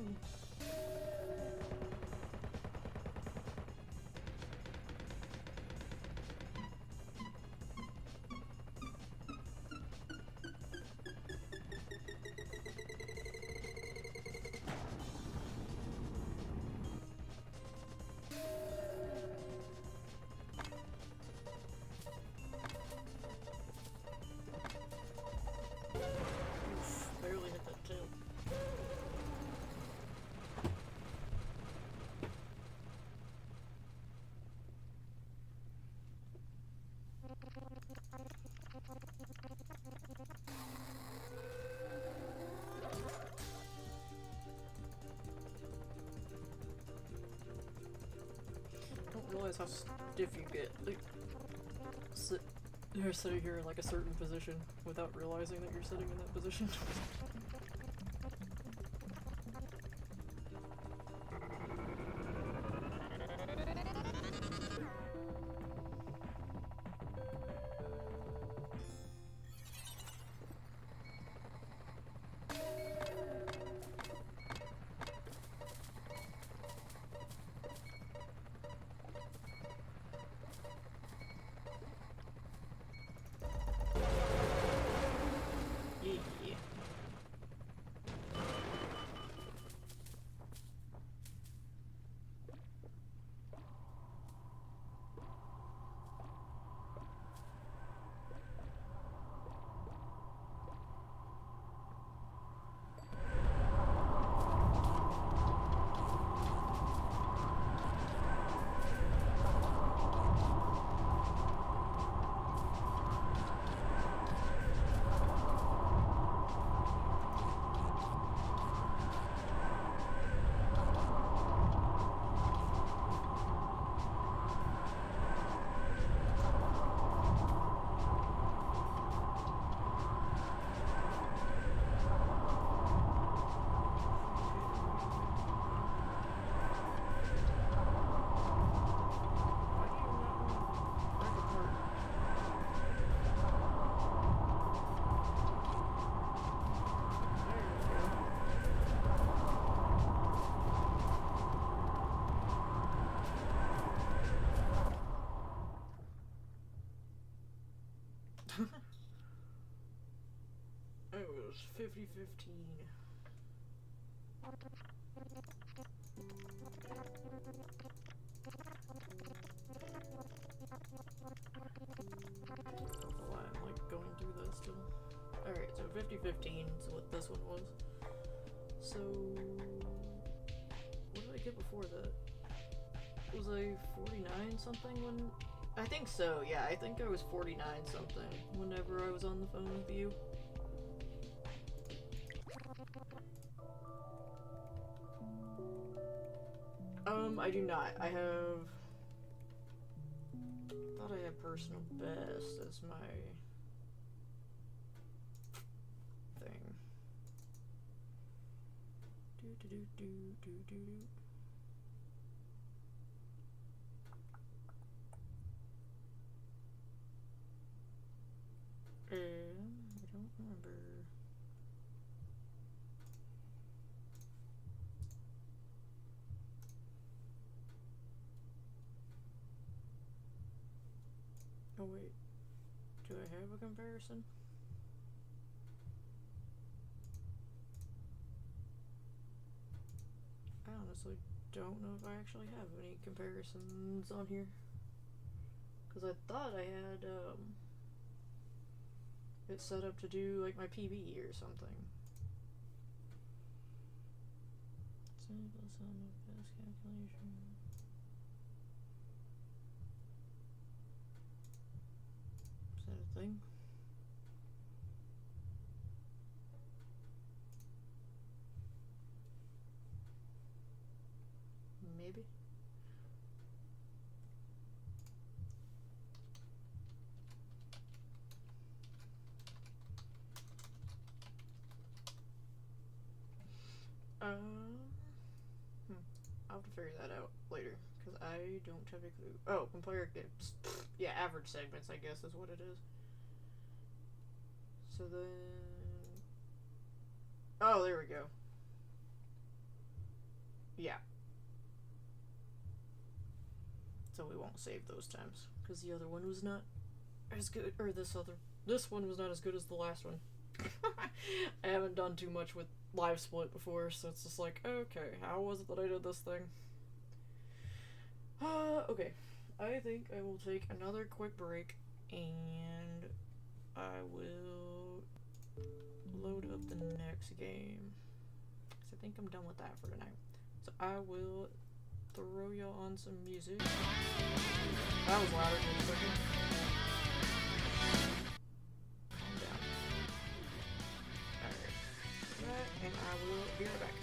Oof, barely hit that tail. I don't realize how stiff you get. Like, you're sitting here in like a certain position without realizing that you're sitting in that position. Yeah. It was 50-15. Why I'm like going through this still. Alright, so 50-15 is what this one was. So what did I get before that? Was I 49 something when I think so, yeah, I think I was 49 something whenever I was on the phone with you. I do not. I thought I had personal best as my thing. I don't remember. Oh wait, Do I have a comparison? I honestly don't know if I actually have any comparisons on here. Because I thought I had it set up to do like my PB or something. Simple sum of best calculation. Is that a thing? Maybe. I'll have to figure that out later, because I don't have a clue. Oh, complayer gives. Yeah, average segments, I guess, is what it is. So then. Oh, there we go. Yeah. So we won't save those times, because the other one was not as good, or this one was not as good as the last one. I haven't done too much with live split before, so it's just like, okay, how was it that I did this thing? Okay, I think I will take another quick break, and I will load up the next game, because I think I'm done with that for tonight. So I will throw y'all on some music. That was louder than expected. Calm down. Alright. That, and I will be right back.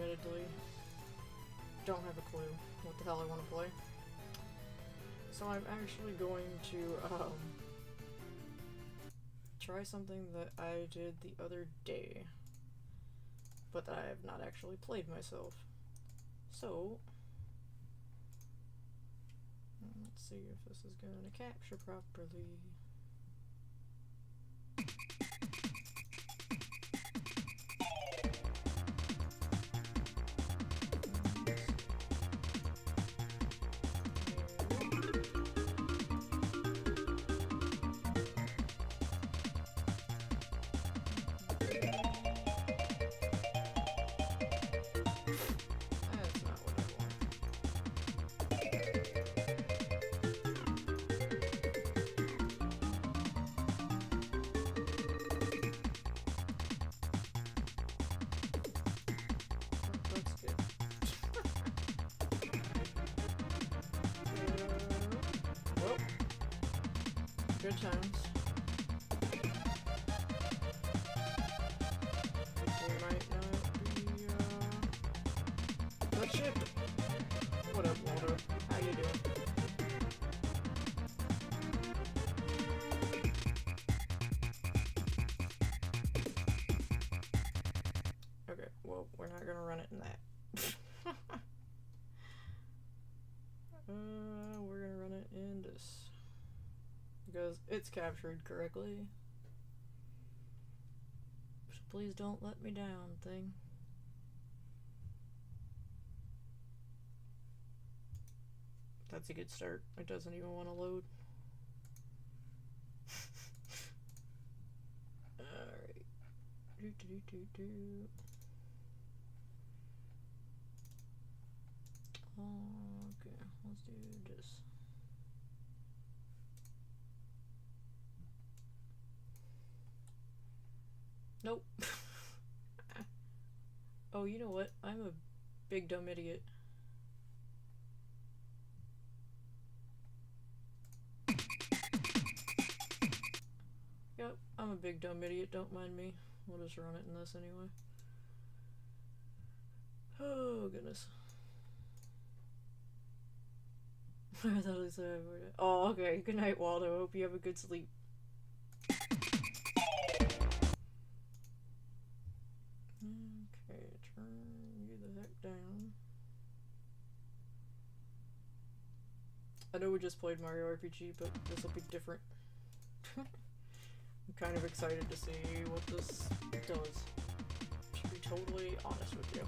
admittedly don't have a clue what the hell I want to play. So I'm actually going to try something that I did the other day, but that I have not actually played myself. So let's see if this is going to capture properly. That's not what I want. That's good. Well, good times. We might not be, let's ship. What up, Waldo? How you doing? Okay, well, we're not gonna run it in that. We're gonna run it in this. Because it's captured correctly. So please don't let me down, thing. That's a good start. It doesn't even want to load. Alright. Okay, let's do this. Nope. Oh, you know what? I'm a big dumb idiot. Yep, I'm a big dumb idiot, don't mind me. We'll just run it in this anyway. Oh, goodness. I thought I said oh, okay. Good night, Waldo. Hope you have a good sleep. Okay, turn you the heck down. I know we just played Mario RPG, but this will be different. I'm kind of excited to see what this does. To be totally honest with you.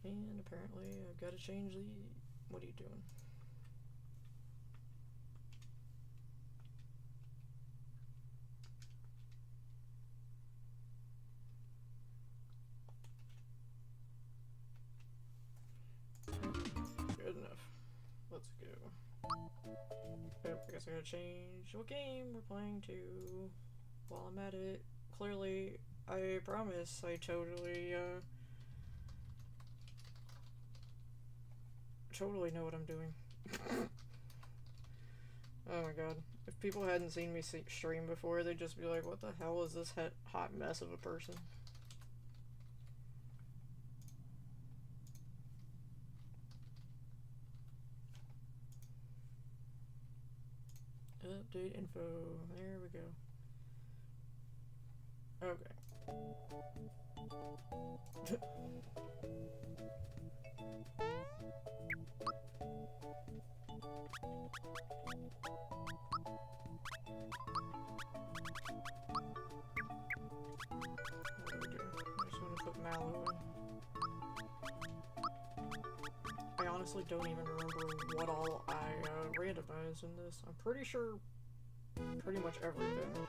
And apparently I've got to change the... What are you doing? Good enough. Let's go. Yep, I guess I gotta change what game we're playing to while I'm at it. Clearly, I promise I totally know what I'm doing. Oh my god. If people hadn't seen me stream before, they'd just be like, what the hell is this hot mess of a person? Update info. There we go. Okay. There we go. I just want to put Mallow in. I honestly don't even remember what all I randomized in this. I'm pretty sure pretty much everything.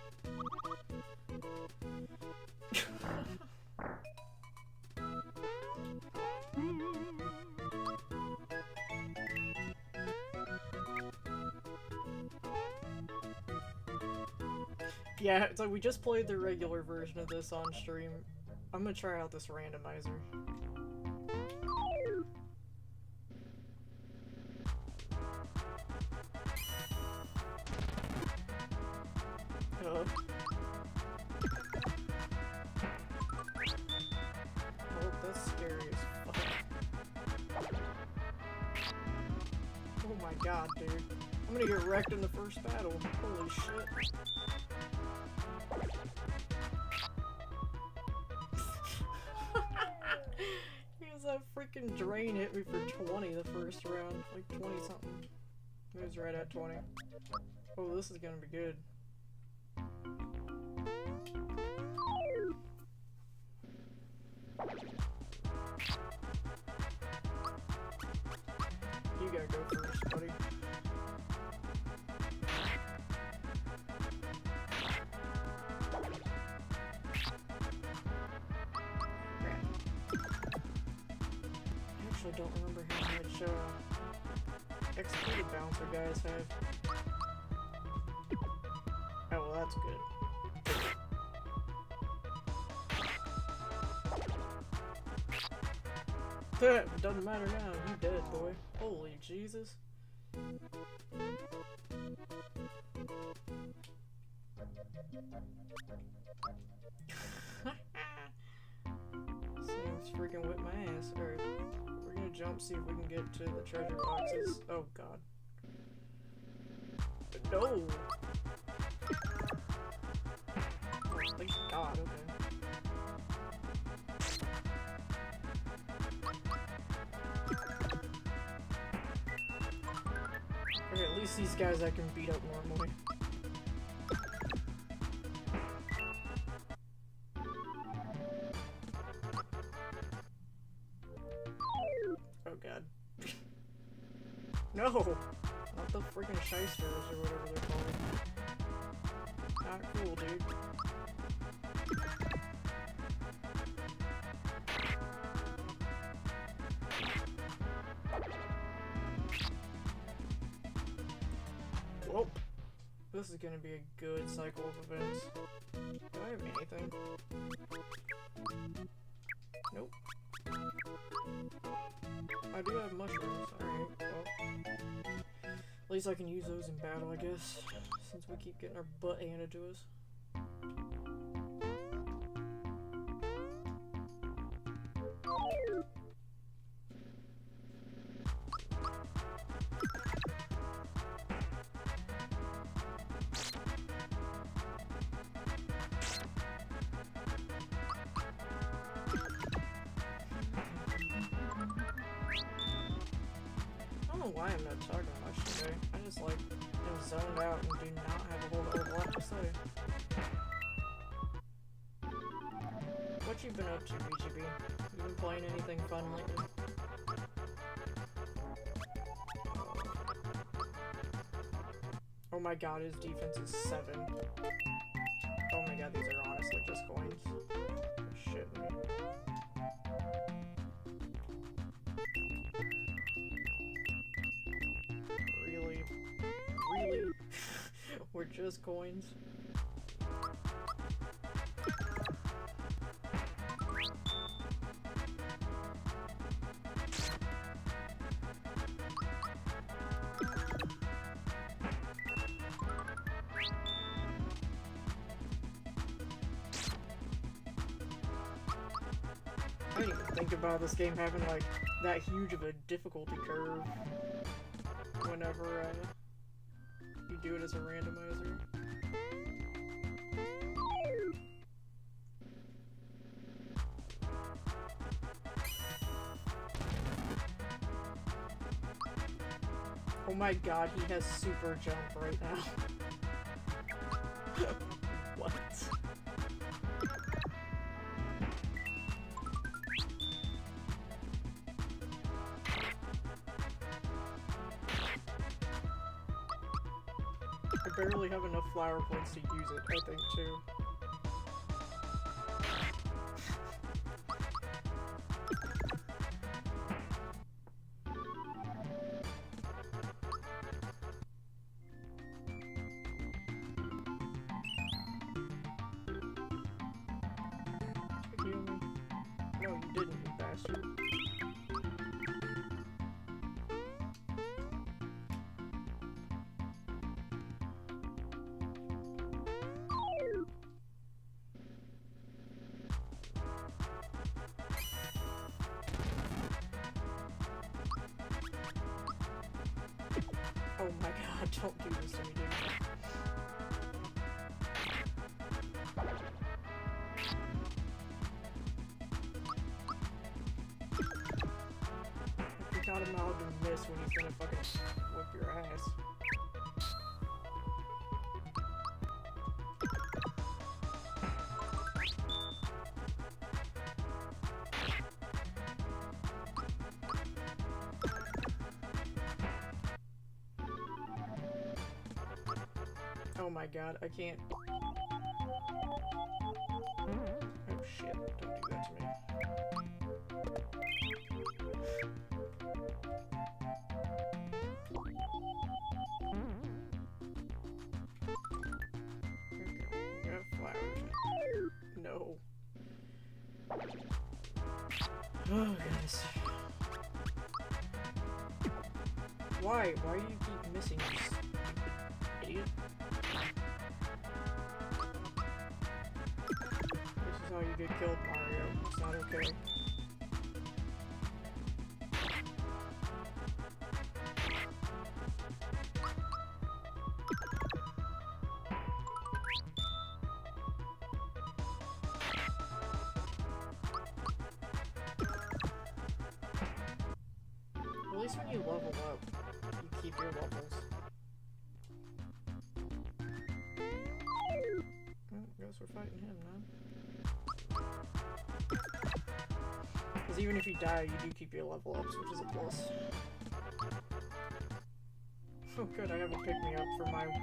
Yeah, it's like we just played the regular version of this on stream. I'm gonna try out this randomizer. Well, that's god, dude. I'm gonna get wrecked in the first battle. Holy shit. Because that freaking drain hit me for 20 the first round. Like 20 something. It was right at 20. Oh, this is gonna be good. You gotta go first, buddy. I actually don't remember how much executed bouncer guys have. Oh, well, that's good. It doesn't matter now, you dead, boy. Holy Jesus. Seems freaking whip my ass. Alright, we're gonna jump, see if we can get to the treasure boxes. Oh god. No! Oh, thank god, okay. Okay, at least these guys I can beat up normally. Oh god. No! Not the freaking shysters or whatever they're called. Not cool, dude. Well, this is gonna be a good cycle of events. Do I have anything? Nope. I do have mushrooms. Alright, well. At least I can use those in battle, I guess. Since we keep getting our butt handed to us. I don't know why I'm not talking much today. I just like am zoned out and do not have a whole lot to say. What you been up to, BGB? You been playing anything fun lately? Oh my god, his defense is 7. Oh my god, these are honestly just coins. Shit, man. Really? Really? We're just coins? I didn't even think about this game having like that huge of a difficulty curve whenever you do it as a randomizer. Oh my god, he has super jump right now. What? I barely have enough flower points to use it, I think, too. Heal me. No, you didn't, you bastard. Oh my god, don't do this to me, dude. If you got him out to miss when he's gonna fucking whip your ass. Oh my god, I can't. Oh shit, don't do that to me. Okay, we got flowers. No. Oh goodness. Why? Why do you keep missing this? Idiot. This is how you get killed, Mario. It's not okay. At least when you level up, you keep your levels. Guess we're fighting him now. Because even if you die, you do keep your level ups, which is a plus. Oh good, I have a pick-me-up for myself.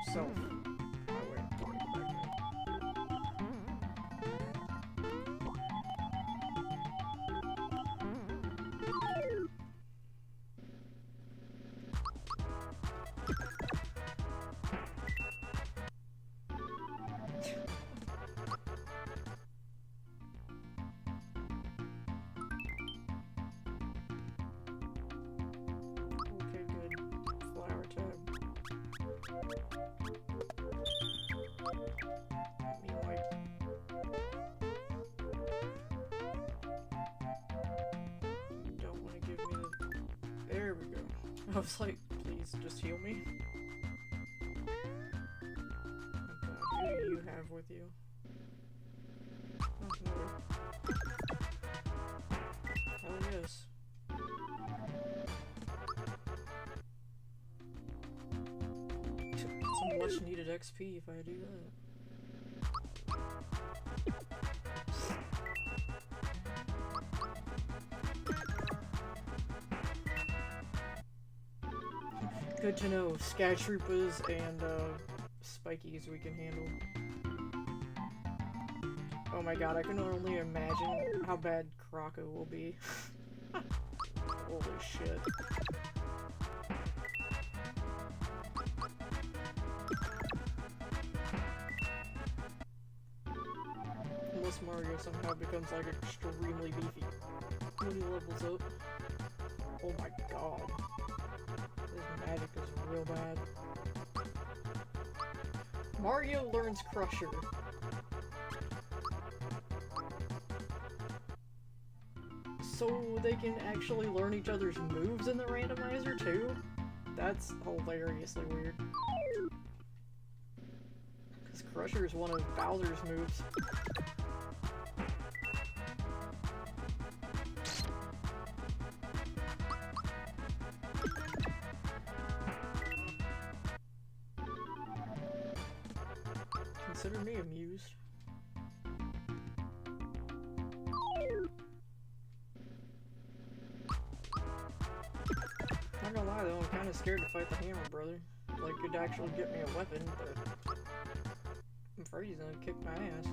Oh wait, I'll go back now. Okay, good. Flower tab. I mean, like... You don't want to give me the... There we go. I was like, please, just heal me. Oh god, who do you have with you? Oh, no. Oh, yes. Some much needed XP if I do that. Good to know. Sky Troopers and Spikies we can handle. Oh my god, I can only imagine how bad Krako will be. Holy shit. Unless Mario somehow becomes like extremely beefy when he levels up. Oh my god. His magic is real bad. Mario learns Crusher. So they can actually learn each other's moves in the randomizer too? That's hilariously weird. Because Crusher is one of Bowser's moves. Consider me amused. Not gonna lie though, I'm kinda scared to fight the hammer, brother. Like, it'd actually get me a weapon, but I'm afraid he's gonna kick my ass.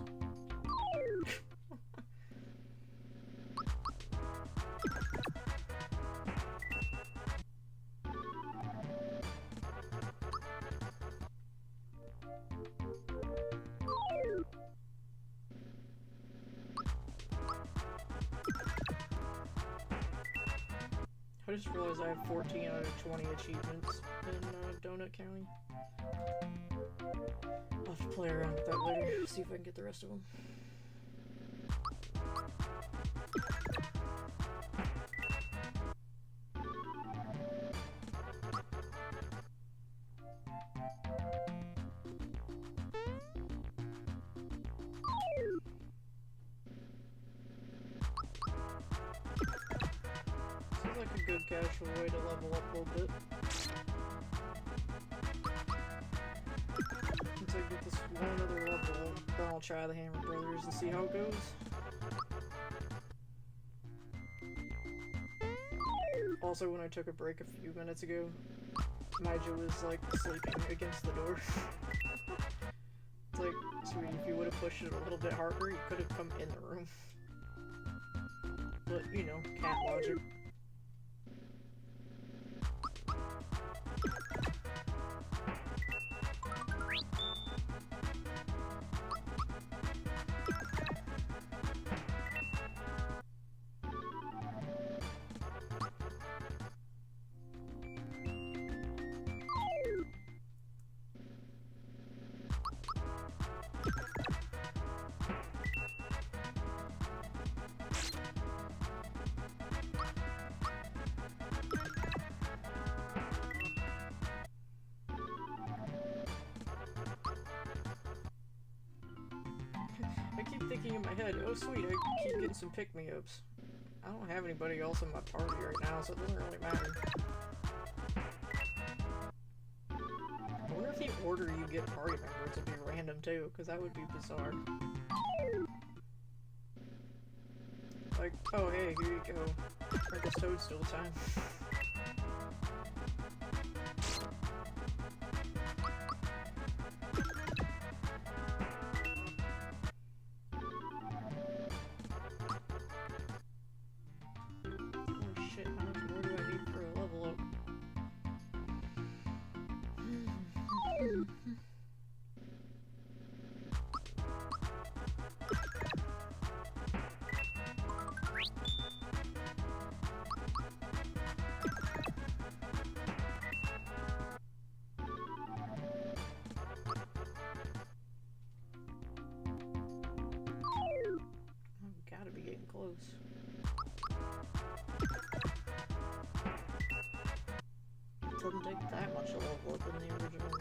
I just realized I have 14 out of 20 achievements in Donut County. I'll have to play around with that later, see if I can get the rest of them. good casual way to level up a little bit. Once I get this one other level, then I'll try the Hammer Brothers and see how it goes. Also, when I took a break a few minutes ago, Maija was like sleeping against the door. It's like, sweetie, if you would have pushed it a little bit harder, you could have come in the room. But, you know, cat logic. I keep thinking in my head, oh sweet, I keep getting some pick-me-ups. I don't have anybody else in my party right now, so it doesn't really matter. I wonder if the order you get party members will be random too, because that would be bizarre. Like, oh hey, here you go. Princess Toadstool time. Close. It doesn't take that much to level up in the original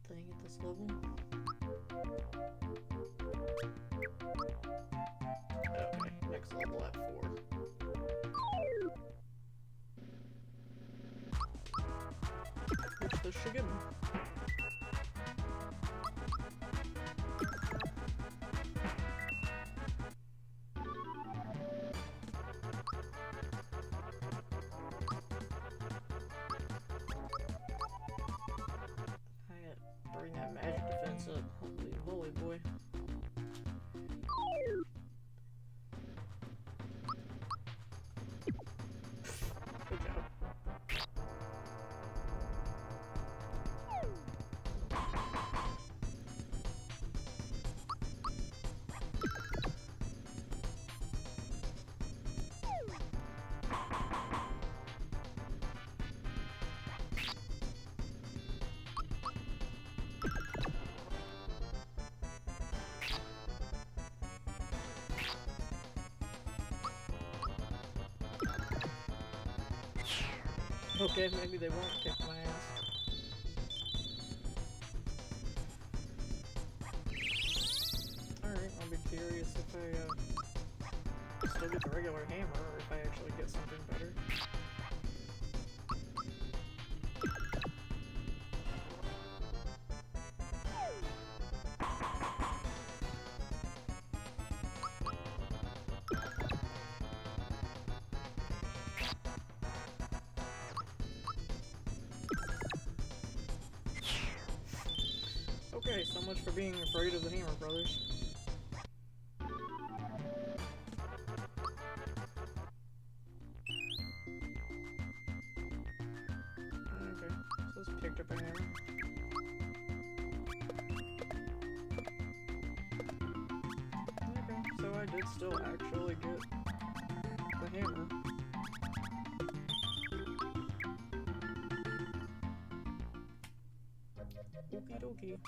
thing at this level. Okay, next level at 4. Which this should give me. Bring that magic defense up. Holy moly, boy. Good job. Okay, maybe they won't kick my ass. Alright, I'll be curious if I still get the regular hammer or if I actually get something better. Okay, so much for being afraid of the Hammer Brothers. Okay, so let's pick up a hammer. Okay, so I did still actually get the hammer. Okie dokie.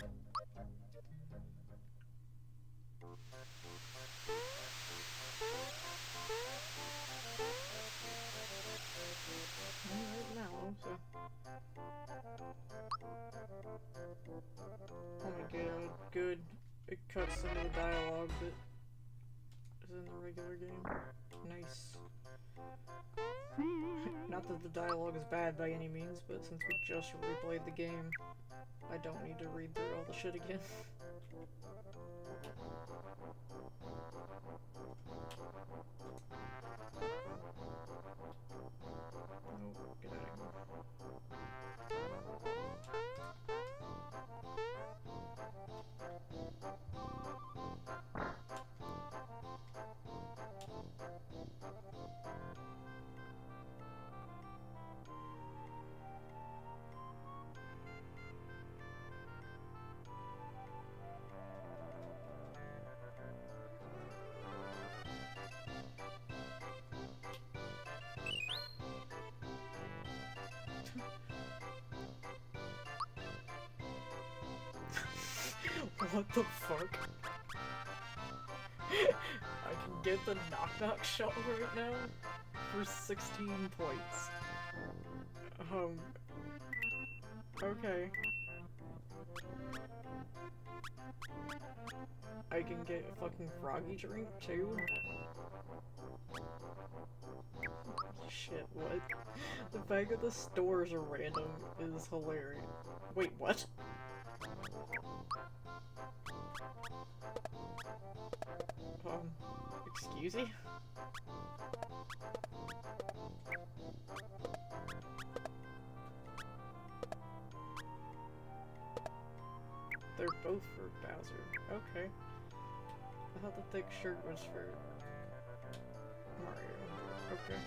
Right now, so. Oh my god, good. It cuts some of the dialogue that is in the regular game. Nice. Not that the dialogue is bad by any means, but since we just replayed the game, I don't need to read through all the shit again. Nope, get out of here. What the fuck? I can get the knock-knock shot right now for 16 points. Okay. I can get a fucking froggy drink too? Shit, what? The fact that the stores are random is hilarious. Wait, what? Excuse me? They're both for Bowser. Okay. I thought the thick shirt was for Mario. Okay.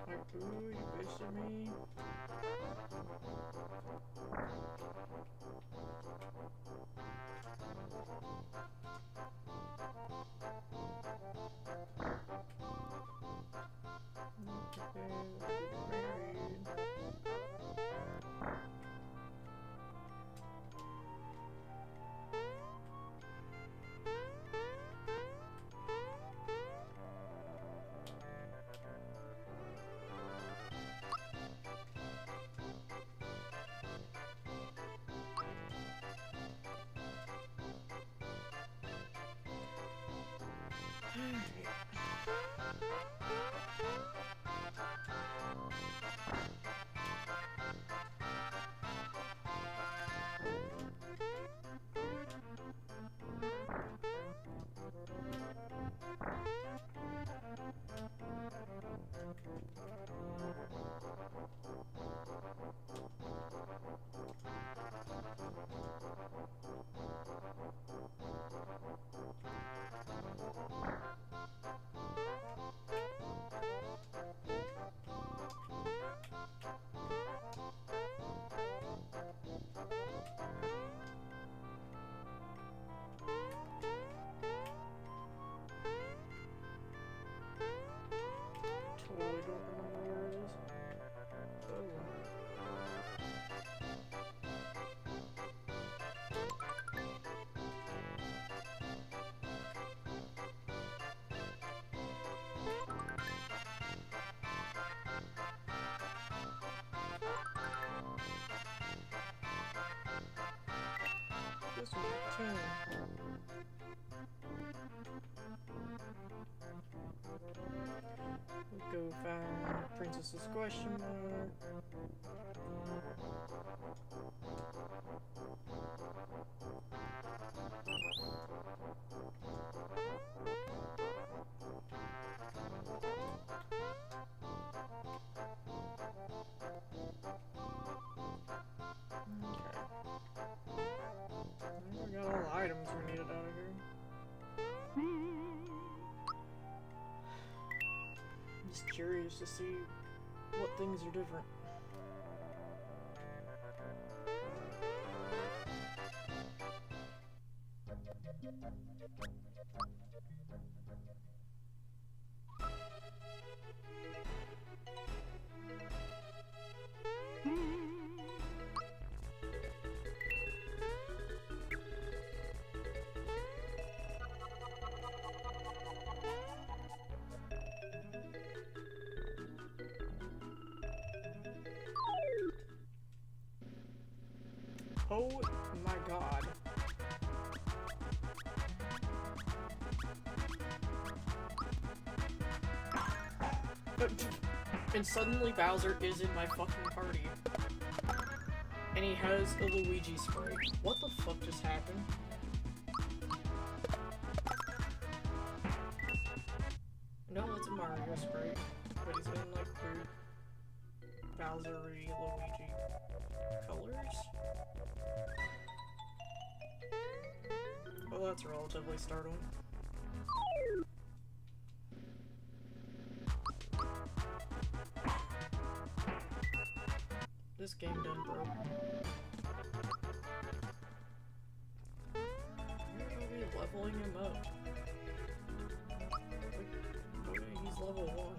Like, ooh, you bitched at me. Totally don't remember where it is. This was a 10. We'll go find Princess's question mark. We got all the items we needed out of here. I'm just curious to see what things are different. Oh my god. And suddenly Bowser is in my fucking party. And he has a Luigi spray. What the fuck just happened? No, it's a Mario spray. But he's in like weird Bowser-y Luigi colors. Well, that's relatively startling. This game done broke. Where are we leveling him up? Like, he's level 1.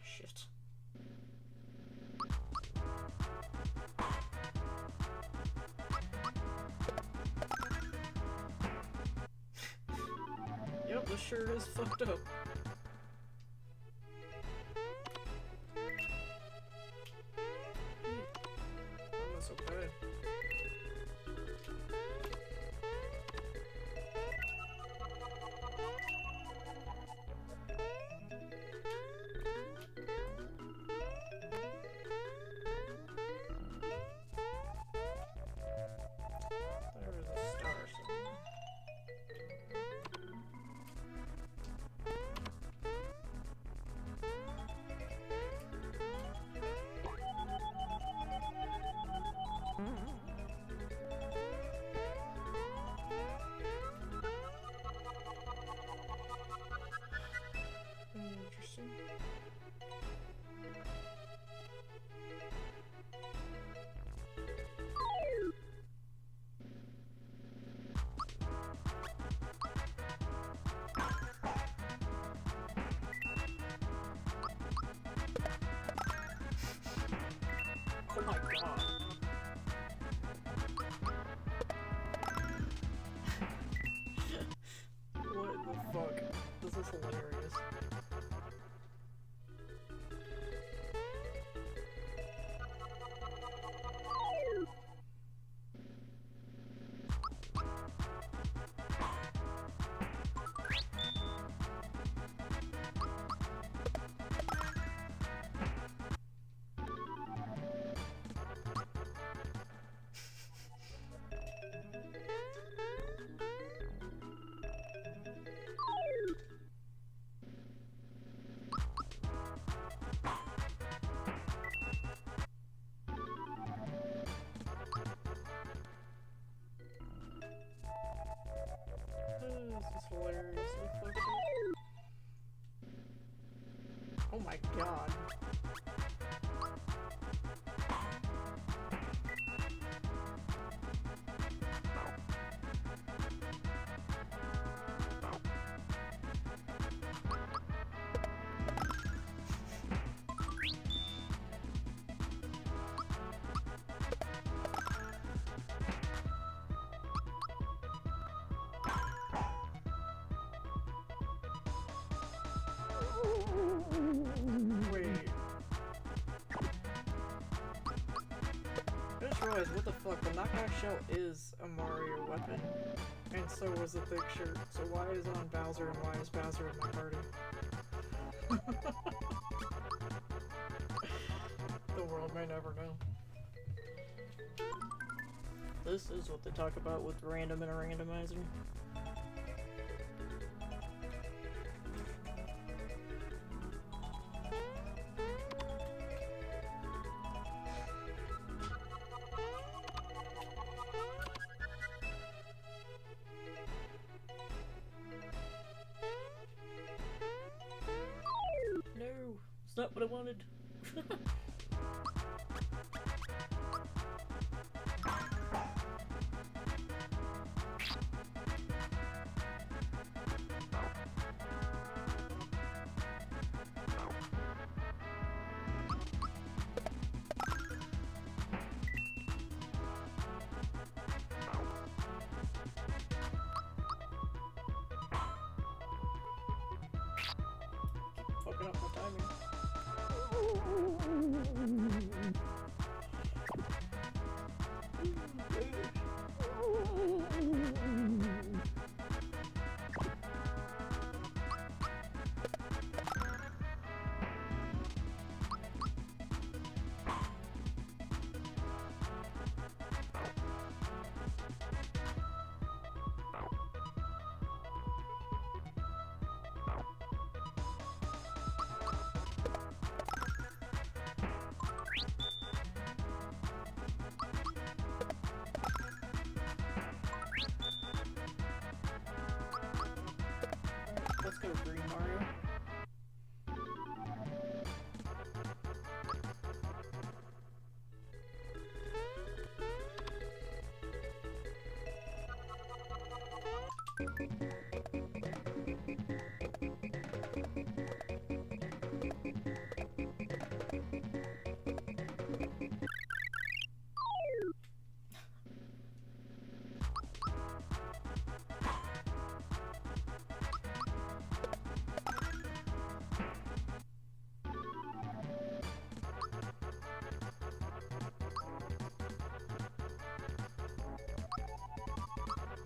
Shit. Yep, this sure is fucked up. Not so bad. There was a star somewhere. Interesting. Oh my god. What the fuck? This is hilarious. This is hilariously fucked up. Oh my god. Wait. I just realized, what the fuck, the knockoff shell is a Mario weapon. And so was the thick shirt. So why is it on Bowser and why is Bowser in my party? The world may never know. This is what they talk about with random and a randomizer. No, it's not what I wanted. Fucking up. up my timing. Let's go green Mario.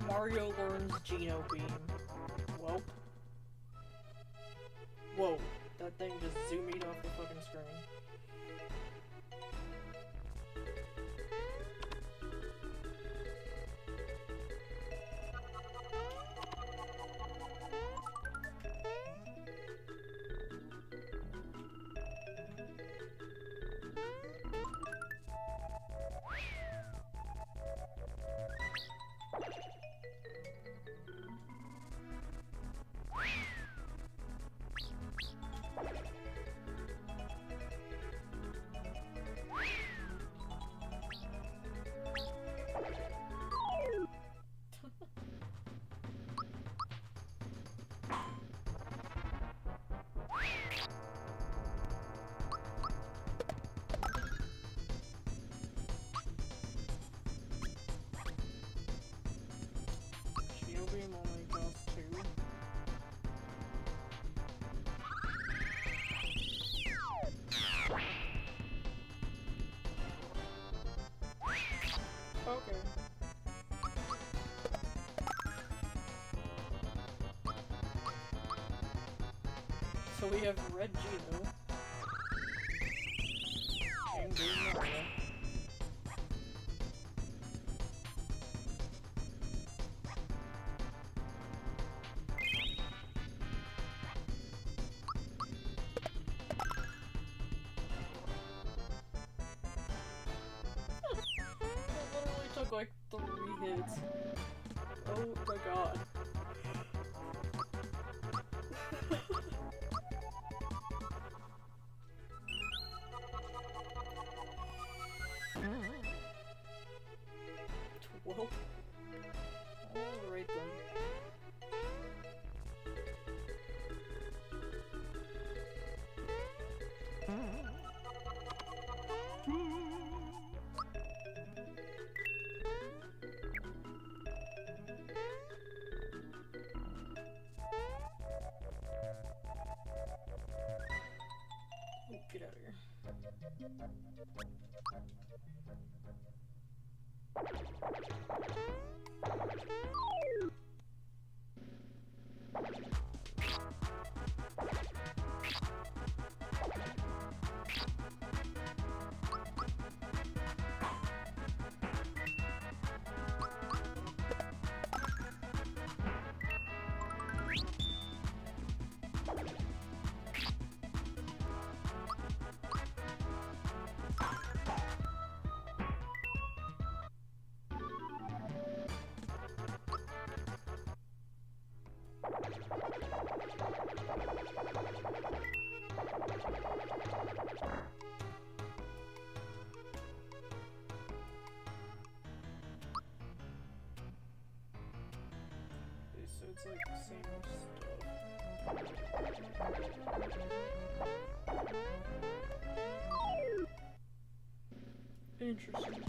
Mario learns Geno Beam. Welp. Whoa, that thing just zoomed off the fucking screen. Geno Beam only costs 2. Okay. So we have red Geno and green Mario. It literally took like 3 hits. Oh my god. Well, alright then. Oh, get out of here. Okay, so it's like the same stuff. Interesting.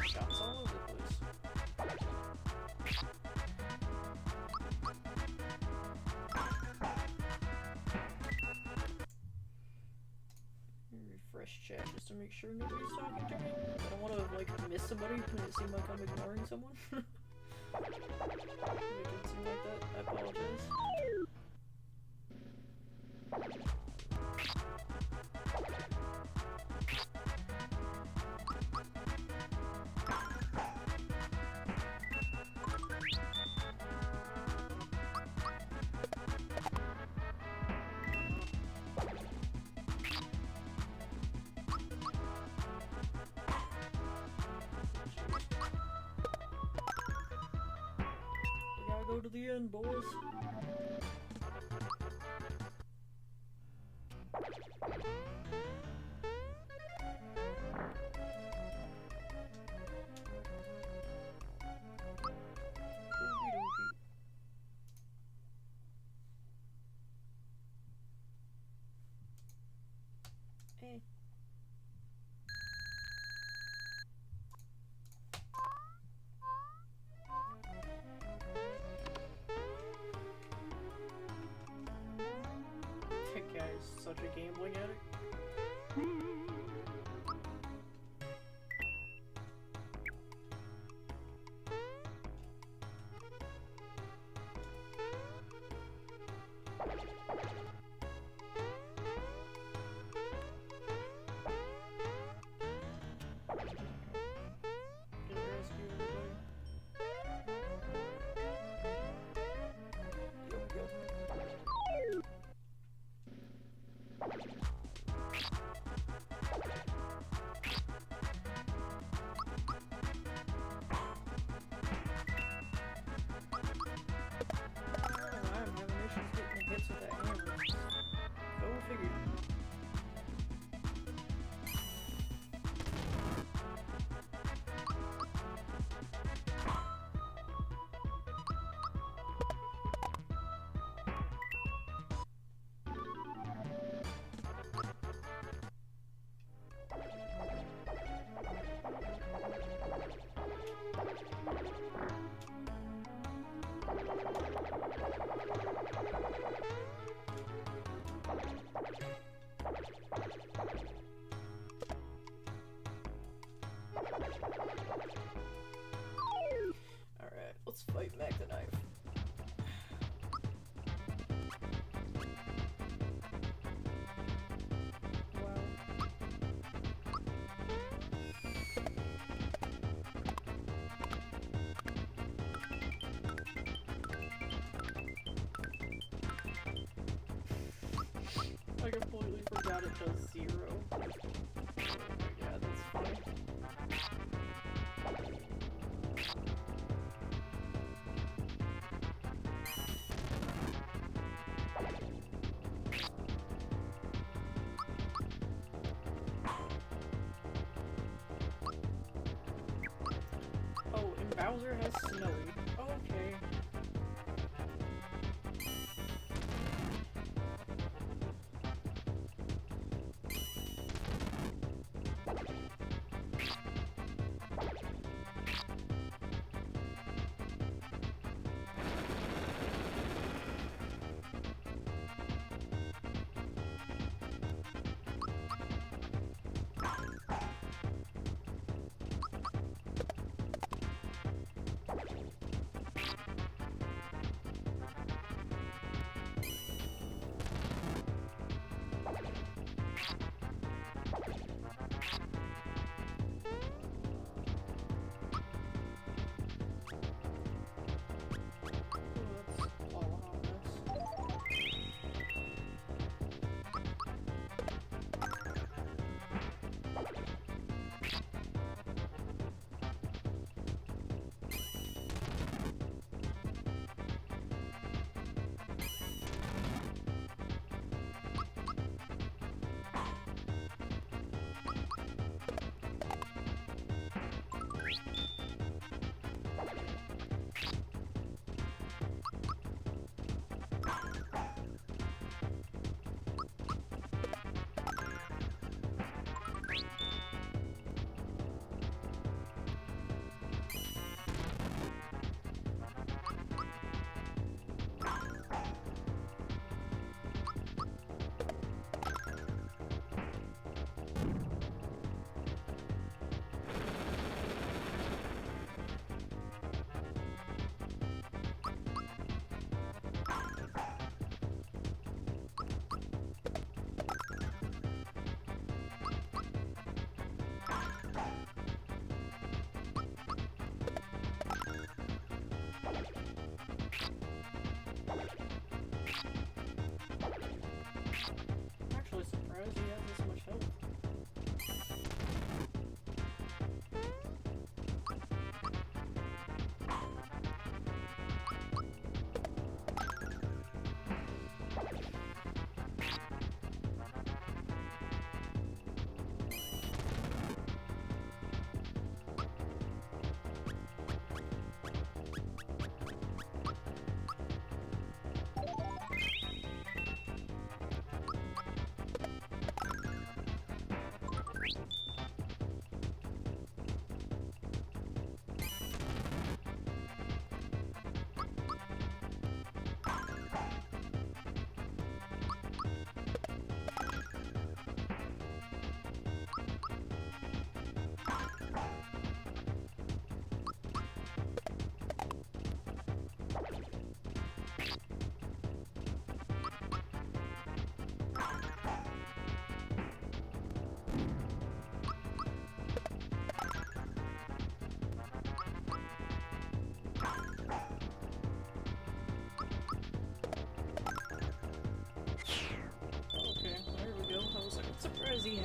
Shots all over the place. Refresh chat just to make sure nobody's talking to me. I don't want to like miss somebody when it seemed like I'm ignoring someone. It didn't seem like that. I apologize. We gotta go to the end, boys. Hey. That guy is such a gambling addict. Can you rescue everybody? Yup. I'm having issues getting the hits with that hammer. Go figure. Alright, let's fight Mac the Knife. Wow. I completely forgot it does 0. Oh my god, that's funny. Oh, and Bowser has Snowy. Okay.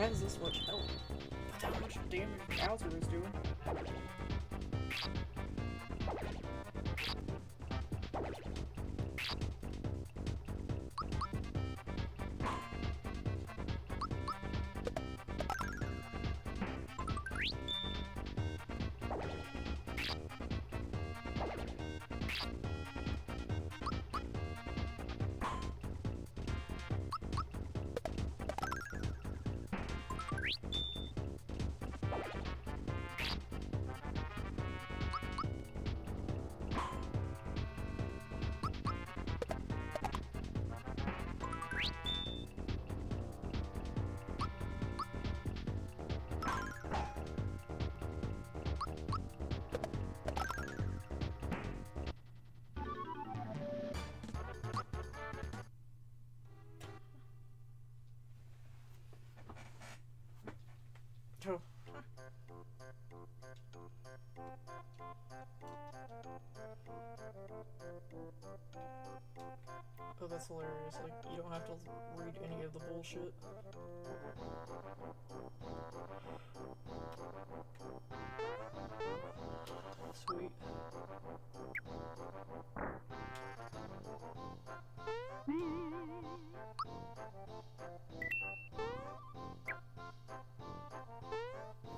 has this much health? How much damage Bowser is doing? Oh. Oh, that's hilarious. Like, you don't have to read any of the bullshit. Sweet.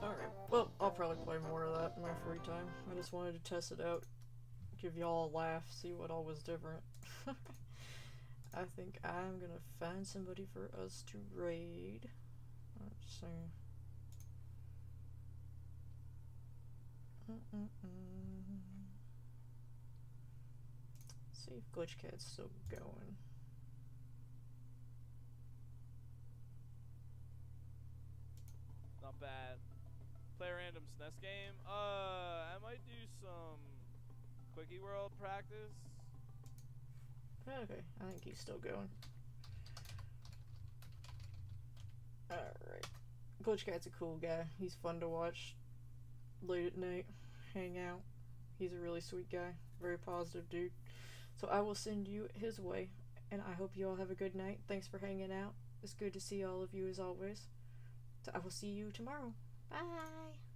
Alright, well, I'll probably play more of that in my free time. I just wanted to test it out, give y'all a laugh, see what all was different. I think I'm gonna find somebody for us to raid. Let's see. See if Glitch Cat's still going. Not bad. Play a random SNES game? I might do some Quickie World practice. Okay, I think he's still going. Alright. Glitch Cat's a cool guy. He's fun to watch late at night, hang out. He's a really sweet guy. Very positive dude. So I will send you his way, and I hope you all have a good night. Thanks for hanging out. It's good to see all of you as always. So I will see you tomorrow. Bye!